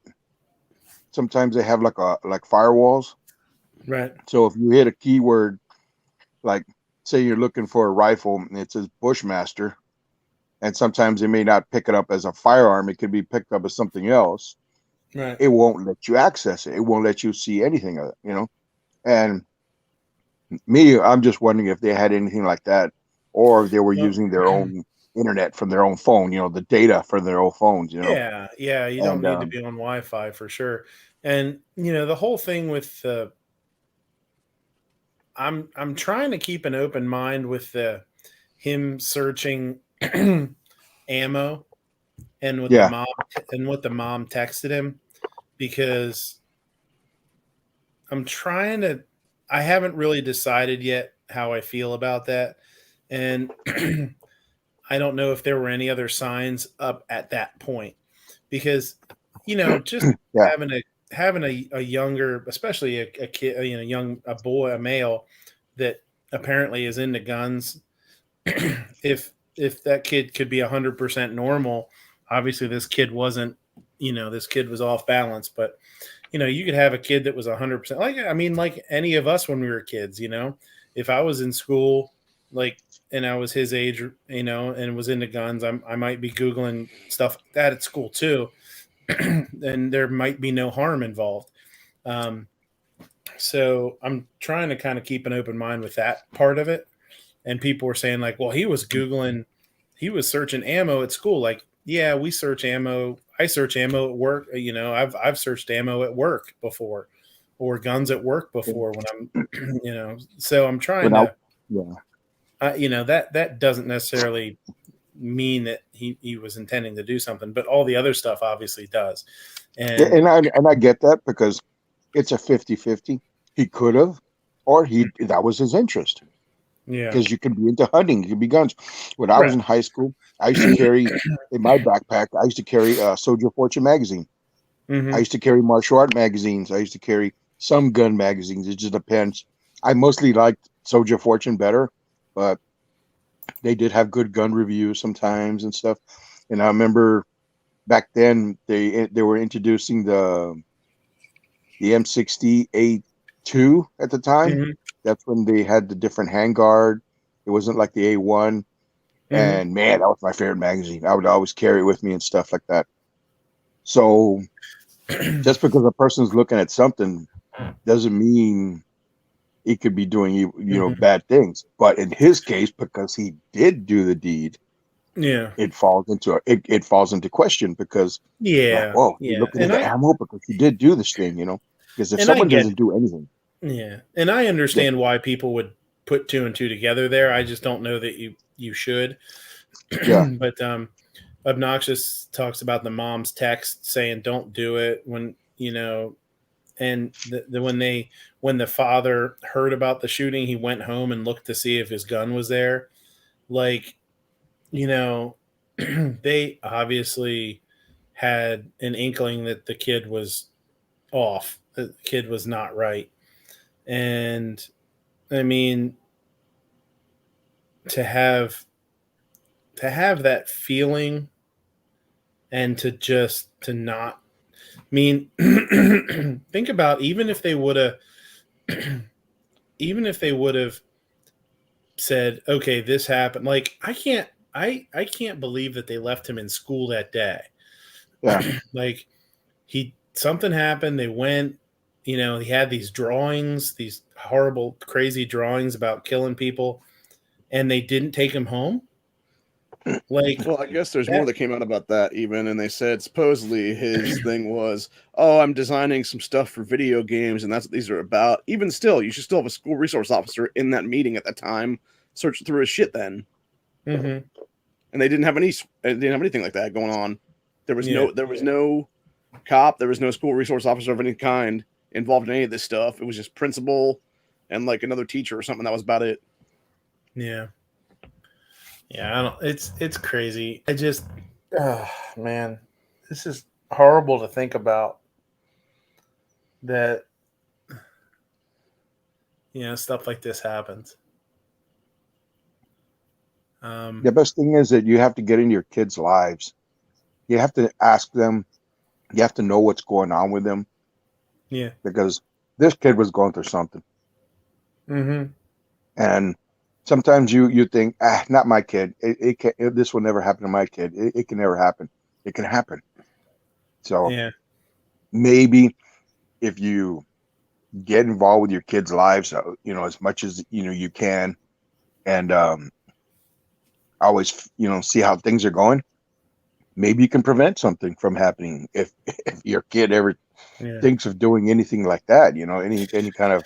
sometimes they have like firewalls. Right. So if you hit a keyword, like say you're looking for a rifle and it says Bushmaster, and sometimes it may not pick it up as a firearm, it could be picked up as something else. Right. It won't let you access it. It won't let you see anything of it, And me, I'm just wondering if they had anything like that, or if they were using their own internet from their own phone, the data for their own phones, Yeah, you don't need to be on Wi-Fi for sure. And the whole thing with I'm trying to keep an open mind with him searching ammo and what the mom texted him, because I haven't really decided yet how I feel about that. And I don't know if there were any other signs up at that point, because, just having a younger, especially a kid, a boy, a male that apparently is into guns. If that kid could be 100% normal, obviously this kid wasn't, this kid was off balance, but you could have a kid that was 100%, like any of us when we were kids, if I was in school, and I was his age, and was into guns, I might be Googling stuff like that at school too. And there might be no harm involved. So I'm trying to kind of keep an open mind with that part of it. And people were saying like, well, he was searching ammo at school. Like, yeah, we search ammo. I search ammo at work. I've searched ammo at work before, or guns at work before when I'm, so I'm trying to, that doesn't necessarily mean that he was intending to do something, but all the other stuff obviously does. Yeah, And and I get that because it's a 50-50. He could have, or that was his interest. yeah, Because you can be into hunting, you can be guns. When I was right. in high school, I used to carry in my backpack. I used to carry Soldier of Fortune magazine. I Mhm. used to carry martial art magazines. I used to carry some gun magazines. It just depends. I mostly liked Soldier of Fortune better, but they did have good gun reviews sometimes and stuff. And I remember back then they were introducing the M60A2 at the time. Mhm. That's when they had the different handguard. It wasn't like the A1. Mhm. And man, that was my favorite magazine. I would always carry it with me and stuff like that. So just because a person's looking at something doesn't mean he could be doing Mhm. bad things. But in his case, because he did do the deed, Yeah. it falls into question because like, Yeah. whoa, you're Yeah. looking at the ammo because he did do this thing, Because if And I someone get doesn't do anything, Yeah, and I then understand why people would put two and two together there. I just don't know that you should. yeah, But Obnoxious talks about the mom's text saying don't do it when and when the father heard about the shooting, he went home and looked to see if his gun was there. Like, they obviously had an inkling that the kid was off. The kid was not right. And I mean, to have that feeling and to not mean think about even if they would have even if they would have said, okay, this happened, like I can't believe that they left him in school that day. yeah, Like, something happened, they went, he had these drawings, these horrible crazy drawings about killing people, and they didn't take him home. Like, Well, I guess there's more that that came out about that even, and they said supposedly his thing was, "Oh, I'm designing some stuff for video games, and that's what these are about." Even still, you should still have a school resource officer in that meeting at that time, searching through his shit then. Mhm. And they didn't have anything like that going on. There was Yeah. no cop, there was no school resource officer of any kind involved in any of this stuff. It was just principal and like another teacher or something. That was about it. Yeah. Yeah, I don't. It's crazy. I just, man, this is horrible to think about. That stuff like this happens. the best thing is that you have to get into your kids' lives. You have to ask them. You have to know what's going on with them Yeah. because this kid was going through something. Mm-hmm. And sometimes you think, not my kid. This will never happen to my kid. It can never happen. It can happen. So Yeah. maybe if you get involved with your kids' lives, as much as you can, and always see how things are going. Maybe you can prevent something from happening if your kid ever Yeah. thinks of doing anything like that. Any kind of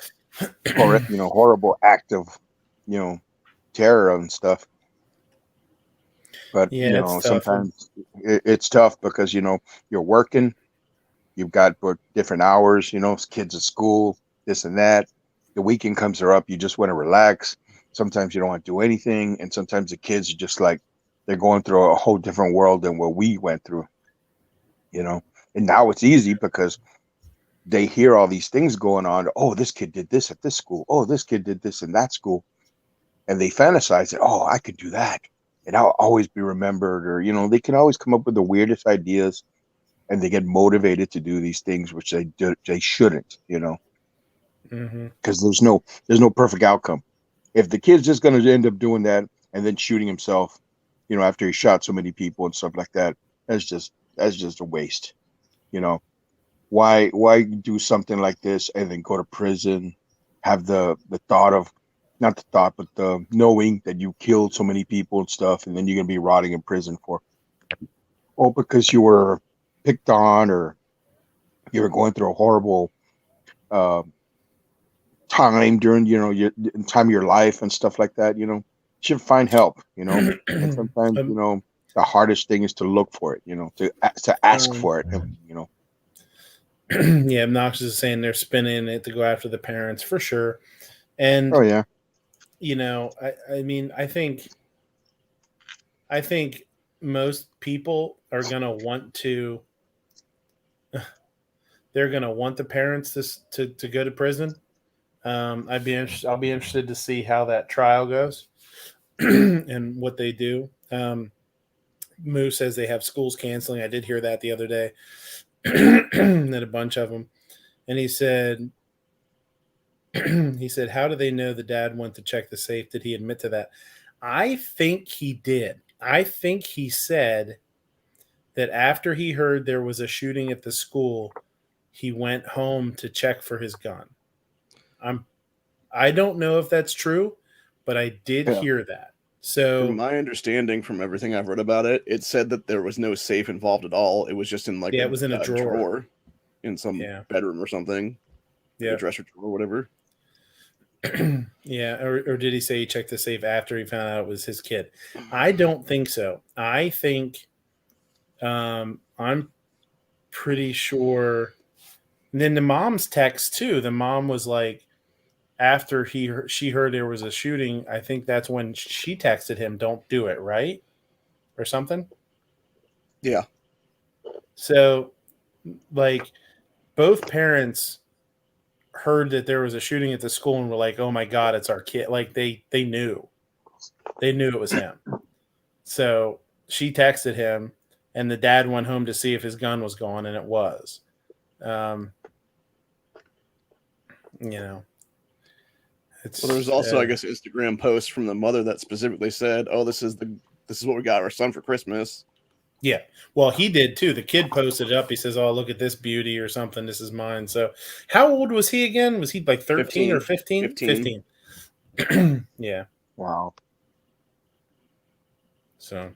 horrible act of terror and stuff. But Yeah, it's tough. sometimes it's tough because you're working, you've got different hours, kids at school, this and that. The weekend comes up, you just want to relax. Sometimes you don't want to do anything, and sometimes the kids are just like they're going through a whole different world than what we went through. And now it's easy because they hear all these things going on. Oh, this kid did this at this school. Oh, this kid did this in that school. And they fantasize that, oh, I could do that. And I'll always be remembered. Or, they can always come up with the weirdest ideas and they get motivated to do these things, which they shouldn't, Mm-hmm. because there's no perfect outcome. If the kid's just going to end up doing that and then shooting himself, after he shot so many people and stuff like that, that's just a waste. Why do something like this and then go to prison, have the thought of, not the thought, but the knowing that you killed so many people and stuff, and then you're gonna be rotting in prison because you were picked on or you were going through a horrible uh, time during your time of your life and stuff like that. should find help, you know. And sometimes, you know, the hardest thing is to look for it, you know, to ask for it, you know. Yeah, Obnoxious is saying they're spinning it to go after the parents for sure. And oh yeah, you know, I mean, I think most people are gonna want to. They're gonna want the parents to go to prison. I'll be interested to see how that trial goes and what they do. Moo says they have schools canceling. I did hear that the other day. That a bunch of them, and he said, how do they know the dad went to check the safe? Did he admit to that? I think he did. I think he said that after he heard there was a shooting at the school, he went home to check for his gun. I don't know if that's true, but I did hear that. So from my understanding, from everything I've read about it, it said that there was no safe involved at all. It was just in like it was in a drawer in some bedroom or something. Yeah, a dresser drawer or whatever. Yeah, or did he say he checked the safe after he found out it was his kid? I don't think so. I think I'm pretty sure. And then the mom's text too. The mom was like, after she heard there was a shooting, I think that's when she texted him, "Don't do it," right? Or something. Yeah. So, like, both parents heard that there was a shooting at the school and were like, "Oh my God, it's our kid!" Like they knew it was him. So she texted him, and the dad went home to see if his gun was gone, and it was. You know, well, there's also, I guess, Instagram posts from the mother that specifically said, "Oh, this is what we got our son for Christmas." Yeah, well, he did too. The kid posted it up. He says, "Oh, look at this beauty," or something. This is mine. So, how old was he again? Was he like 13 or 15? 15. Yeah. Wow. So,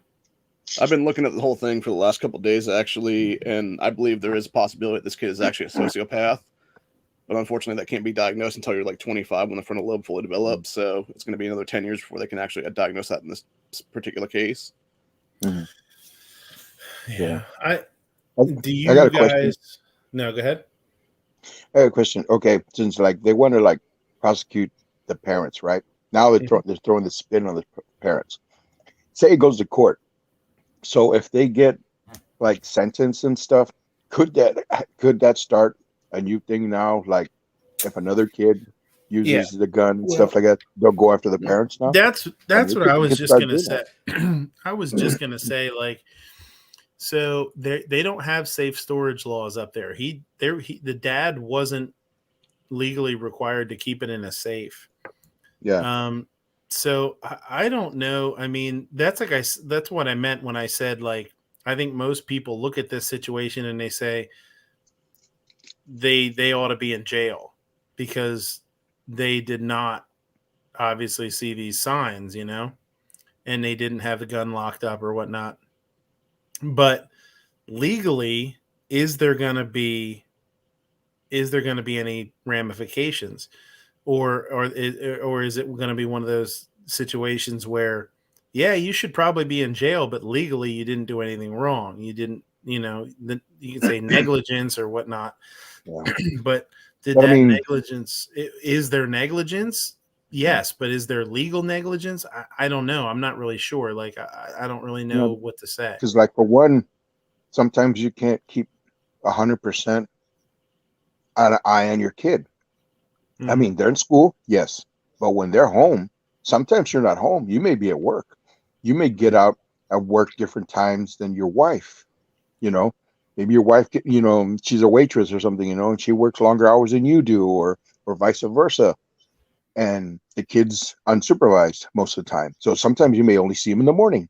I've been looking at the whole thing for the last couple of days, actually, and I believe there is a possibility that this kid is actually a sociopath. But unfortunately, that can't be diagnosed until you're like 25 when the frontal lobe fully develops. So it's going to be another 10 years before they can actually diagnose that in this particular case. Mm-hmm. Yeah. I got a question. No, go ahead. I have a question. Okay, since like they want to like prosecute the parents, right? Now they're throwing the spin on the parents. Say it goes to court. So if they get like sentence and stuff, could that start a new thing now? Like if another kid uses the gun and stuff like that, they'll go after the parents now. That's what I was just gonna say. I was just gonna say, like, so they don't have safe storage laws up there. The dad wasn't legally required to keep it in a safe. Yeah. So I don't know. I mean, that's what I meant when I said, like, I think most people look at this situation and they say they ought to be in jail because they did not obviously see these signs, you know, and they didn't have the gun locked up or whatnot. But legally, is there going to be any ramifications, or is it going to be one of those situations where, yeah, you should probably be in jail, but legally you didn't do anything wrong. You didn't, you know, you can say negligence or whatnot. Yeah. But negligence, is there negligence? Yes, but is there legal negligence? I don't know. I'm not really sure. Like, I don't really know what to say. Because, like, for one, sometimes you can't keep 100% an eye on your kid. Mm-hmm. I mean, they're in school, yes, but when they're home, sometimes you're not home. You may be at work. You may get out at work different times than your wife. You know, maybe your wife, you know, she's a waitress or something, you know, and she works longer hours than you do, or vice versa. And the kid's unsupervised most of the time. So sometimes you may only see him in the morning,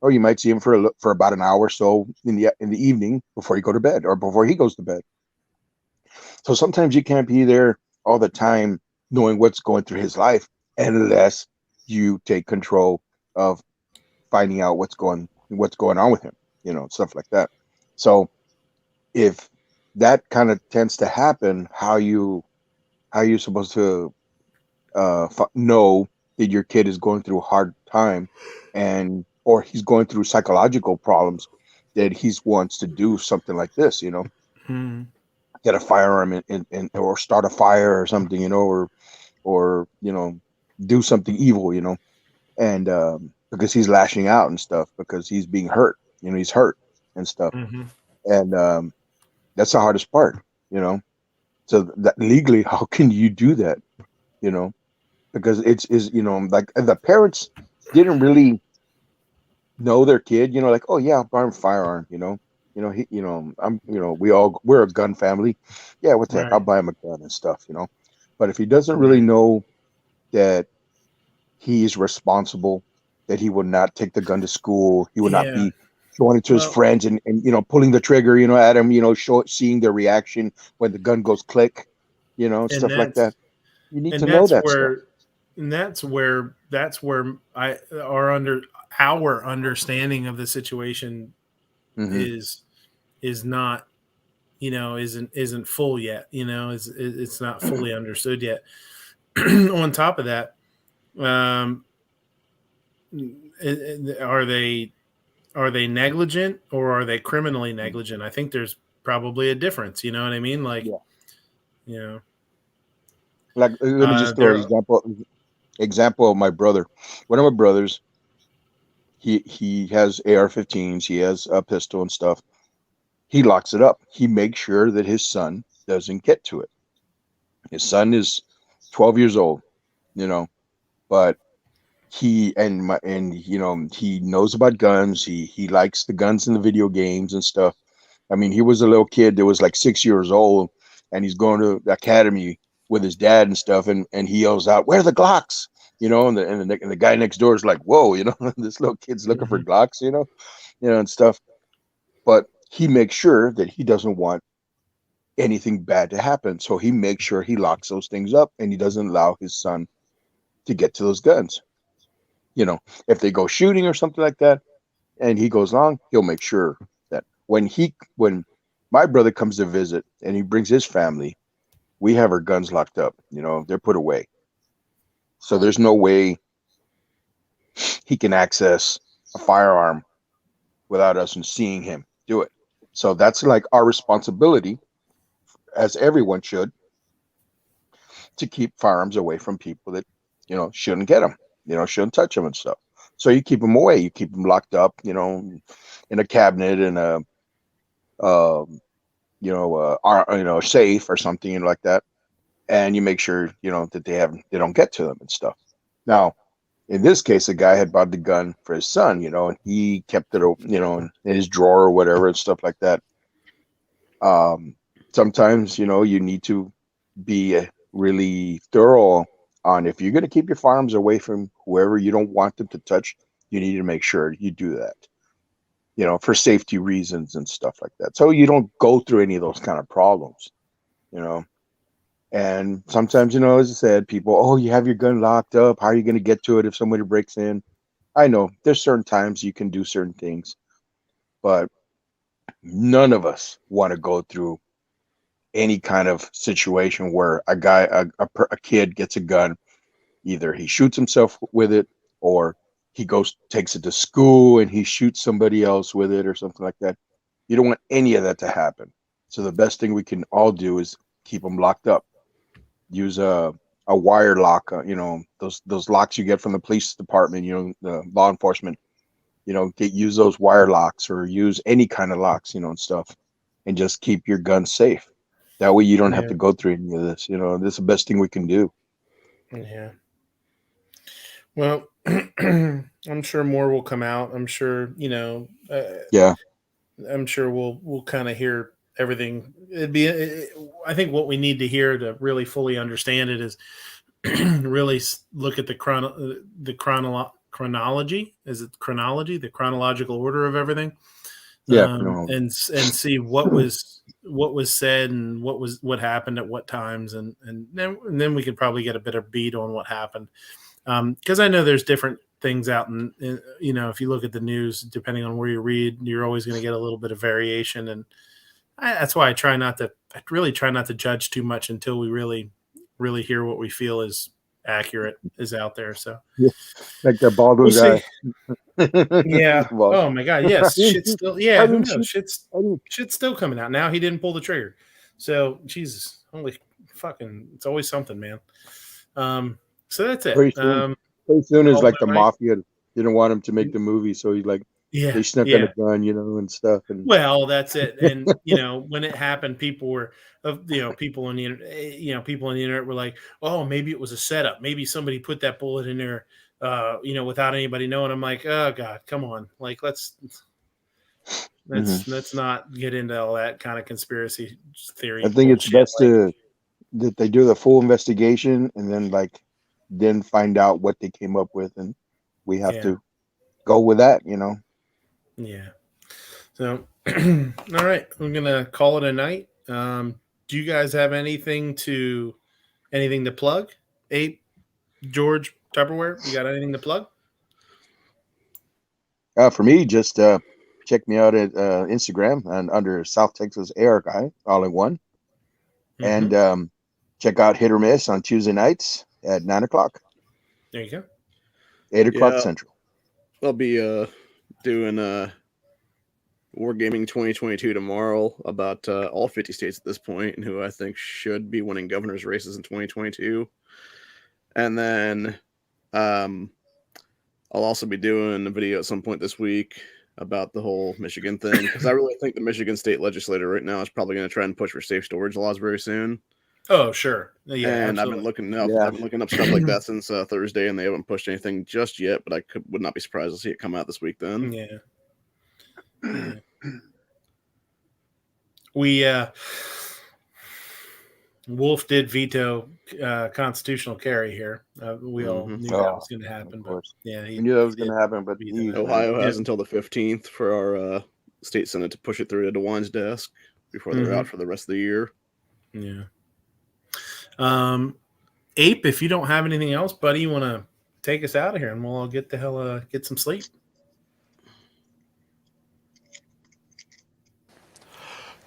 or you might see him for about an hour or so in the evening before you go to bed or before he goes to bed. So sometimes you can't be there all the time knowing what's going through his life unless you take control of finding out what's going on with him, you know, stuff like that. So if that kind of tends to happen, how you supposed to know that your kid is going through a hard time, or he's going through psychological problems, that he wants to do something like this, Hmm. get a firearm or start a fire or something, or do something evil, and because he's lashing out and stuff because he's being hurt, he's hurt and stuff, Hmm. and that's the hardest part, you know. So that legally, how can you do that, you know? Because it's is like the parents didn't really know their kid, like, oh yeah, I'll buy him a firearm, he, I'm, we're a gun family, yeah, what the heck, I'll Right. buy him a gun and stuff, But if he doesn't really Right. know that he is responsible, that he would not take the gun to school, he would not Yeah. be showing it to his Well, friends and pulling the trigger, at him, seeing their reaction when the gun goes click, and stuff like that's that. You need and to know that's that stuff. where I our understanding of the situation Hmm. is not, isn't full yet, it's not fully understood yet. On top of that, um are they negligent or are they criminally negligent? I think there's probably a difference, you know what I mean? Like, Yeah. you know, Like, let me just throw an there. example of my brother. One of my brothers, he has AR-15s, he has a pistol and stuff. He locks it up. He makes sure that his son doesn't get to it. His son is 12 years old, but he knows about guns. He likes the guns in the video games and stuff. I mean, he was a little kid that was like 6 years old, and he's going to the academy with his dad and stuff, and he yells out, "Where are the Glocks?" And the guy next door is like, "Whoa," this little kid's looking for Mhm. Glocks, and stuff. But he makes sure that he doesn't want anything bad to happen, so he makes sure he locks those things up, and he doesn't allow his son to get to those guns. If they go shooting or something like that, and he goes along, he'll make sure that when my brother comes to visit and he brings his family, we have our guns locked up. They're put away, so there's no way he can access a firearm without us seeing him do it. So that's like our responsibility, as everyone should, to keep firearms away from people that shouldn't get them, shouldn't touch them and stuff. So you keep them away, you keep them locked up, in a cabinet, in a safe or something like that, and you make sure that they don't get to them and stuff. Now, in this case, a guy had bought the gun for his son, and he kept it, in his drawer or whatever and stuff like that. Sometimes, you need to be really thorough on, if you're going to keep your firearms away from whoever you don't want them to touch, you need to make sure you do that, for safety reasons and stuff like that. So you don't go through any of those kind of problems, you know. And sometimes, as I said, people, oh, you have your gun locked up. How are you going to get to it if somebody breaks in? I know there's certain times you can do certain things, but none of us want to go through any kind of situation where a kid gets a gun. Either he shoots himself with it, or he takes it to school and he shoots somebody else with it or something like that. You don't want any of that to happen. So the best thing we can all do is keep them locked up. Use a wire lock, those locks you get from the police department, the law enforcement, use those wire locks or use any kind of locks, and stuff, and just keep your gun safe. That way you don't have Yeah. to go through any of this. This is the best thing we can do. Yeah. Well, I'm sure more will come out. I'm sure, Yeah. I'm sure we'll kind of hear everything. I think what we need to hear to really fully understand it is really look at the chronology. Is it chronology? The chronological order of everything, Yeah. and see what was said and what happened at what times, and then we could probably get a better beat on what happened. Because I know there's different things out in, if you look at the news, depending on where you read, you're always going to get a little bit of variation, and that's why I really try not to judge too much until we really hear what we feel is accurate is out there. So like the Baldo we'll guy. Yeah. Well, Oh my God. Yes. Shit's still. Yeah. I Who mean, knows? Shit's still coming out now. He didn't pull the trigger. So Jesus, holy fucking! It's always something, man. So that's it. Pretty soon is All like the Night. mafia didn't want him to make the movie, so he like Yeah. they snuck on a gun, and stuff. And Well, that's it. And when it happened, people were, people on the internet, people on the internet were like, "Oh, maybe it was a setup. Maybe somebody put that bullet in there, without anybody knowing." I'm like, "Oh God, come on! Like, let's not get into all that kind of conspiracy theory." I think it's bullshit. best that they do the full investigation and then find out what they came up with, and we have to go with that, Yeah. So, all right, we're gonna call it a night. Do you guys have anything to plug? Abe, George, Tupperware, you got anything to plug? For me, just check me out at Instagram and under South Texas AR Guy, all in one, and check out Hit or Miss on Tuesday nights at 9:00. There you go. 8:00 Central. I'll be doing Wargaming 2022 tomorrow about all 50 states at this point and who I think should be winning governor's races in 2022. And then I'll also be doing a video at some point this week about the whole Michigan thing, because I really think the Michigan state legislature right now is probably going to try and push for safe storage laws very soon. Oh, sure. Yeah, and absolutely. I've been looking up stuff like that since Thursday, and they haven't pushed anything just yet, but would not be surprised to see it come out this week then. Yeah. We Wolf did veto constitutional carry here. We all knew that was going to happen, but we knew that was going to happen. But Ohio has until the 15th for our state senate to push it through to DeWine's desk before they're out for the rest of the year. Yeah. Ape, if you don't have anything else, buddy, you want to take us out of here, and we'll all get the hell get some sleep.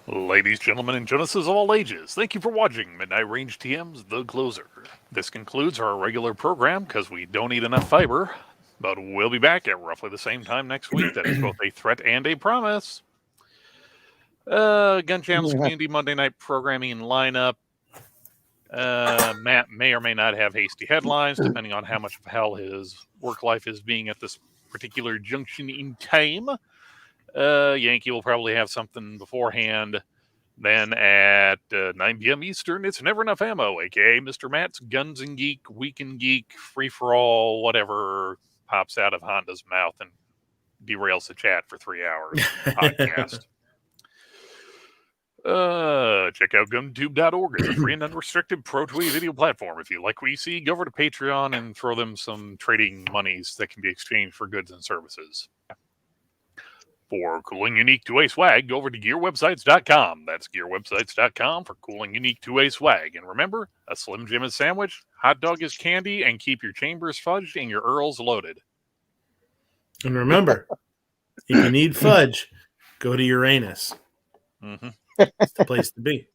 Ladies, gentlemen, and Genesis of all ages, thank you for watching Midnight Range TM's The Closer. This concludes our regular program because we don't eat enough fiber, but we'll be back at roughly the same time next week. That is both a threat and a promise. Gun Channel's Community Monday Night Programming lineup. Matt may or may not have hasty headlines, depending on how much of hell his work life is being at this particular junction in time. Yankee will probably have something beforehand. Then at 9 p.m. Eastern, it's Never Enough Ammo, a.k.a. Mr. Matt's Guns and Geek, Weekend Geek, Free-for-All, whatever pops out of Honda's mouth and derails the chat for 3 hours podcast. Check out GunTube.org. It's a free and unrestricted pro-tweet video platform. If you like what you see, go over to Patreon and throw them some trading monies that can be exchanged for goods and services. For cool and unique 2A swag, go over to gearwebsites.com. That's gearwebsites.com for cool and unique 2A swag. And remember, a Slim Jim is sandwich, hot dog is candy, and keep your chambers fudged and your Earls loaded. And remember, if you need fudge, go to Uranus. Mm-hmm. It's the place to be.